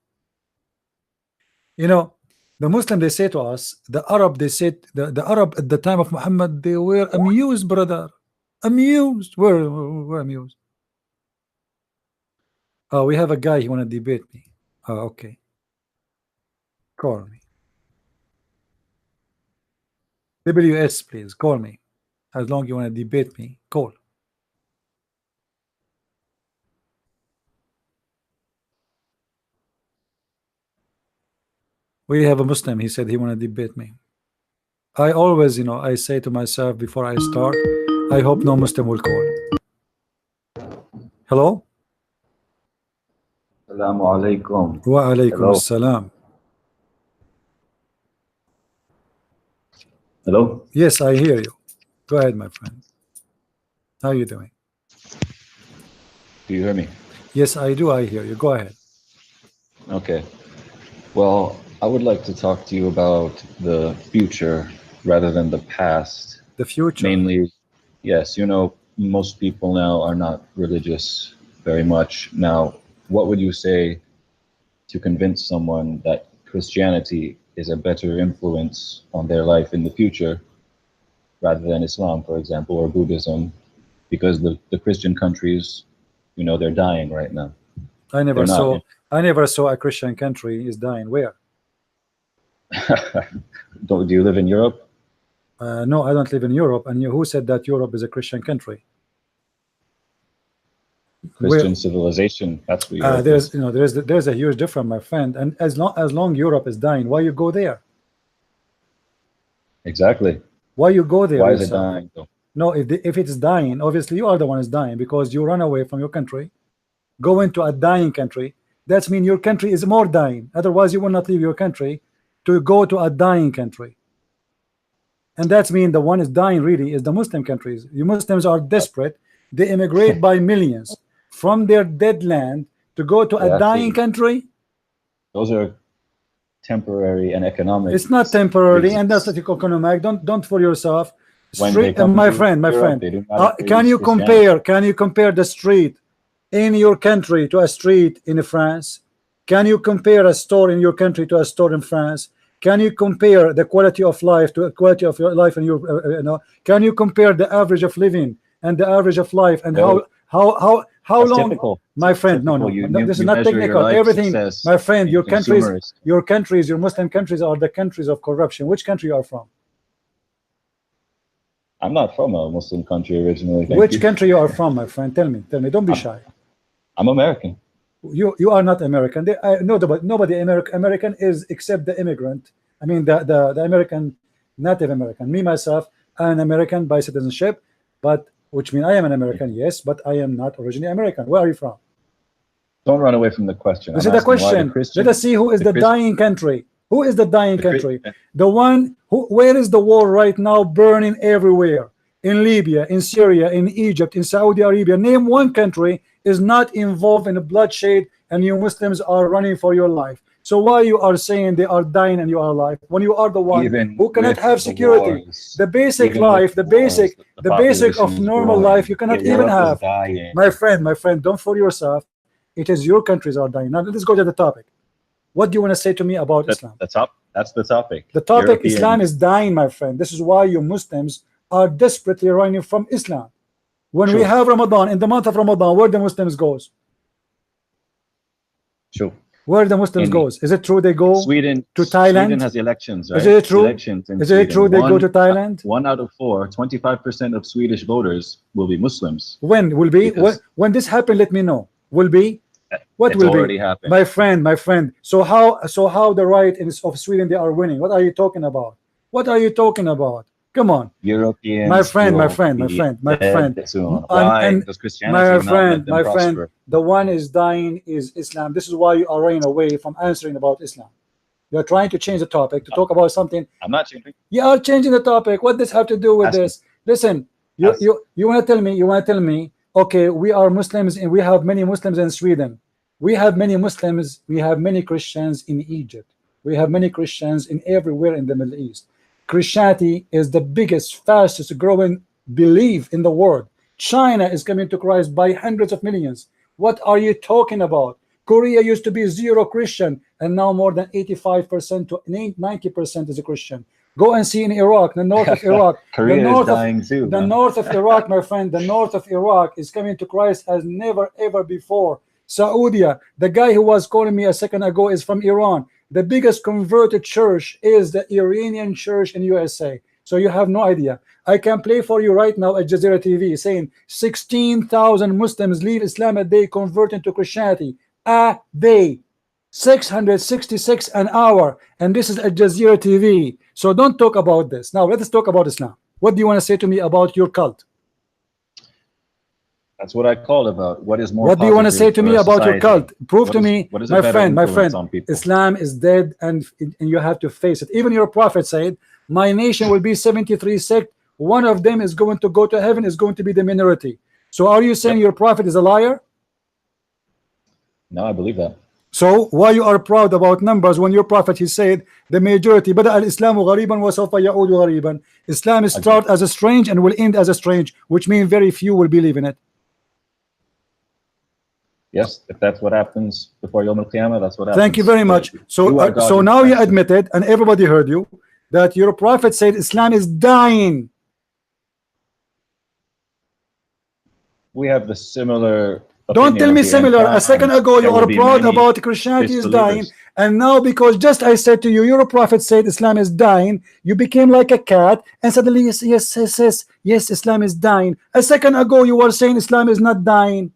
You know, the Muslim, they say to us, the Arab, they said, the Arab at the time of Muhammad, they were amused, brother. Amused. We're amused. Oh, we have a guy, he want to debate me. Oh, okay. Call me. WS, please, call me. As long as you want to debate me, call. We have a Muslim, he said he want to debate me. I always, you know, I say to myself before I start, I hope no Muslim will call. Hello? Assalamu alaikum. Wa alaikum Hello. assalam. Hello? Yes, I hear you. Go ahead, my friend. How are you doing? Do you hear me? Yes, I do. I hear you. Go ahead. Okay. Well, I would like to talk to you about the future rather than the past. The future. Mainly, yes, you know, most people now are not religious very much. Now, what would you say to convince someone that Christianity is a better influence on their life in the future rather than Islam, for example, or Buddhism? Because the Christian countries, you know, they're dying right now. I never They're not- saw a Christian country is dying. Where? Do you live in Europe? No, I don't live in Europe. And who said that Europe is a Christian country? Christian civilization. That's what Europe there's is. you know there's a huge difference, my friend. And as long Europe is dying, why you go there? Exactly. Why you go there? Why is it yourself? dying though? No, if it's dying, obviously you are the one who's dying because you run away from your country, go into a dying country. That's mean your country is more dying. Otherwise, you will not leave your country to go to a dying country. And that's mean the one is dying really is the Muslim countries. You Muslims are desperate. They immigrate by millions from their dead land to go to a Yeah, dying see. country. Those are temporary and economic. It's not temporarily, and that's reasons. not economic. Don't fool yourself. When Street, they come my to friend, Europe, they do not can embrace you Christianity. compare the street in your country to a street in France? Can you compare a store in your country to a store in France? Can you compare the quality of life to the quality of your life in your you know? Can you compare the average of living and the average of life and No. how That's long? typical. My friend, no, Typical. this is You not measure your technical. life Everything, success my friend, in your countries, your Muslim countries are the countries of corruption. Which country you are from? I'm not from a Muslim country originally. thank Which you. country you are from, my friend? Tell me. Don't be shy. I'm American. You are not American. Nobody American is except the immigrant. I mean the American, native American. Me myself, I'm an American by citizenship, but which means I am an American, yes, but I am not originally American. Where are you from? Don't run away from the question. This I'm is the asking why question. Christian- Let us see who is the Christ- dying country. Who is the dying the Chri- country? The one who, where is the war right now burning everywhere? In Libya, in Syria, in Egypt, in Saudi Arabia. Name one country is not involved in bloodshed and you Muslims are running for your life. So why you are saying they are dying and you are alive when you are the one Even who cannot with have the security? wars, The basic even life, with the wars, basic of population is normal growing. life you cannot Europe even is have. dying. My friend, don't fool yourself. It is your countries are dying. Now let's go to the topic. What do you want to say to me about Islam? That's the topic. The topic European- Islam is dying, my friend. This is why you Muslims are desperately running from Islam. When we Sure. have Ramadan, in the month of Ramadan, where the Muslims goes? Sure. Where the Muslims In- goes? Is it true they go Sweden to Thailand? Sweden has elections, right? Is it true? Elections in Is it Sweden. true they go to Thailand? 1 out of 4, 25% of Swedish voters will be Muslims. When will be? Because- When this happen? Let me know. Will be? What It's will already be? happened. My friend. So how the right of Sweden they are winning? What are you talking about? What are you talking about? Come on. Europeans. My friend, will be my friend. dead soon. And- Why? and Does Christianity not let them my friend, prosper? the one is dying is Islam. This is why you are running away from answering about Islam. You are trying to change the topic to talk about something. I'm not changing. You are changing the topic. What does have to do with Ask me. this? Listen, you Ask- you want to tell me, okay, we are Muslims and we have many Muslims in Sweden. We have many Muslims, we have many Christians in Egypt. We have many Christians in everywhere in the Middle East. Christianity is the biggest, fastest growing belief in the world. China is coming to Christ by hundreds of millions. What are you talking about? Korea used to be 0 Christian, and now more than 85% to 90% is a Christian. Go and see in Iraq, the north of Iraq. Korea the north is dying too. The man. north of Iraq, my friend, the north of Iraq is coming to Christ as never ever before. Saudi, the guy who was calling me a second ago is from Iran. The biggest converted church is the Iranian church in USA. So you have no idea. I can play for you right now at Jazeera TV saying 16,000 Muslims leave Islam a day converting to Christianity a day. 666 an hour, and this is at Jazeera TV. So don't talk about this. Now let us talk about Islam. What do you want to say to me about your cult? That's what I called about. What is more? What do you want to say positive to for me a about your society? cult? Prove What to is- me, what is a my better friend, influence on people? Islam is dead, and you have to face it. Even your prophet said, my nation will be 73 sects. One of them is going to go to heaven, is going to be the minority. So are you saying your prophet is a liar? No, I believe that. So why you are proud about numbers when your prophet he said the majority بدأ الإسلام غريبا وسوف يعود غريبا. Islam is start as a strange and will end as a strange, which means very few will believe in it. Yes, if that's what happens before Yom Al Qiyamah, that's what happens. Thank you very much. So You are God so in now you person. admitted, and everybody heard you, that your prophet said Islam is dying. We have the similar. Don't tell opinion me of the similar. end A second times. ago you There will are be proud many about Christianity is dying, disbelievers. and now because just I said to you, your prophet said Islam is dying, you became like a cat, and suddenly yes, Islam is dying. A second ago you were saying Islam is not dying.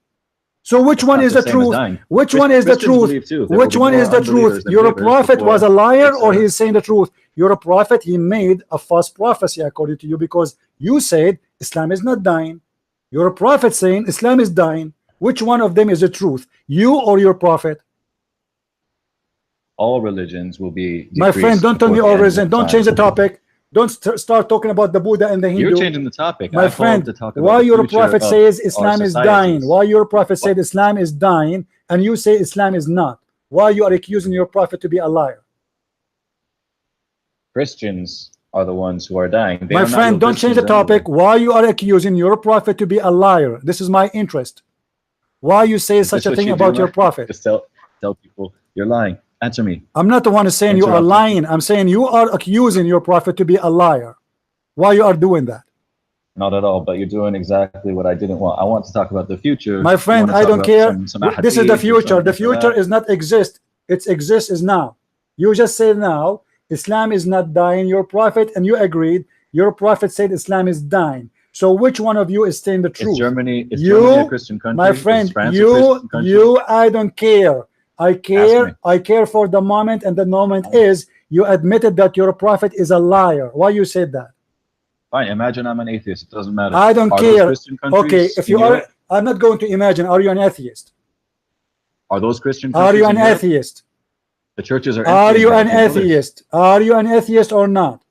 So which one not is the the same as truth? dying. Which one is the Christians truth? believe too. There Which will be one is more the truth? unbelievers than Your believers prophet before was a liar, it's, or he is saying the truth? Your prophet, he made a false prophecy according to you, because you said Islam is not dying. Your prophet saying Islam is dying. Which one of them is the truth? You or your prophet? all religions will be. My friend, decreased don't tell me before the all end of religion. Don't time. change the topic. Don't start talking about the Buddha and the Hindu. You're changing the topic. My I called friend, to talk about why the your future prophet of says our Islam is societies. dying? Why your prophet said Islam is dying, and you say Islam is not? Why you are accusing your prophet to be a liar? Christians are the ones who are dying. They My are not friend, real don't change the Christians topic. anyway. Why you are accusing your prophet to be a liar? This is my interest. Why you say Is such this a what thing you about do, your Mark? prophet? Just tell people you're lying. Answer me. I'm not the one who's saying you are Interrupt. lying. I'm saying you are accusing your prophet to be a liar. Why you are doing that? Not at all, but you're doing exactly what I didn't want. I want to talk about the future. My You friend, want to I talk don't about care. some This is the ahadith or future. The something like future that. is not exist. It exists is now. You just said now Islam is not dying. Your prophet and you agreed your prophet said Islam is dying. So which one of you is saying the truth? Is Germany a You, Christian country? my Is friend, France a Christian country? I don't care. I care for the moment, and the moment is you admitted that your prophet is a liar. Why you said that? Fine, imagine I'm an atheist. It doesn't matter. I don't Are care. those Christian countries Okay, if in you are, Europe? I'm not going to imagine. Are you an atheist? Are those Christian countries Are you in an Europe? atheist? The churches are Are empty you in an Europe. atheist? Are you an atheist or not?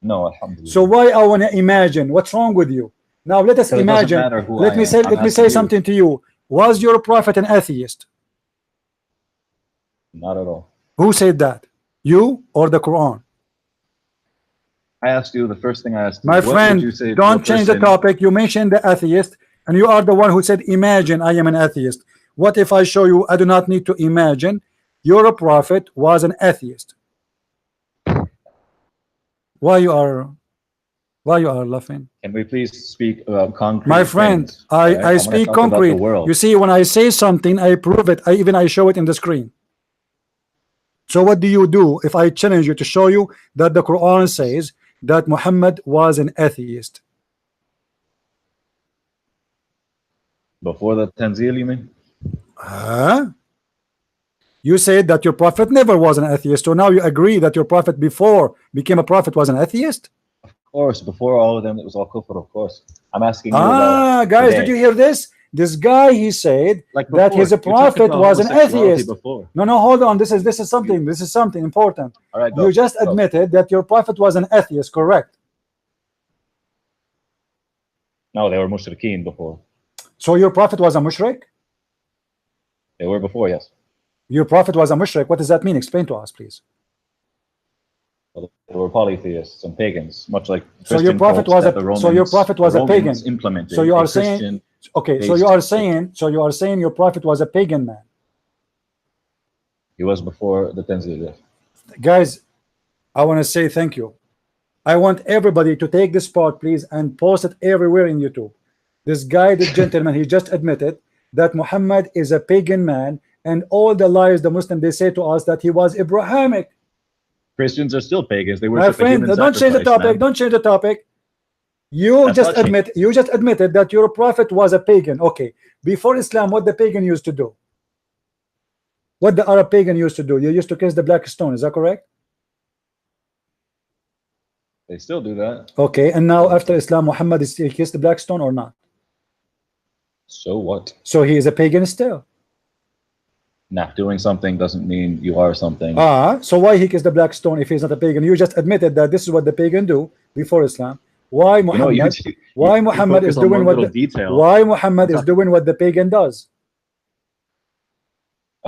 No, alhamdulillah. So why I want to imagine? What's wrong with you? Now let us So it doesn't imagine. matter who Let I me am. say. I'm Let me asking say you. something to you. Was your prophet an atheist? Not at all. Who said that? You or the Quran? I asked you, the first thing I asked you, My what friend, would you say to don't a change the person- topic. You mentioned the atheist, and you are the one who said, imagine I am an atheist. What if I show you I do not need to imagine? Your prophet was an atheist. Why you are laughing? Can we please speak about concrete My friend, things, all right? I wanna speak talk about the concrete. world. You see, when I say something, I prove it. I show it in the screen. So what do you do if I challenge you to show you that the Quran says that Muhammad was an atheist? Before the Tanzil, you mean? Huh? You said that your prophet never was an atheist, so now you agree that your prophet before became a prophet was an atheist? Of course, before all of them, it was all kufr, of course. I'm asking you about Guys, today. did you hear this? This guy, he said Like that before, his you talked prophet about was an homosexuality atheist. Before. No, hold on. This is something important. All right, go, You just go. admitted that your prophet was an atheist, correct? No, they were mushrikeen before. So your prophet was a mushrik? They were before, yes. Your prophet was a mushrik. What does that mean? Explain to us, please. Well, they were polytheists and pagans, much like So your Christian prophet cults was that a the Romans, so your prophet was the a pagan. Romans implemented. So you a are saying Christian- okay. So based you are saying your prophet was a pagan man. he was before the Tanzil. Yes. Guys, I want to say thank you. I want everybody to take this part, please, and post it everywhere in YouTube. This guy, this gentleman, he just admitted that Muhammad is a pagan man, and all the lies the Muslim they say to us that he was Abrahamic. Christians are still pagans. They My worship a friend, human don't change the sacrifice, topic. man. Don't change the topic. You That's just not admitted that your prophet was a pagan. Okay, before Islam, what the pagan used to do? What the Arab pagan used to do? You used to kiss the black stone. Is that correct? They still do that. Okay, and now after Islam, Muhammad is he kissed the black stone or not? So what? So he is a pagan still. Nah, doing something doesn't mean you are something. So why he kissed the black stone if he's not a pagan? You just admitted that this is what the pagan do before Islam. Why You know, Muhammad? you Why Muhammad focus is on doing one what? little detail. Why Muhammad is doing what the pagan does?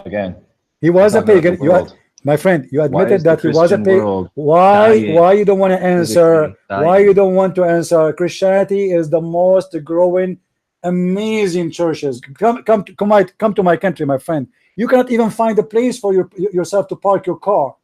Again, He was a talking about pagan. the world. My friend, you Why admitted is the that he was a Christian pagan. world Why? dying? Why you don't want to answer? Physically Why dying? you don't want to answer? Christianity is the most growing, amazing churches. Come to my country, my friend. You cannot even find a place for yourself to park your car.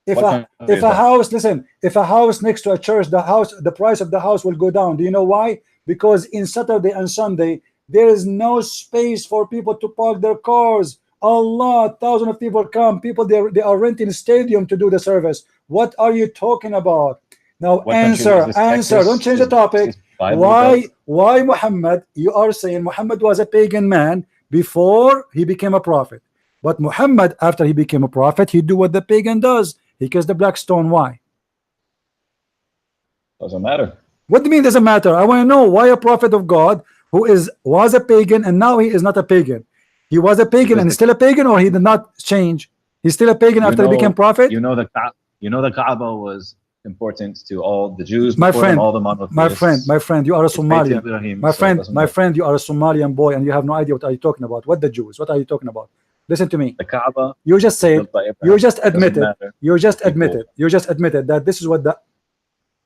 If What a country if is a that? house, listen, if a house next to a church, the price of the house will go down. Do you know why? Because in Saturday and Sunday there is no space for people to park their cars. Allah, thousands of people come. People they are renting a stadium to do the service. What are you talking about? Now What country is answer. this? Don't change the Is topic. this Bible Why? Belt? Why Muhammad? You are saying Muhammad was a pagan man before he became a prophet. But Muhammad, after he became a prophet, he do what the pagan does. He kissed the black stone. Why? Doesn't matter. What do you mean doesn't matter? I want to know why a prophet of God who was a pagan and now he is not a pagan. He was a pagan and still a pagan, or he did not change? He's still a pagan after he became prophet? You know the Kaaba was important to all the Jews. My before friend, them, all the monotheists. my friend, you are a It's Beit Somalian. Ibrahim, My so it friend, doesn't matter. you are a Somalian boy and you have no idea what are you talking about. What the Jews? What are you talking about? Listen to me. The Kaaba. You just said, built by Abraham. you just Doesn't admitted, matter. you just People. admitted that this is what the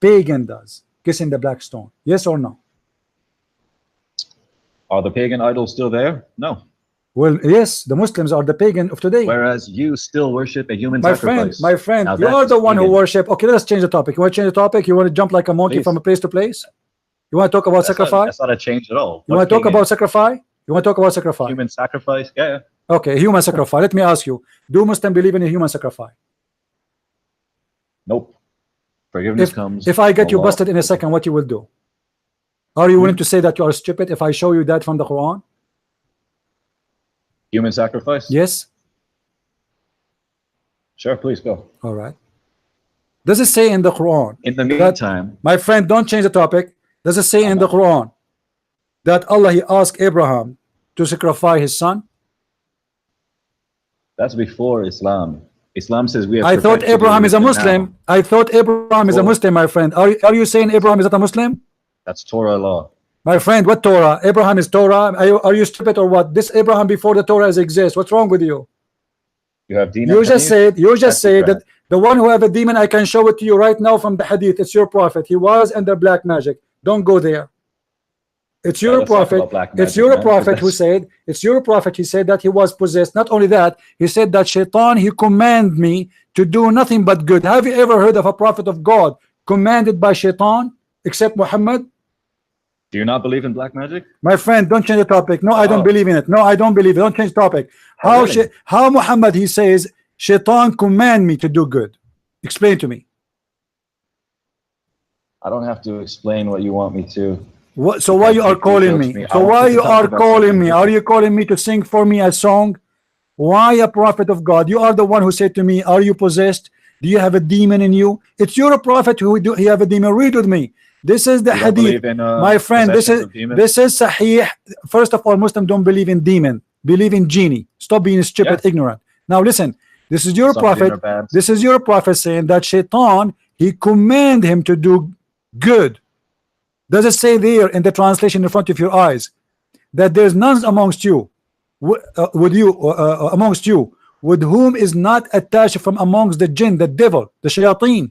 pagan does, kissing the black stone. Yes or no? Are the pagan idols still there? No. Well, yes, the Muslims are the pagan of today. Whereas you still worship a human My sacrifice. friend, Now you are that's the one who pagan. worship. Okay, let's change the topic. You want to change the topic? You want to jump like a monkey Please. from a place to place? You want to talk about sacrifice? That's not a change at all. You What want to talk pagan? about sacrifice? You want to talk about sacrifice? Human sacrifice? Yeah. Okay, human sacrifice. Let me ask you: do Muslims believe in a human sacrifice? Nope. Forgiveness comes. If I get you Allah. busted in a second, what you will do? Are you willing to say that you are stupid if I show you that from the Quran? Human sacrifice? Yes. Sure, please go. All right. Does it say in the Quran? In the that- meantime, my friend, don't change the topic. Does it say in the Quran that Allah he asked Abraham to sacrifice his son? that's before Islam. Islam says we have I thought perfected Abraham is a religion Muslim. now. I thought Abraham is a Torah. Muslim, my friend. Are you saying Abraham is not a Muslim? That's Torah law. My friend, what Torah? Abraham is Torah. Are you stupid or what? This Abraham before the Torah exists. What's wrong with you? You have Deen You and just Hadith? said That's that different. the one who have a demon, I can show it to you right now from the hadith. It's your prophet. He was under black magic. Don't go there. It's your let's talk prophet. about black It's magic, your man, 'cause prophet who that's- said. It's your prophet. He said that he was possessed. Not only that, he said that Shaitan he command me to do nothing but good. Have you ever heard of a prophet of God commanded by Shaitan except Muhammad? Do you not believe in black magic? My friend, don't change the topic. No, I don't Oh. believe in it. No, I don't believe it. Don't change the topic. How really? how Muhammad he says Shaitan command me to do good? Explain to me. I don't have to explain what you want me to. What, so why you are Because calling he me? jokes me. I So want why to you talk are about calling something me? Are you calling me to sing for me a song? Why a prophet of God? You are the one who said to me, "Are you possessed? Do you have a demon in you?" It's your prophet who do he have a demon. Read with me. This is the You don't hadith, believe in, my friend. This possessions is of demons? this is sahih. First of all, Muslims don't believe in demon. Believe in genie. Stop being stupid, Yeah. ignorant. Now listen. This is your Some prophet. dinner bands. This is your prophet saying that Shaitan he command him to do good. Does it say there in the translation in front of your eyes that there's none amongst you amongst you with whom is not attached from amongst the jinn, the devil, the shayateen?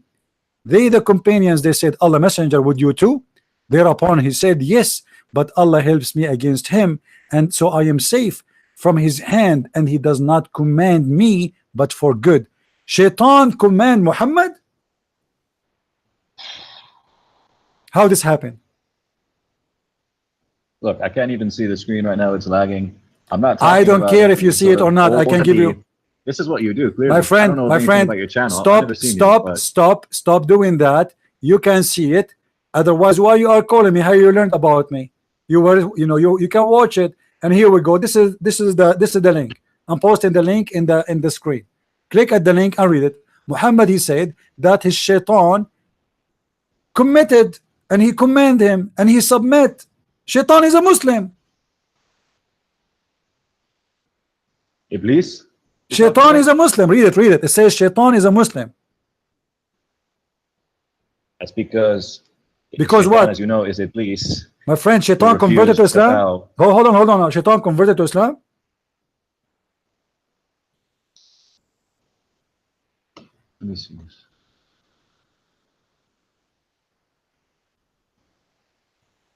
They the companions, they said, Allah messenger, would you too? Thereupon he said, yes, but Allah helps me against him, and so I am safe from his hand, and he does not command me but for good. Shaitan command Muhammad? How this happened? Look, I can't even see the screen right now. It's lagging. I'm not. I talking don't about care if you any see sort it or of not. I can give you. old This is what you do. Clearly, My I friend, don't know my anything friend, about your channel. I've never seen you, stop doing that. You can see it. Otherwise, why you are calling me? How you learned about me? You were, you can watch it. And here we go. This is the link. I'm posting the link in the screen. Click at the link and read it. Muhammad he said that his shaitan committed and he command him and he submit. Shaitan is a Muslim. Iblis. Shaitan is a Muslim. Read it. It says Shaitan is a Muslim. That's because Because Shaitan, what? as you know, is Iblis. My friend, who Shaitan converted to refused to Islam. bow. Hold on. Shaitan converted to Islam. Let me see this.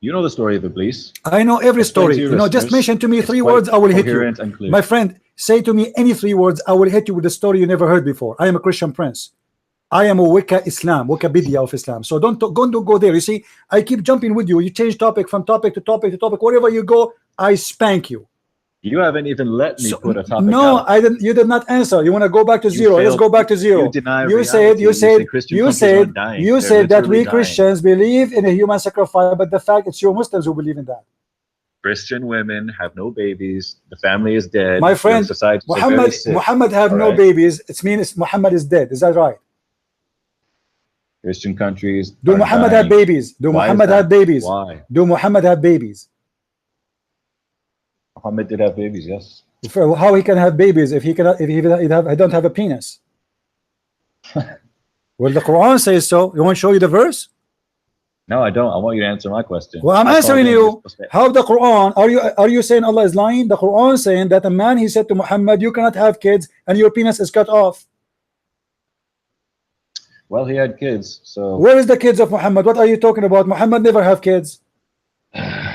You know the story of Iblis. I know every Explain story. to your Just listeners. mention to me It's 3 quite words, I will hit you. coherent and clear. My friend, say to me any 3 words, I will hit you with a story you never heard before. I am a Christian prince. I am a Wikipedia of Islam. So don't go there. You see, I keep jumping with you. You change topic from topic to topic to topic. Wherever you go, I spank you. You haven't even let me put a topic No, out. I didn't. You did not answer. You want to go back to You zero? Let's failed. go back to zero. You deny You reality. said You say Christian countries aren't dying. you They're said that we literally dying. Christians believe in a human sacrifice, but the fact it's your Muslims who believe in that. Christian women have no babies. The family is dead. My Your friend, societies are very sick. Muhammad have All no right? babies. It means Muhammad is dead. Is that right? Christian countries. Do are Muhammad dying. have babies? Do Why is Muhammad that? have babies? Why? Do Muhammad have babies? Muhammad did have babies, yes. How he can have babies if he cannot? If he don't have a penis? Well, the Quran says so. You want to show you the verse? No, I don't. I want you to answer my question. Well, I'm I answering called in you. just to say- How the Quran? Are you saying Allah is lying? The Quran saying that a man he said to Muhammad, "You cannot have kids, and your penis is cut off." Well, he had kids, so Where is the kids of Muhammad? What are you talking about? Muhammad never have kids.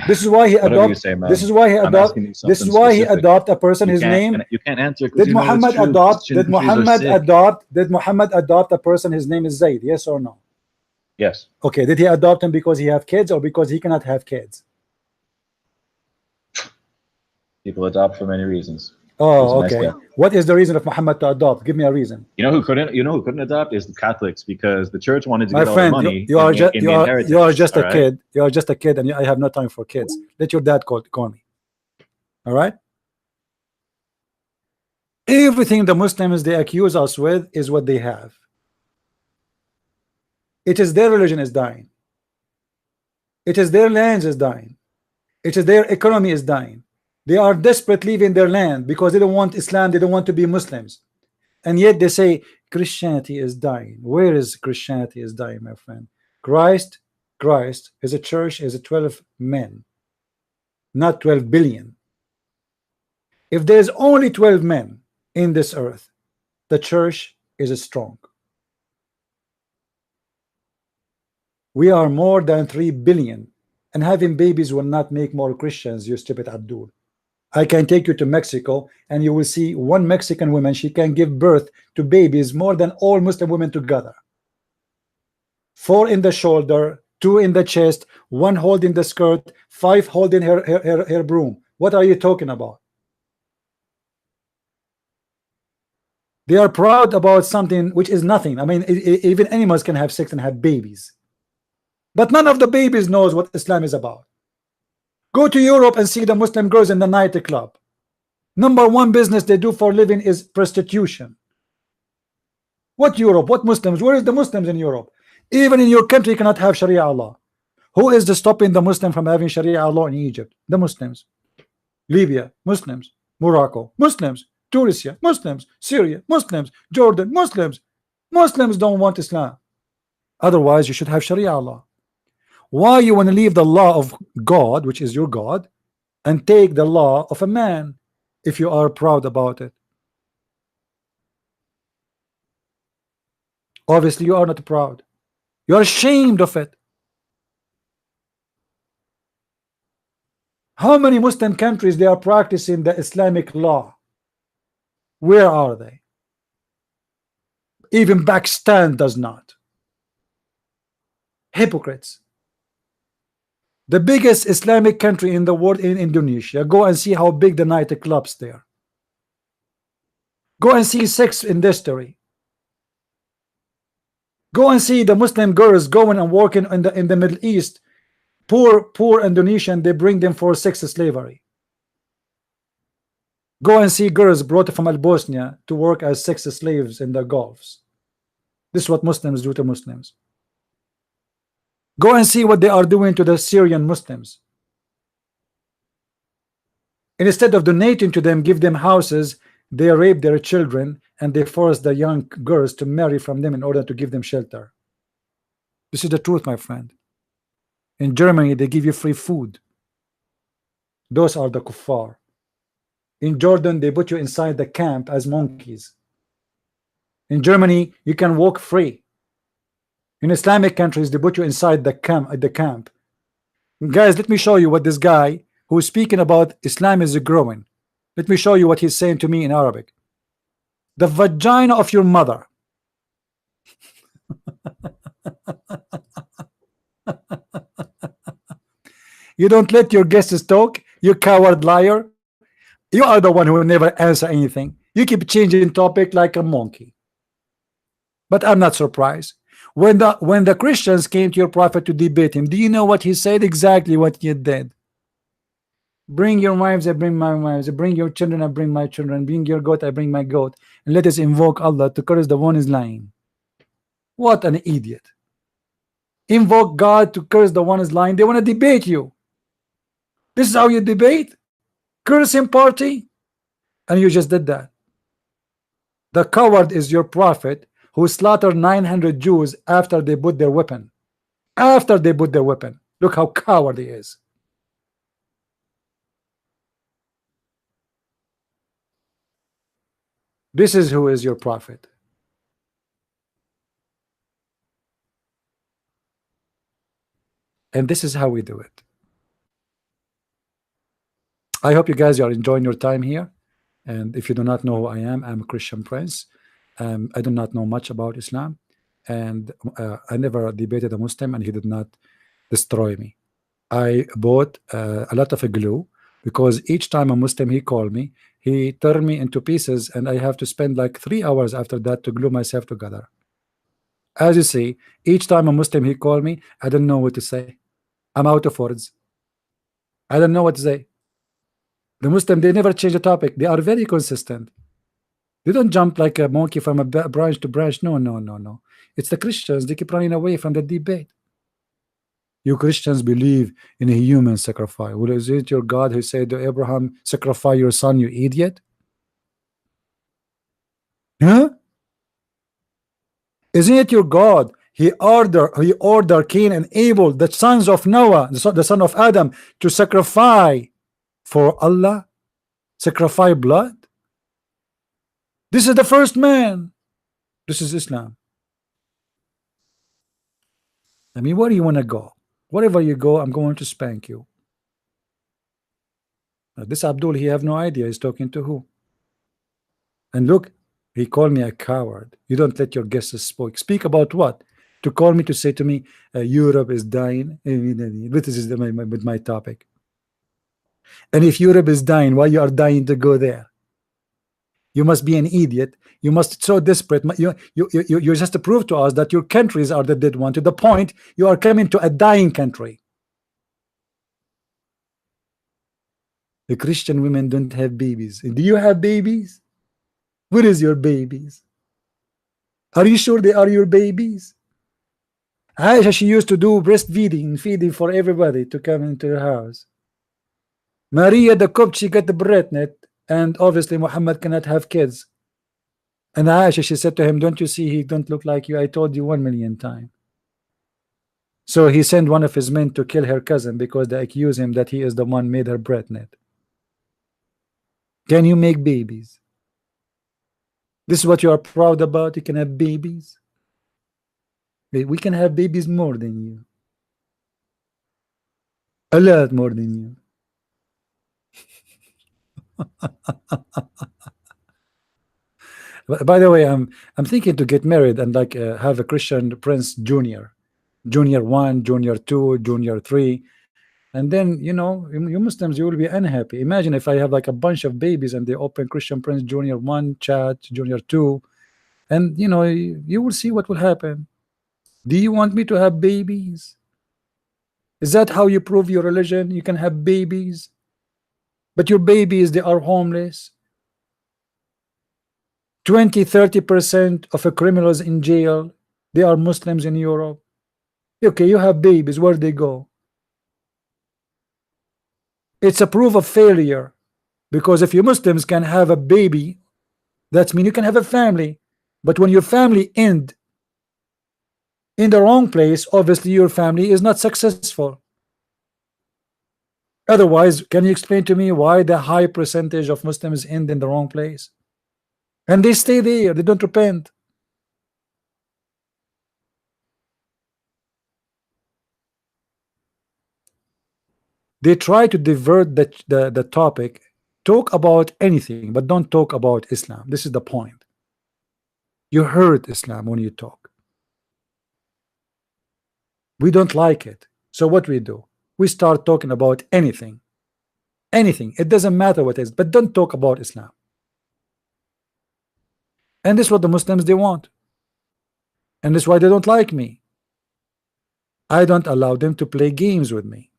This is why he whatever you adopt. say, man. This is why he I'm adopt. asking you This is something why he specific. adopt a person. You His can't- name. and you can't answer because Did you know it's Muhammad true. adopt? Christian Did countries are Muhammad sick. adopt? Did Muhammad adopt a person? His name is Zayd. Yes or no? Yes. Okay. Did he adopt him because he have kids or because he cannot have kids? People adopt for many reasons. Oh, It's a nice okay. guy. What is the reason of Muhammad to adopt? Give me a reason. You know who couldn't adopt is the Catholics, because the church wanted to My get all the friend, money you are just in the inheritance. you are just a all right? kid. You are just a kid, and I have no time for kids. Let your dad call me. All right. Everything the Muslims they accuse us with is what they have. It is their religion is dying. It is their lands is dying. It is their economy is dying. They are desperate leaving their land because they don't want Islam. They don't want to be Muslims, and yet they say Christianity is dying. Where is Christianity is dying, my friend? Christ is a church is a 12 men, not 12 billion. If there's only 12 men in this earth, the church is strong. We are more than 3 billion, and having babies will not make more Christians, you stupid Abdul. I can take you to Mexico and you will see one Mexican woman, she can give birth to babies more than all Muslim women together. 4 in the shoulder, 2 in the chest, 1 holding the skirt, 5 holding her broom. What are you talking about? They are proud about something which is nothing. I mean, even animals can have sex and have babies, but none of the babies knows what Islam is about. Go to Europe and see the Muslim girls in the nightclub. #1 business they do for living is prostitution. What Europe? What Muslims? Where is the Muslims in Europe? Even in your country you cannot have Sharia law. Who is stopping the Muslim from having Sharia law in Egypt? The Muslims. Libya, Muslims. Morocco, Muslims. Tunisia, Muslims. Syria, Muslims. Jordan, Muslims. Muslims don't want Islam. Otherwise you should have Sharia law. Why you want to leave the law of God, which is your God, and take the law of a man if you are proud about it? Obviously you are not proud. You are ashamed of it. How many Muslim countries they are practicing the Islamic law? Where are they? Even Pakistan does not. Hypocrites. The biggest Islamic country in the world in Indonesia. Go and see how big the nightclubs there. Go and see sex industry. Go and see the Muslim girls going and working in the Middle East. Poor Indonesian, they bring them for sex slavery. Go and see girls brought from Bosnia to work as sex slaves in the Gulfs. This is what Muslims do to Muslims. Go and see what they are doing to the Syrian Muslims. And instead of donating to them, give them houses, they rape their children and they force the young girls to marry from them in order to give them shelter. This is the truth, my friend. In Germany, they give you free food. Those are the kuffar. In Jordan, they put you inside the camp as monkeys. In Germany, you can walk free. In Islamic countries, they put you inside the camp. Guys, let me show you what this guy who is speaking about Islam is growing. Let me show you what he's saying to me in Arabic. The vagina of your mother. You don't let your guests talk, you coward liar. You are the one who will never answer anything. You keep changing topic like a monkey. But I'm not surprised. When the Christians came to your prophet to debate him, do you know what he said? Exactly what he did. Bring your wives, I bring my wives. Bring your children, I bring my children. Bring your goat, I bring my goat. And let us invoke Allah to curse the one is lying. What an idiot. Invoke God to curse the one is lying. They want to debate you. This is how you debate? Cursing party? And you just did that. The coward is your prophet who slaughtered 900 Jews after they put their weapon. After they put their weapon. Look how coward he is. This is who is your prophet. And this is how we do it. I hope you guys are enjoying your time here. And if you do not know who I am, I'm a Christian Prince. I do not know much about Islam. And I never debated a Muslim and he did not destroy me. I bought a lot of glue because each time a Muslim he called me, he turned me into pieces, and I have to spend like 3 hours after that to glue myself together. As you see, each time a Muslim he called me, I don't know what to say. I'm out of words. I don't know what to say. The Muslim, they never change the topic. They are very consistent. They don't jump like a monkey from a branch to branch. No, no, no, no. It's the Christians. They keep running away from the debate. You Christians believe in a human sacrifice. Well, is it your God who said to Abraham, sacrifice your son, you idiot? Huh? Isn't it your God? He ordered Cain and Abel, the sons of Noah, the son of Adam, to sacrifice for Allah, sacrifice blood. This is the first man. This is Islam. I mean, where do you want to go? Wherever you go, I'm going to spank you. Now, this Abdul, he have no idea he's talking to who. And look, he called me a coward. You don't let your guests speak about what? To call me, to say to me, Europe is dying. This is my topic. And if Europe is dying, why you are dying to go there? You must be an idiot. You must so desperate. You just to prove to us that your countries are the dead one. To the point you are coming to a dying country. The Christian women don't have babies. Do you have babies? Where is your babies? Are you sure they are your babies? Aisha, she used to do breastfeeding, feeding for everybody to come into her house. Maria the Copt, she got the pregnant, and obviously Muhammad cannot have kids. And Aisha, she said to him, don't you see he don't look like you? I told you 1,000,000 times. So he sent one of his men to kill her cousin because they accuse him that he is the one made her pregnant. Can you make babies? This is what you are proud about? You can have babies? We can have babies more than you. A lot more than you. By the way, I'm thinking to get married and like have a Christian Prince Junior 1, Junior 2, Junior 3, and then you know, you Muslims, you will be unhappy. Imagine if I have like a bunch of babies and they open Christian Prince Junior 1 chat, Junior 2, and you know, you will see what will happen. Do you want me to have babies? Is that how you prove your religion? You can have babies, but your babies, they are homeless. 20-30% of the criminals in jail, they are Muslims in Europe. Okay, you have babies, where they go? It's a proof of failure, because if you Muslims can have a baby, that means you can have a family. But when your family end in the wrong place, obviously your family is not successful. Otherwise, can you explain to me why the high percentage of Muslims end in the wrong place? And they stay there, they don't repent. They try to divert the topic. Talk about anything, but don't talk about Islam. This is the point. You hurt Islam when you talk. We don't like it. So what we do? We start talking about anything. Anything. It doesn't matter what it is, but don't talk about Islam. And this is what the Muslims, they want. And this is why they don't like me. I don't allow them to play games with me.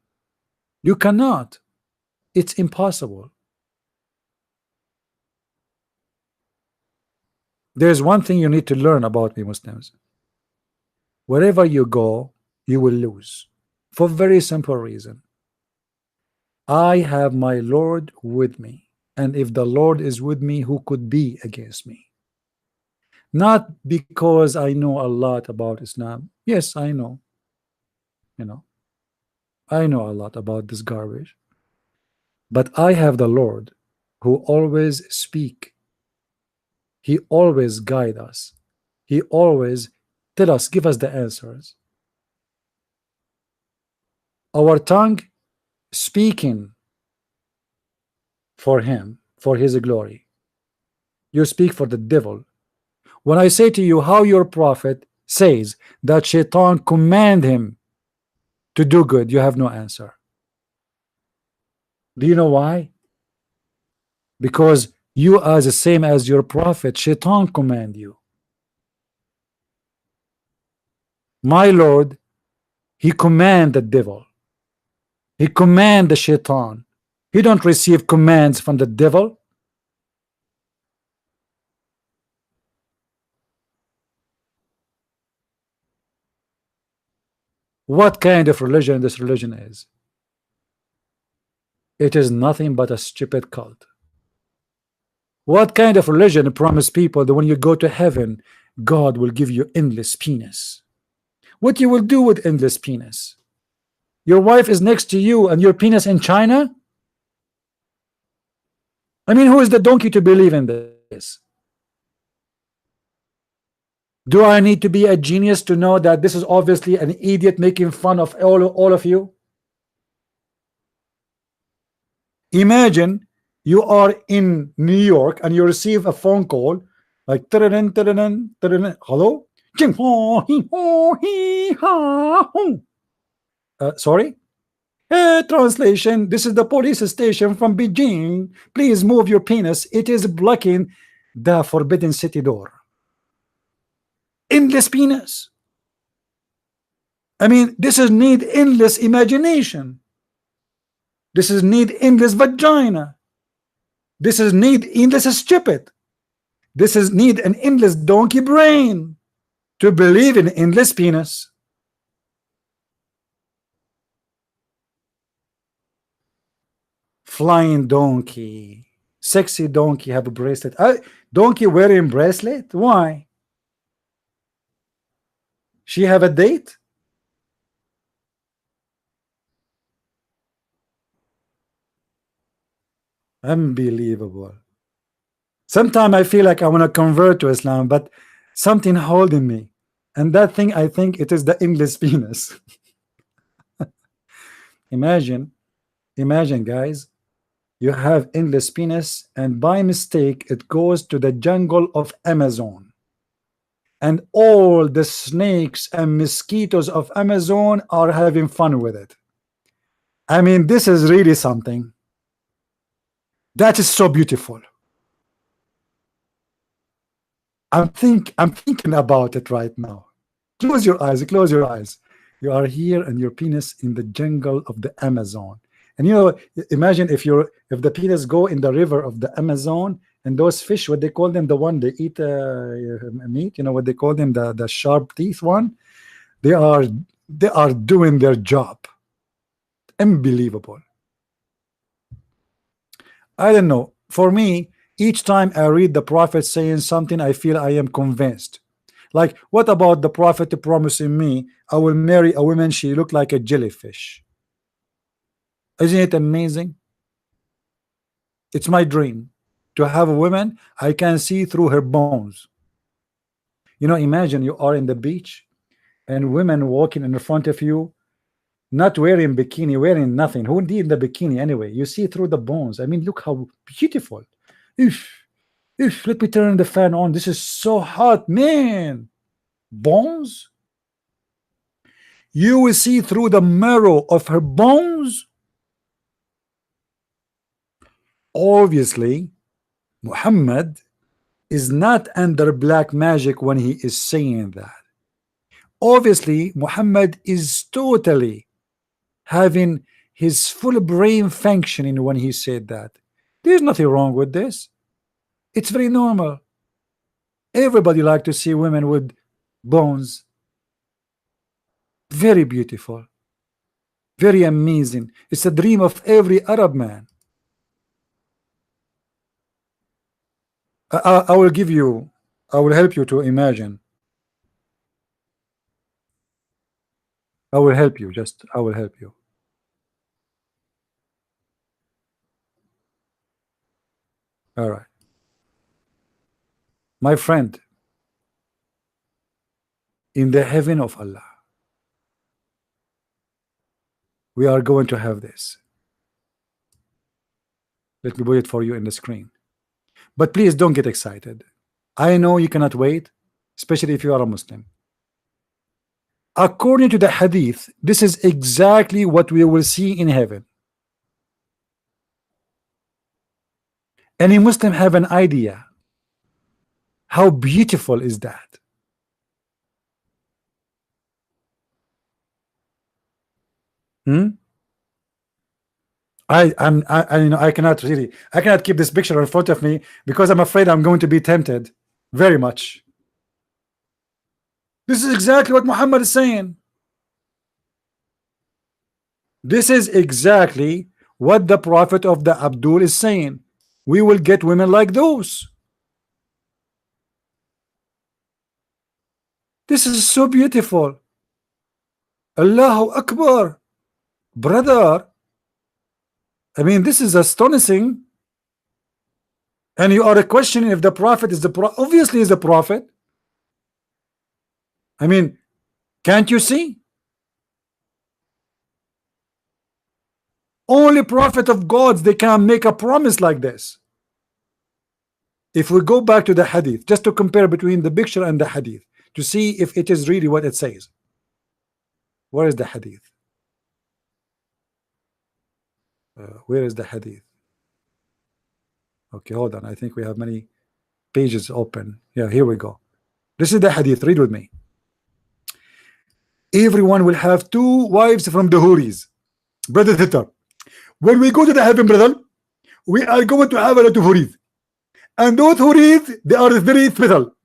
You cannot. It's impossible. There's one thing you need to learn about me, Muslims. Wherever you go, you will lose. For a very simple reason. I have my Lord with me. And if the Lord is with me, who could be against me? Not because I know a lot about Islam. Yes, I know. You know, I know a lot about this garbage. But I have the Lord who always speak. He always guide us. He always tell us, give us the answers. Our tongue speaking for him, for his glory. You speak for the devil. When I say to you how your prophet says that Shaitan command him to do good, you have no answer. Do you know why? Because you are the same as your prophet. Shaitan command you. My Lord, he command the devil. He command the shaitan. He don't receive commands from the devil. What kind of religion this religion is? It is nothing but a stupid cult. What kind of religion promise people that when you go to heaven, God will give you endless penis? What you will do with endless penis? Your wife is next to you and your penis in China? I mean, who is the donkey to believe in this? Do I need to be a genius to know that this is obviously an idiot making fun of all of you? Imagine you are in New York and you receive a phone call like hello? Sorry? Translation, this is the police station from Beijing. Please move your penis. It is blocking the forbidden city door. Endless penis. I mean, this is need endless imagination. This is need endless vagina. This is need endless stupid. This is need an endless donkey brain to believe in endless penis. Flying donkey, sexy donkey have a bracelet. Donkey wearing bracelet? Why? She have a date? Unbelievable. Sometimes I feel like I want to convert to Islam, but something holding me, and that thing, I think it is the endless penis. Imagine guys, you have endless penis and by mistake it goes to the jungle of Amazon, and all the snakes and mosquitoes of Amazon are having fun with it. I mean, this is really something that is so beautiful. I'm thinking about it right now. Close your eyes, close your eyes. You are here and your penis in the jungle of the Amazon. And you know, imagine if the penis go in the river of the Amazon, and those fish, what they call them, the one they eat meat, you know what they call them, the sharp teeth one, they are doing their job. Unbelievable. I don't know. For me, each time I read the prophet saying something, I feel I am convinced. Like, what about the prophet promising me I will marry a woman, she looked like a jellyfish? Isn't it amazing? It's my dream to have a woman I can see through her bones. You know, imagine you are in the beach and women walking in front of you, not wearing bikini, wearing nothing. Who need the bikini anyway? You see through the bones. I mean, look how beautiful. Let me turn the fan on. This is so hot, man. Bones? You will see through the marrow of her bones. Obviously, Muhammad is not under black magic when he is saying that. Obviously, Muhammad is totally having his full brain functioning when he said that. There's nothing wrong with this. It's very normal. Everybody like to see women with bones. Very beautiful. Very amazing. It's a dream of every Arab man. I will help you to imagine. I will help you. All right. My friend, in the heaven of Allah, we are going to have this. Let me put it for you in the screen. But please don't get excited. I know you cannot wait, especially if you are a Muslim. According to the hadith, this is exactly what we will see in heaven. Any Muslim have an idea how beautiful is that? I cannot really, I cannot keep this picture in front of me because I'm afraid I'm going to be tempted very much. This is exactly what Muhammad is saying. This is exactly what the Prophet of the Abdul is saying. We will get women like those. This is so beautiful. Allahu Akbar. Brother, I mean, this is astonishing. And you are questioning if the Prophet is the Prophet. Obviously, is the Prophet. I mean, can't you see? Only prophet of gods, they can make a promise like this. If we go back to the hadith, just to compare between the picture and the hadith, to see if it is really what it says. Where is the hadith? Where is the hadith? Okay, hold on. I think we have many pages open. Yeah, here we go. This is the hadith. Read with me. Everyone will have 2 wives from the Huris. Brother Thitter, when we go to the heaven, brother, we are going to have a lot of Huris. And those Huris, they are very special.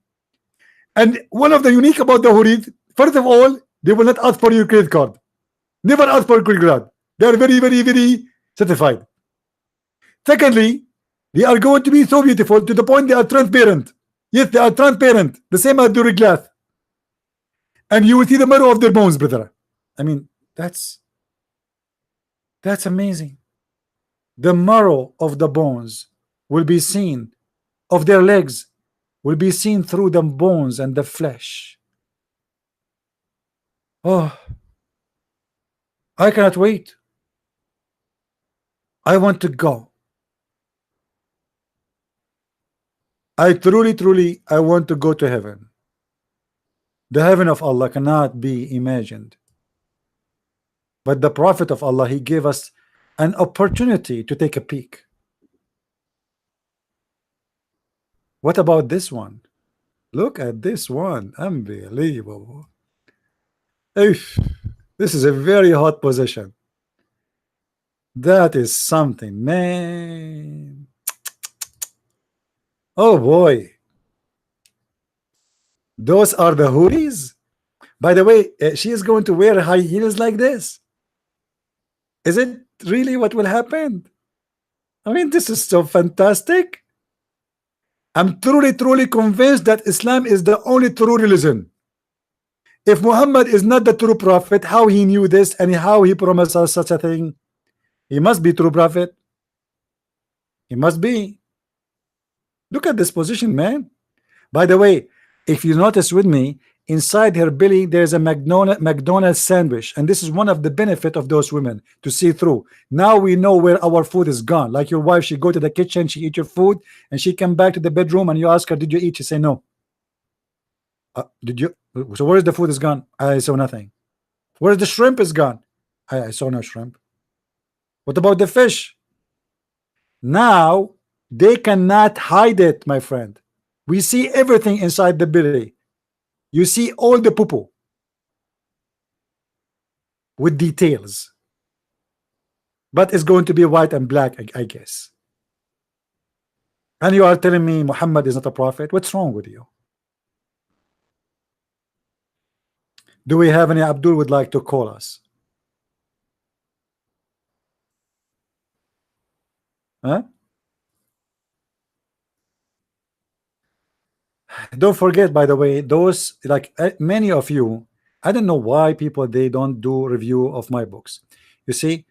And one of the unique about the Huris, first of all, they will not ask for your credit card. Never ask for credit card. They are very, very, very satisfied. Secondly, they are going to be so beautiful to the point they are transparent. Yes, they are transparent, the same as during glass. And you will see the marrow of their bones, brother. I mean, that's amazing. The marrow of the bones will be seen, of their legs will be seen through the bones and the flesh. Oh, I cannot wait. I want to go. I truly, I want to go to heaven. The heaven of Allah cannot be imagined. But the Prophet of Allah, he gave us an opportunity to take a peek. What about this one? Look at this one. Unbelievable. This is a very hot position. That is something, man. Oh boy. Those are the Huris. By the way, she is going to wear high heels like this. Is it really what will happen? I mean, this is so fantastic. I'm truly convinced that Islam is the only true religion. If Muhammad is not the true prophet, how he knew this and how he promised us such a thing? He must be true prophet. He must be. Look at this position, man. By the way, if you notice with me, inside her belly there's a McDonald's sandwich, and this is one of the benefit of those women, to see through. Now we know where our food is gone. Like your wife, she go to the kitchen, she eat your food, and she come back to the bedroom and you ask her, did you eat? She say no. Did you? So where is the food is gone? I saw nothing. Where's the shrimp is gone? I saw no shrimp. What about the fish? Now they cannot hide it, my friend. We see everything inside the belly. You see all the poo-poo with details, but it's going to be white and black, I guess. And you are telling me Muhammad is not a prophet? What's wrong with you? Do we have any Abdul would like to call us? Huh? Don't forget, by the way, those, like many of you, I don't know why people, they don't do review of my books. You see,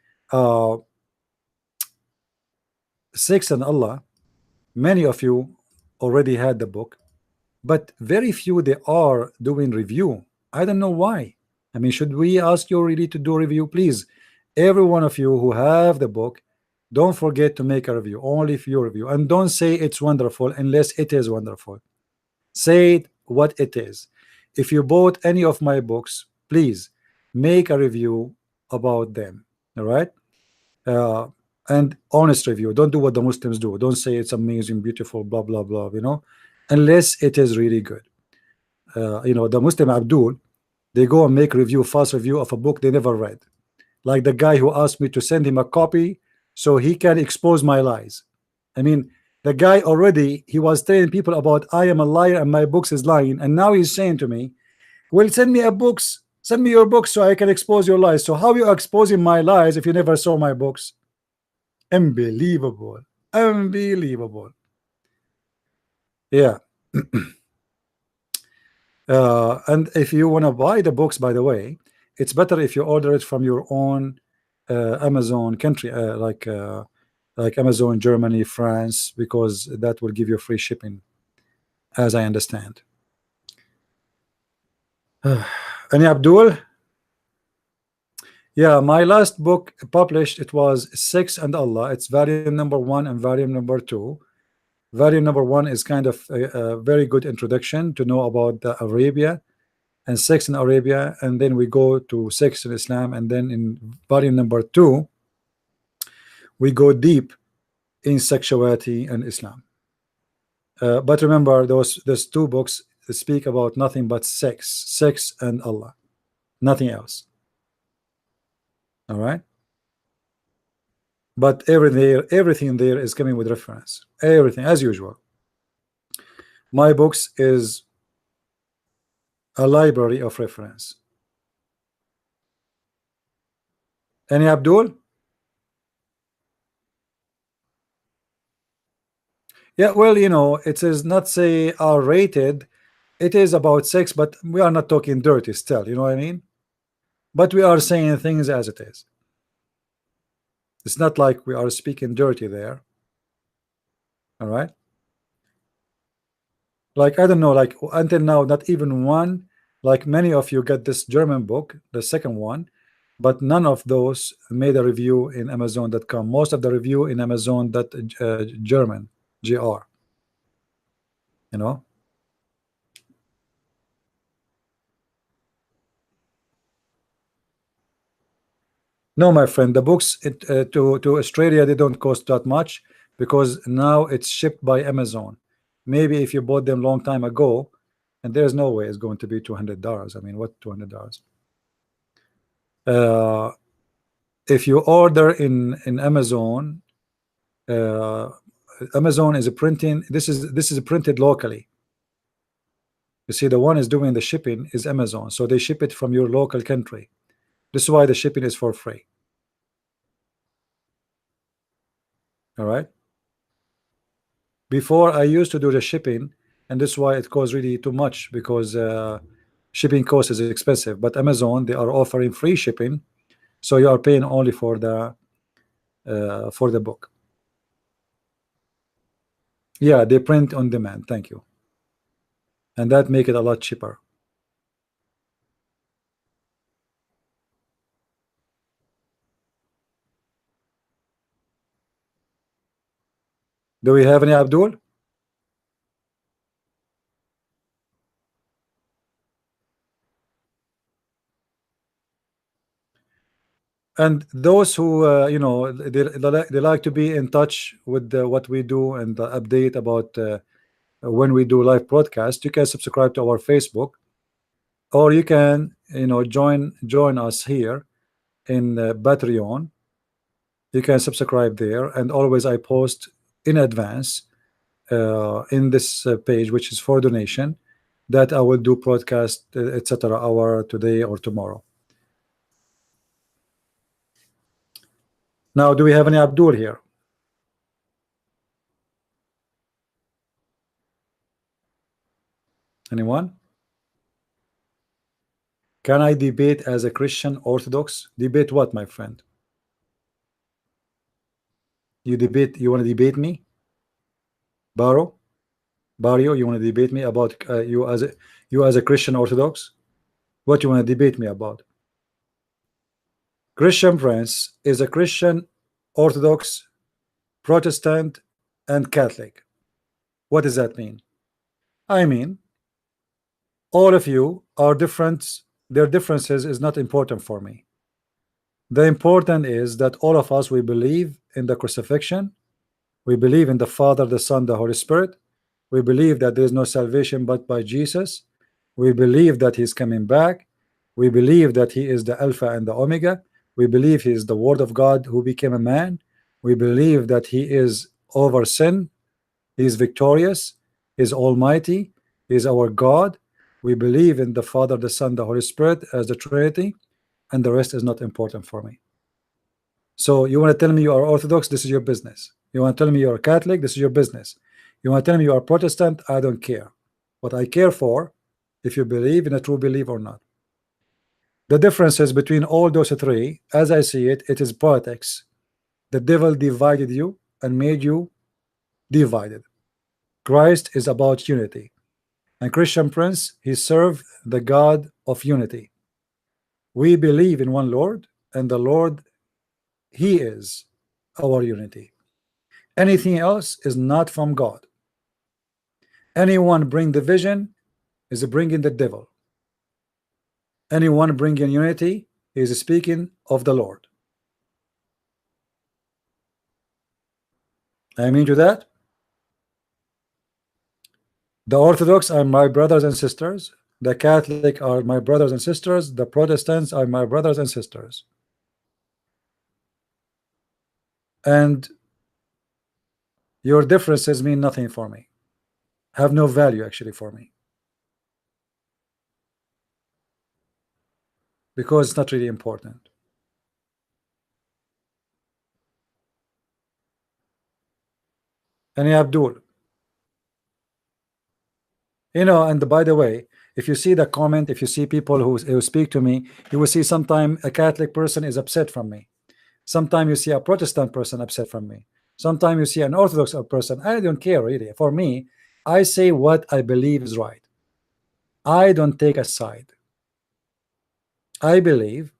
Six and Allah, many of you already had the book, but very few they are doing review. I don't know why. I mean, should we ask you really to do review? Please, every one of you who have the book, don't forget to make a review. Only if you review, and don't say it's wonderful unless it is wonderful. Say it what it is. If you bought any of my books, please make a review about them. All right. and honest review. Don't do what the Muslims do. Don't say it's amazing, beautiful, blah blah blah, you know, unless it is really good. You know, the Muslim Abdul, they go and make false review of a book they never read, like the guy who asked me to send him a copy so he can expose my lies. I mean, the guy already, he was telling people about I am a liar and my books is lying, and now he's saying to me, well, send me your books so I can expose your lies. So how are you exposing my lies if you never saw my books? Unbelievable. Unbelievable. Yeah. And if you want to buy the books, by the way, it's better if you order it from your own Amazon country, like Amazon Germany, France, because that will give you free shipping, as I understand. Any Abdul? Yeah, my last book published, it was Sex and Allah. It's volume number 1 and volume number 2. Volume number 1 is kind of a very good introduction to know about the Arabia and sex in Arabia, and then we go to sex in Islam, and then in volume number 2 we go deep in sexuality and Islam. But remember, those 2 books speak about nothing but sex and Allah, nothing else. All right, but everything there is coming with reference, everything as usual. My books is a library of reference. Any Abdul? Yeah, well, you know, it is not say R-rated. It is about sex, but we are not talking dirty still, you know what I mean? But we are saying things as it is. It's not like we are speaking dirty there. All right. Like, I don't know, like until now, not even one, like many of you get this German book, the second one, but none of those made a review in Amazon.com. Most of the review in Amazon German, GR. You know. No, my friend, the books to Australia, they don't cost that much because now it's shipped by Amazon. Maybe if you bought them long time ago, and there's no way it's going to be $200. I mean, what $200? If you order in Amazon, Amazon is a printing. This is printed locally. You see, the one is doing the shipping is Amazon, so they ship it from your local country. This is why the shipping is for free. All right. Before I used to do the shipping, and this is why it costs really too much, because shipping cost is expensive. But Amazon, they are offering free shipping, so you are paying only for the book. Yeah, they print on demand. Thank you, and that make it a lot cheaper. Do we have any Abdul? And those who you know, they like to be in touch with what we do and the update about when we do live broadcast, you can subscribe to our Facebook, or you can, you know, join us here in Patreon. You can subscribe there, and always I post in advance in this page, which is for donation, that I will do broadcast, etc. hour today or tomorrow. Now, do we have any Abdul here? Anyone? Can I debate as a Christian Orthodox? Debate what, my friend? You want to debate me? Barrio, you want to debate me about you as a Christian Orthodox? What you want to debate me about? Christian Prince is a Christian, Orthodox, Protestant, and Catholic. What does that mean? I mean, all of you are different. Their differences is not important for me. The important is that all of us, we believe in the crucifixion, we believe in the Father, the Son, the Holy Spirit, we believe that there is no salvation but by Jesus, we believe that he's coming back, we believe that he is the Alpha and the Omega, we believe he is the Word of God who became a man, we believe that he is over sin, he is victorious, he is almighty, he is our God. We believe in the Father, the Son, the Holy Spirit as the Trinity, and the rest is not important for me. So you want to tell me you are Orthodox? This is your business. You want to tell me you are Catholic? This is your business. You want to tell me you are Protestant? I don't care. What I care for, if you believe in a true belief or not. The differences between all those three, as I see it, it is politics. The devil divided you and made you divided. Christ is about unity. And Christian Prince, he served the God of unity. We believe in one Lord, and the Lord, he is our unity. Anything else is not from God. Anyone bring division is bringing the devil. Anyone bringing unity is speaking of the Lord. I mean to that. The Orthodox are my brothers and sisters. The Catholic are my brothers and sisters. The Protestants are my brothers and sisters. And your differences mean nothing for me. Have no value actually for me. Because it's not really important. And Abdul, you know, and by the way, if you see the comment, if you see people who speak to me, you will see sometime a Catholic person is upset from me. Sometime you see a Protestant person upset from me. Sometime you see an Orthodox person. I don't care really. For me, I say what I believe is right. I don't take a side. I believe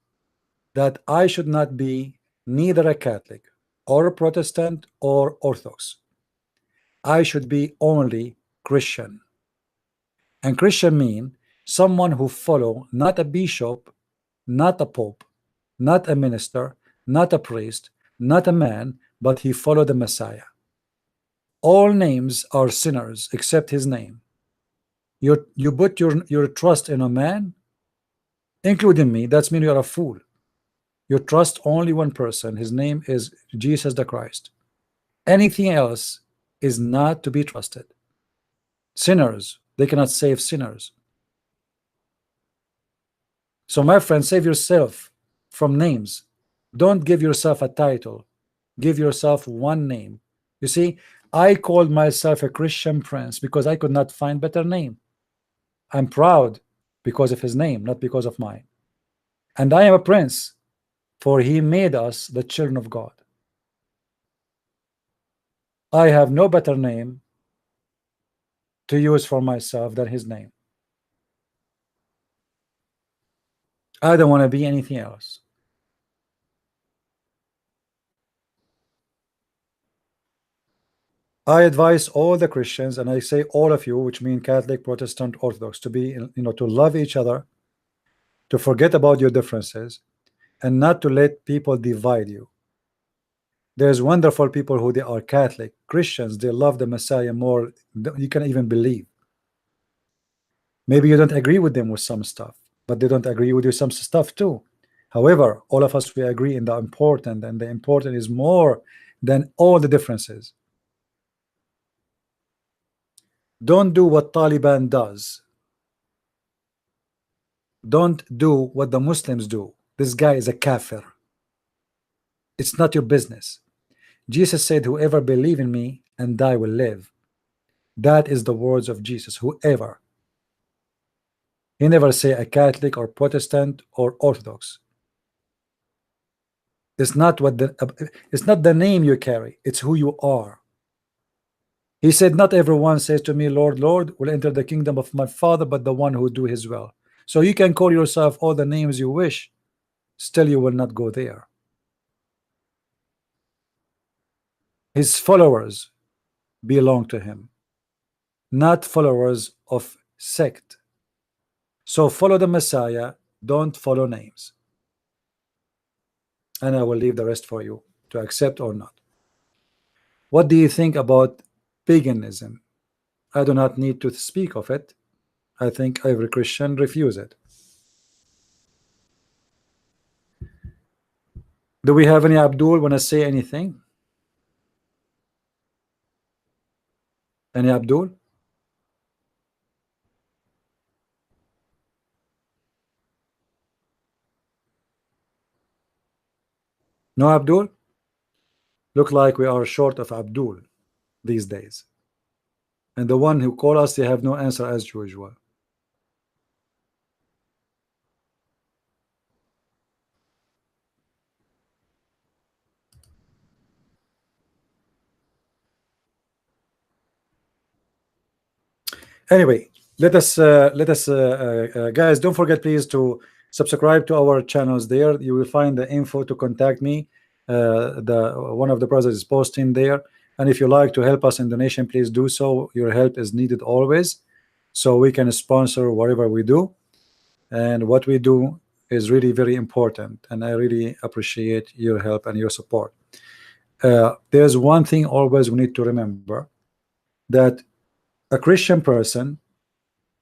that I should not be neither a Catholic or a Protestant or Orthodox. I should be only Christian. And Christian mean someone who follow not a bishop, not a pope, not a minister, not a priest, not a man, but he followed the Messiah. All names are sinners except his name. You put your trust in a man, including me, that's mean you're a fool. You trust only one person. His name is Jesus the Christ. Anything else is not to be trusted. Sinners, they cannot save sinners. So my friend, save yourself from names. Don't give yourself a title. Give yourself one name. You see, I called myself a Christian Prince because I could not find better name. I'm proud because of his name, not because of mine. And I am a prince, for he made us the children of God. I have no better name to use for myself than his name. I don't want to be anything else. I advise all the Christians, and I say all of you, which mean Catholic, Protestant, Orthodox, to be, to love each other, to forget about your differences, and not to let people divide you. There's wonderful people who they are Catholic, Christians, they love the Messiah more than you can even believe. Maybe you don't agree with them with some stuff, but they don't agree with you some stuff too. However, all of us, we agree in the important, and the important is more than all the differences. Don't do what Taliban does. Don't do what the Muslims do. This guy is a kafir. It's not your business. Jesus said, whoever believe in me and die will live. That is the words of Jesus, whoever. He never say a Catholic or Protestant or Orthodox. It's not the name you carry, it's who you are. He said, not everyone says to me, Lord, Lord, will enter the kingdom of my Father, but the one who do his will. So you can call yourself all the names you wish, still you will not go there. His followers belong to him, not followers of sect. So follow the Messiah, don't follow names. and I will leave the rest for you to accept or not. What do you think about paganism? I do not need to speak of it. I think every Christian refuse it. Do we have any Abdul want to say anything? Any Abdul? No Abdul? Look like we are short of Abdul these days. And the one who call us, they have no answer as usual. Anyway, let us guys, don't forget please to subscribe to our channels. There you will find the info to contact me. One of the brothers is posting there, and if you like to help us in donation, please do so. Your help is needed always, so we can sponsor whatever we do, and what we do is really very important, and I really appreciate your help and your support. There's one thing always we need to remember, that a Christian person,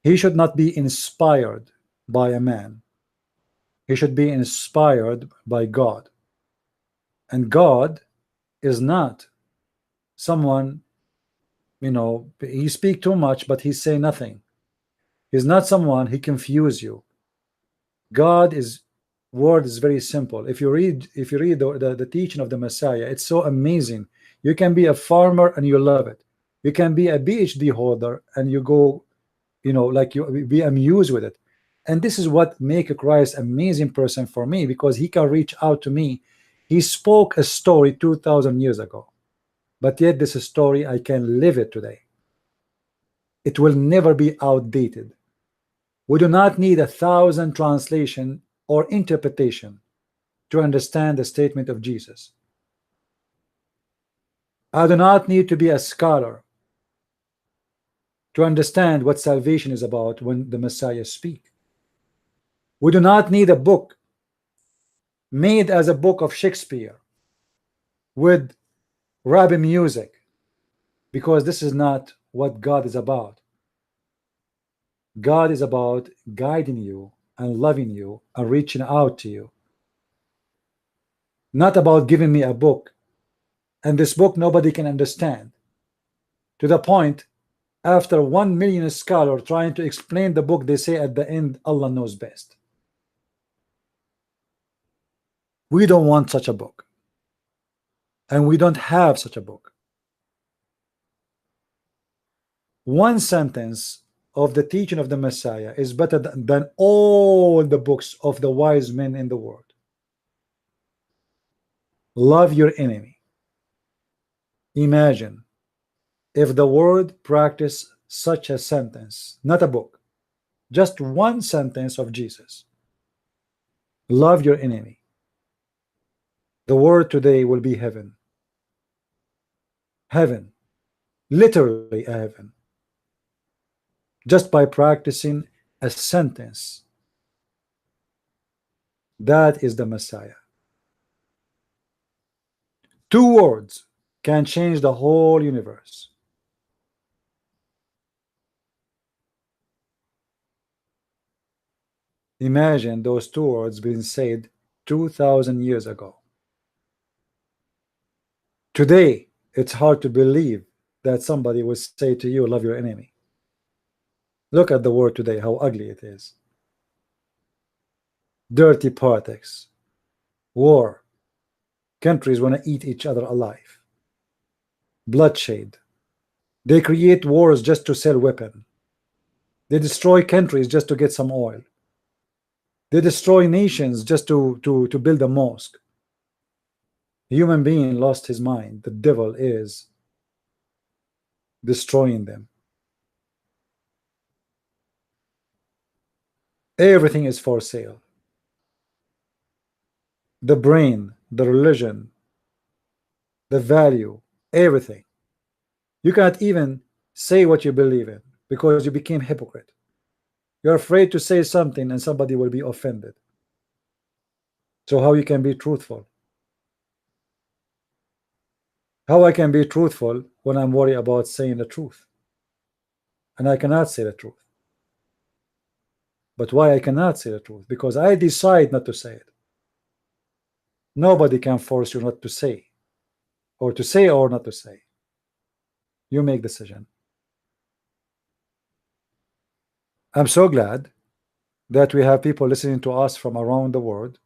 he should not be inspired by a man. He should be inspired by God. And God is not someone, you know, he speak too much, but he say nothing. He's not someone, he confuse you. God is, word is very simple. If you read the teaching of the Messiah, it's so amazing. You can be a farmer and you love it. You can be a PhD holder and you go, you know, like you be amused with it. And this is what make Christ amazing person for me, because he can reach out to me. He spoke a story 2,000 years ago, but yet this story I can live it today. It will never be outdated. We do not need 1,000 translation or interpretation to understand the statement of Jesus. I do not need to be a scholar to understand what salvation is about when the Messiah speaks. We do not need a book made as a book of Shakespeare with rabbi music, because this is not what God is about. God is about guiding you and loving you and reaching out to you, not about giving me a book, and this book nobody can understand, to the point after 1 million scholars trying to explain the book, they say at the end, Allah knows best. We don't want such a book, and we don't have such a book. One sentence of the teaching of the Messiah is better than all the books of the wise men in the world. Love your enemy. Imagine if the world practiced such a sentence, not a book, just one sentence of Jesus. Love your enemy. The word today will be heaven. Heaven, literally a heaven, just by practicing a sentence. That is the Messiah. 2 words can change the whole universe. Imagine those 2 words being said 2,000 years ago. Today, it's hard to believe that somebody would say to you, love your enemy. Look at the world today, how ugly it is. Dirty politics, war, countries want to eat each other alive, bloodshed. They create wars just to sell weapons. They destroy countries just to get some oil. They destroy nations just to build a mosque. A human being lost his mind. The devil is destroying them. Everything is for sale. The brain, the religion, the value, everything. You cannot even say what you believe in because you became hypocrite. You're afraid to say something and somebody will be offended. So how you can be truthful? How I can be truthful when I'm worried about saying the truth? And I cannot say the truth. But why I cannot say the truth? Because I decide not to say it. Nobody can force you not to say, or to say or not to say. You make decision. I'm so glad that we have people listening to us from around the world,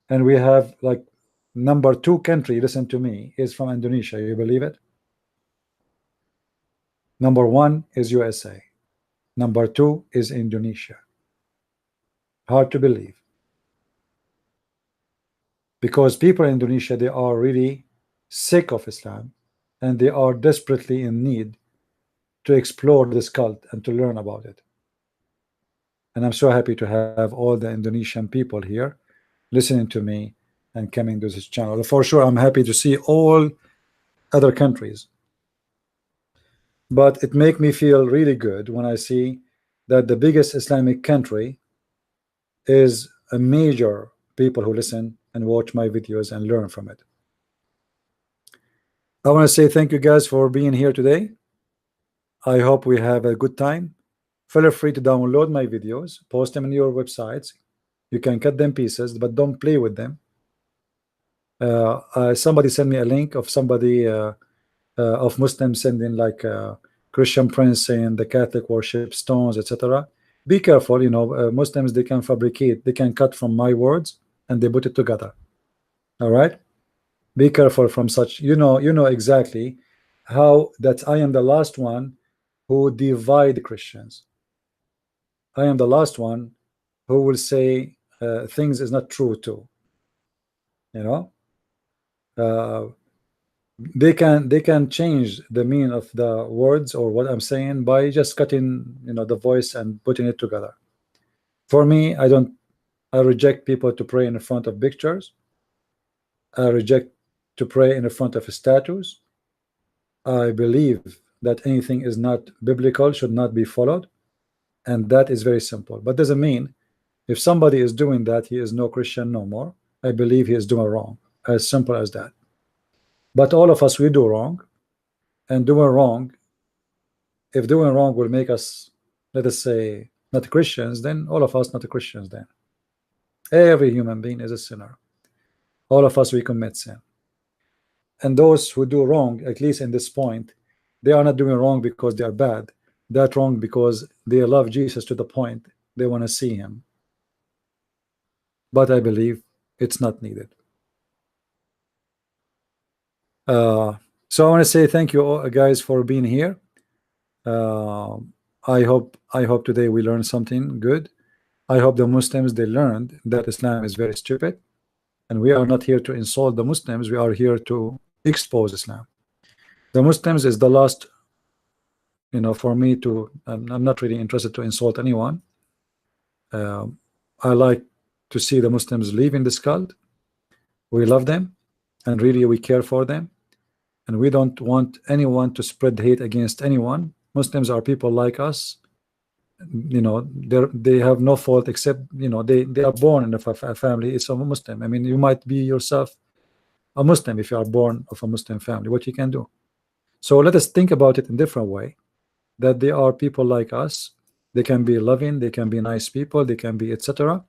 and we have like #2 country listen to me is from Indonesia. You believe it? #1 is USA. #2 is Indonesia. Hard to believe, because people in Indonesia, they are really sick of Islam, and they are desperately in need to explore this cult and to learn about it. And I'm so happy to have all the Indonesian people here listening to me and coming to this channel. For sure, I'm happy to see all other countries, but it makes me feel really good when I see that the biggest Islamic country is a major people who listen and watch my videos and learn from it. I want to say thank you guys for being here today. I hope we have a good time. Feel free to download my videos, post them in your websites. You can cut them pieces, but don't play with them. Somebody sent me a link of somebody of Muslims sending like Christian Prince saying the Catholic worship stones, etc. Be careful, you know, Muslims, they can fabricate, they can cut from my words and they put it together. All right, be careful from such. You know exactly how that I am the last one who divide Christians. I am the last one who will say things is not true too. You know, they can change the meaning of the words or what I'm saying by just cutting, you know, the voice and putting it together. For me, I reject people to pray in front of pictures. I reject to pray in front of statues. I believe that anything is not biblical should not be followed, and that is very simple. But doesn't mean if somebody is doing that, he is no Christian no more. I believe he is doing wrong. As simple as that. But all of us, we do wrong, and doing wrong, if doing wrong will make us, let us say, not Christians, then all of us not Christians then. Every human being is a sinner. All of us, we commit sin. And those who do wrong, at least in this point, they are not doing wrong because they are bad. They're wrong because they love Jesus to the point they want to see him. But I believe it's not needed. So I want to say thank you all, guys, for being here. I hope today we learned something good. I hope the Muslims, they learned that Islam is very stupid, and we are not here to insult the Muslims. We are here to expose Islam. The Muslims is the last, you know, for me to, I'm not really interested to insult anyone. I like to see the Muslims leaving this cult. We love them, and really we care for them, and we don't want anyone to spread hate against anyone. Muslims are people like us. You know, they have no fault except, you know, they are born in a family. It's a Muslim. I mean, you might be yourself a Muslim if you are born of a Muslim family. What you can do? So let us think about it in a different way, that they are people like us. They can be loving, they can be nice people, they can be etc.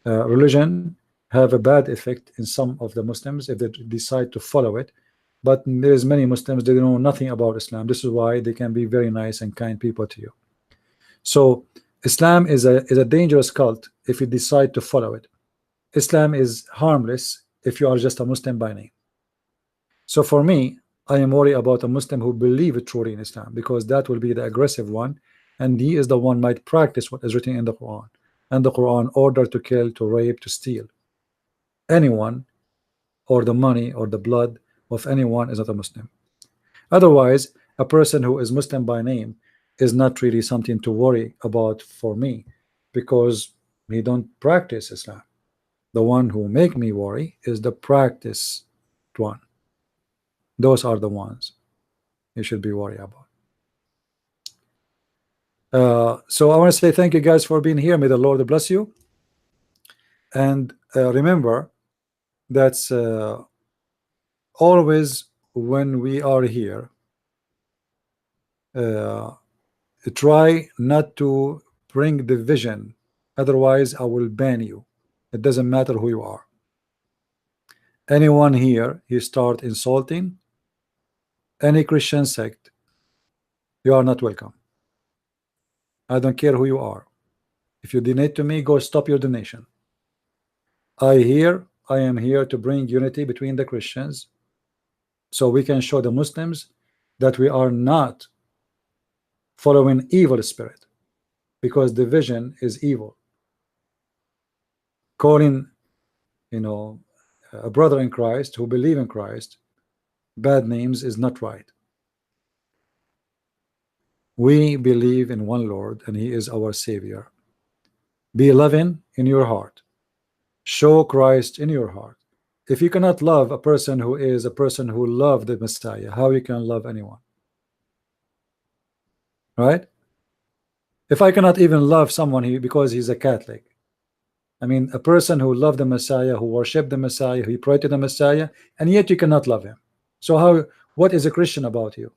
Religion have a bad effect in some of the Muslims if they decide to follow it, but there's many Muslims, they know nothing about Islam. This is why they can be very nice and kind people to you. So Islam is a dangerous cult if you decide to follow it. Islam is harmless if you are just a Muslim by name. So for me, I am worried about a Muslim who believes truly in Islam, because that will be the aggressive one, and he is the one might practice what is written in the Quran. And the Quran order to kill, to rape, to steal anyone, or the money or the blood of anyone is not a Muslim. Otherwise, a person who is Muslim by name is not really something to worry about for me, because he don't practice Islam. The one who make me worry is the practiced one. Those are the ones you should be worried about. So I want to say thank you guys for being here. May the Lord bless you. And remember, that's always when we are here, try not to bring division, otherwise I will ban you. It doesn't matter who you are. Anyone here, you start insulting any Christian sect, you are not welcome. I don't care who you are. If you donate to me, go stop your donation. I am here to bring unity between the Christians, so we can show the Muslims that we are not following evil spirit, because division is evil. Calling, a brother in Christ who believe in Christ bad names is not right. We believe in one Lord, and He is our Savior. Be loving in your heart. Show Christ in your heart. If you cannot love a person who is a person who loved the Messiah, how you can love anyone? Right? If I cannot even love someone because he's a Catholic, I mean, a person who loved the Messiah, who worshiped the Messiah, who prayed to the Messiah, and yet you cannot love him. So what is a Christian about you?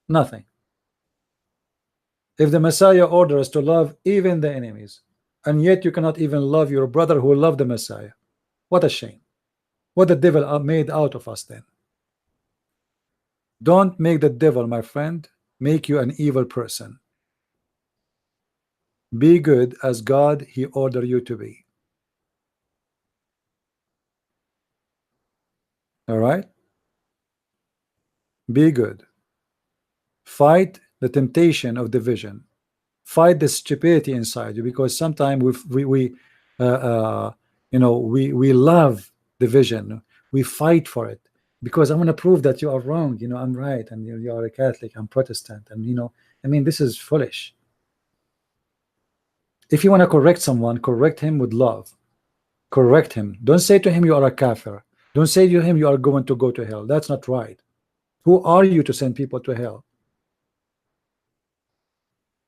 Nothing. If the Messiah orders us to love even the enemies, and yet you cannot even love your brother who loved the Messiah, what a shame. What the devil made out of us then. Don't make the devil, my friend, make you an evil person. Be good as God He ordered you to be. All right? Be good. Fight the temptation of division. Fight the stupidity inside you, because sometimes we love division. We fight for it because I want to prove that you are wrong. I'm right, and you are a Catholic, I'm Protestant, and I mean, this is foolish. If you want to correct someone, correct him with love. Correct him. Don't say to him you are a kafir. Don't say to him you are going to go to hell. That's not right. Who are you to send people to hell?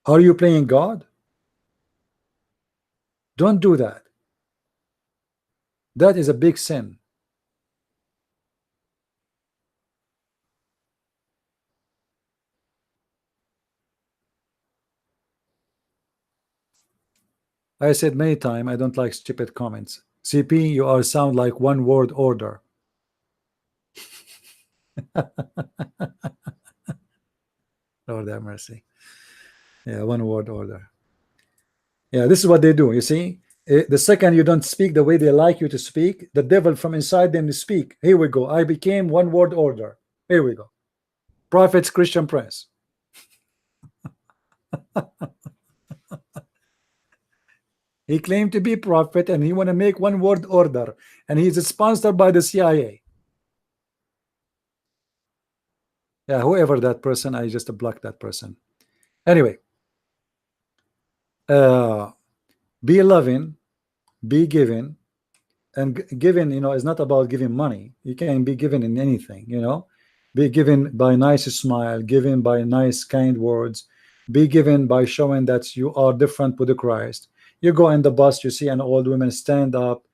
Are you playing God? Don't do that. That is a big sin. I said many times, I don't like stupid comments. CP, you sound like one word order. Lord have mercy. Yeah, one word order. Yeah, this is what they do. You see, the second you don't speak the way they like you to speak, the devil from inside them to speak. Here we go. I became one word order. Here we go. Prophets Christian Press. He claimed to be prophet, and he want to make one word order, and he's sponsored by the CIA. Yeah, whoever that person, I just blocked that person. Anyway, be loving, be giving, and giving, is not about giving money. You can be given in anything, be given by nice smile, given by nice kind words, be given by showing that you are different with the Christ. You go in the bus, you see an old woman, stand up,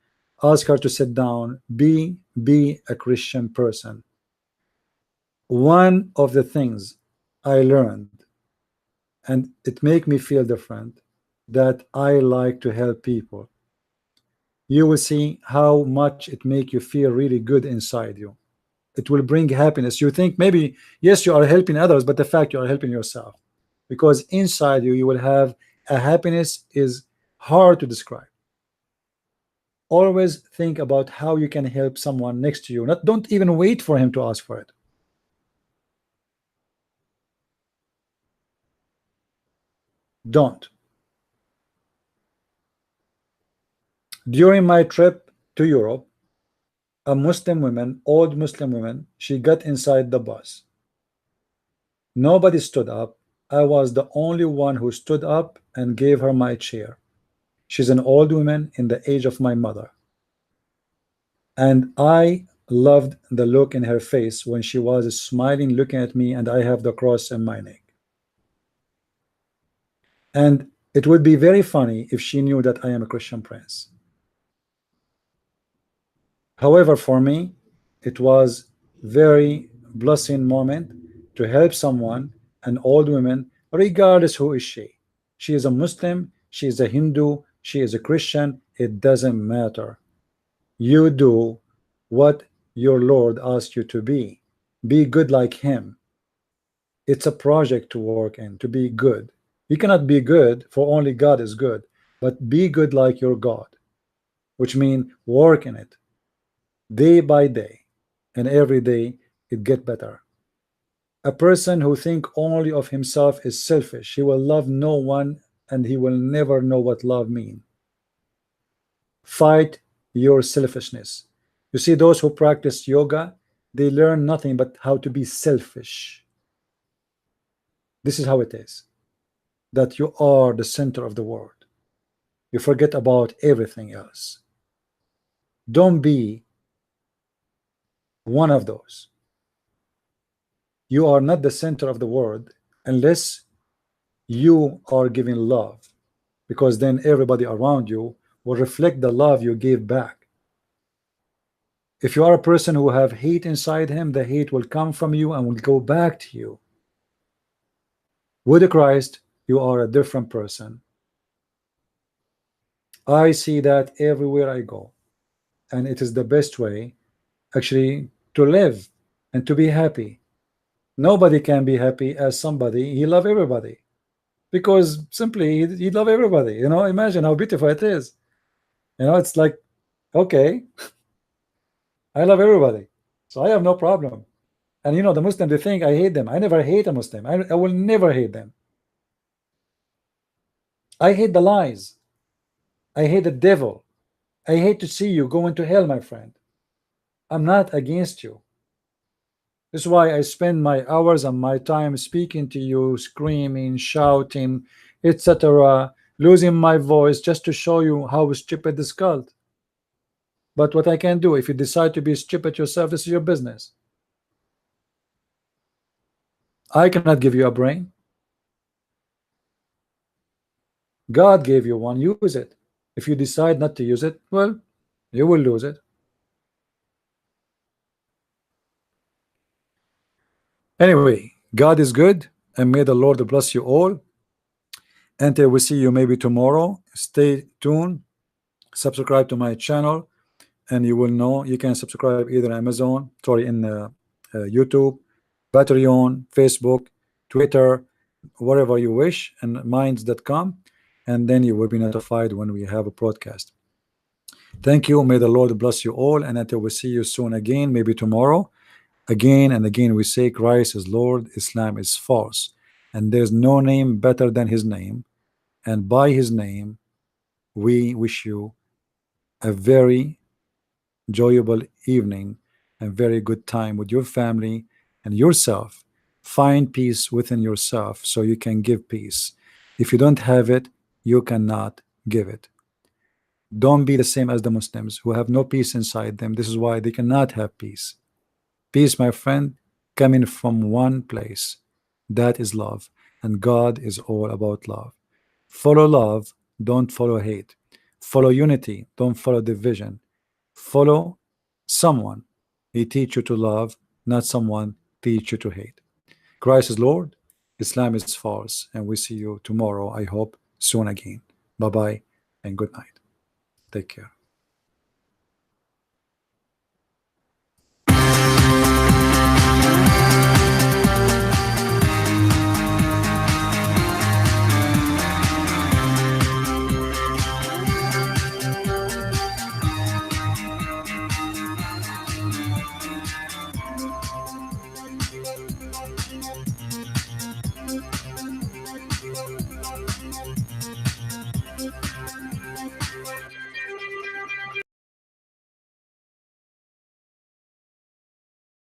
ask her to sit down. Be a Christian person. One of the things I learned, and it make me feel different, that I like to help people. You will see how much it make you feel really good inside you. It will bring happiness. You think maybe, yes, you are helping others, but the fact you are helping yourself, because inside you, you will have a happiness is hard to describe. Always think about how you can help someone next to you. Don't even wait for him to ask for it. Don't. During my trip to Europe, a Muslim woman, old Muslim woman, she got inside the bus. Nobody stood up. I was the only one who stood up and gave her my chair. She's an old woman in the age of my mother. And I loved the look in her face when she was smiling, looking at me, and I have the cross in my neck. And it would be very funny if she knew that I am a Christian Prince. However, for me, it was very blessing moment to help someone, an old woman, regardless who is she. She is a Muslim, she is a Hindu, she is a Christian, it doesn't matter. You do what your Lord asked you to be. Be good like him. It's a project to work in, to be good. You cannot be good, for only God is good, but be good like your God, which means work in it day by day, and every day it get better. A person who think only of himself is selfish. He will love no one, and he will never know what love means. Fight your selfishness. You see, those who practice yoga, they learn nothing but how to be selfish. This is how it is, that you are the center of the world. You forget about everything else. Don't be one of those. You are not the center of the world unless you are giving love, because then everybody around you will reflect the love you gave back. If you are a person who have hate inside him, the hate will come from you and will go back to you. With Christ, you are a different person. I see that everywhere I go, and it is the best way actually to live and to be happy. Nobody can be happy as somebody he love everybody, because simply he love everybody. You know, imagine how beautiful it is. You know, it's like, okay, I love everybody, so I have no problem. And you know, the Muslim, they think I hate them. I never hate a Muslim. I will never hate them. I hate the lies. I hate the devil. I hate to see you go into hell, my friend. I'm not against you. This is why I spend my hours and my time speaking to you, screaming, shouting, etc., losing my voice just to show you how stupid this cult. But what I can do, if you decide to be stupid yourself, this is your business. I cannot give you a brain. God gave you one, use it. If you decide not to use it, well, you will lose it. Anyway, God is good, and may the Lord bless you all. Until we see you maybe tomorrow, stay tuned, subscribe to my channel, and you will know you can subscribe either Amazon, in YouTube, Patreon, Facebook, Twitter, whatever you wish, and minds.com, and then you will be notified when we have a broadcast. Thank you. May the Lord bless you all, and until we see you soon again, maybe tomorrow. Again and again we say Christ is Lord, Islam is false, and there's no name better than his name, and by his name we wish you a very enjoyable evening and very good time with your family and yourself. Find peace within yourself so you can give peace. If you don't have it, you cannot give it. Don't be the same as the Muslims who have no peace inside them. This is why they cannot have peace. Peace, my friend, coming from one place, that is love, and God is all about love. Follow love, don't follow hate. Follow unity, don't follow division. Follow someone, he teach you to love, not someone teach you to hate. Christ is Lord, Islam is false, and we see you tomorrow, I hope soon again. Bye bye and good night. Take care.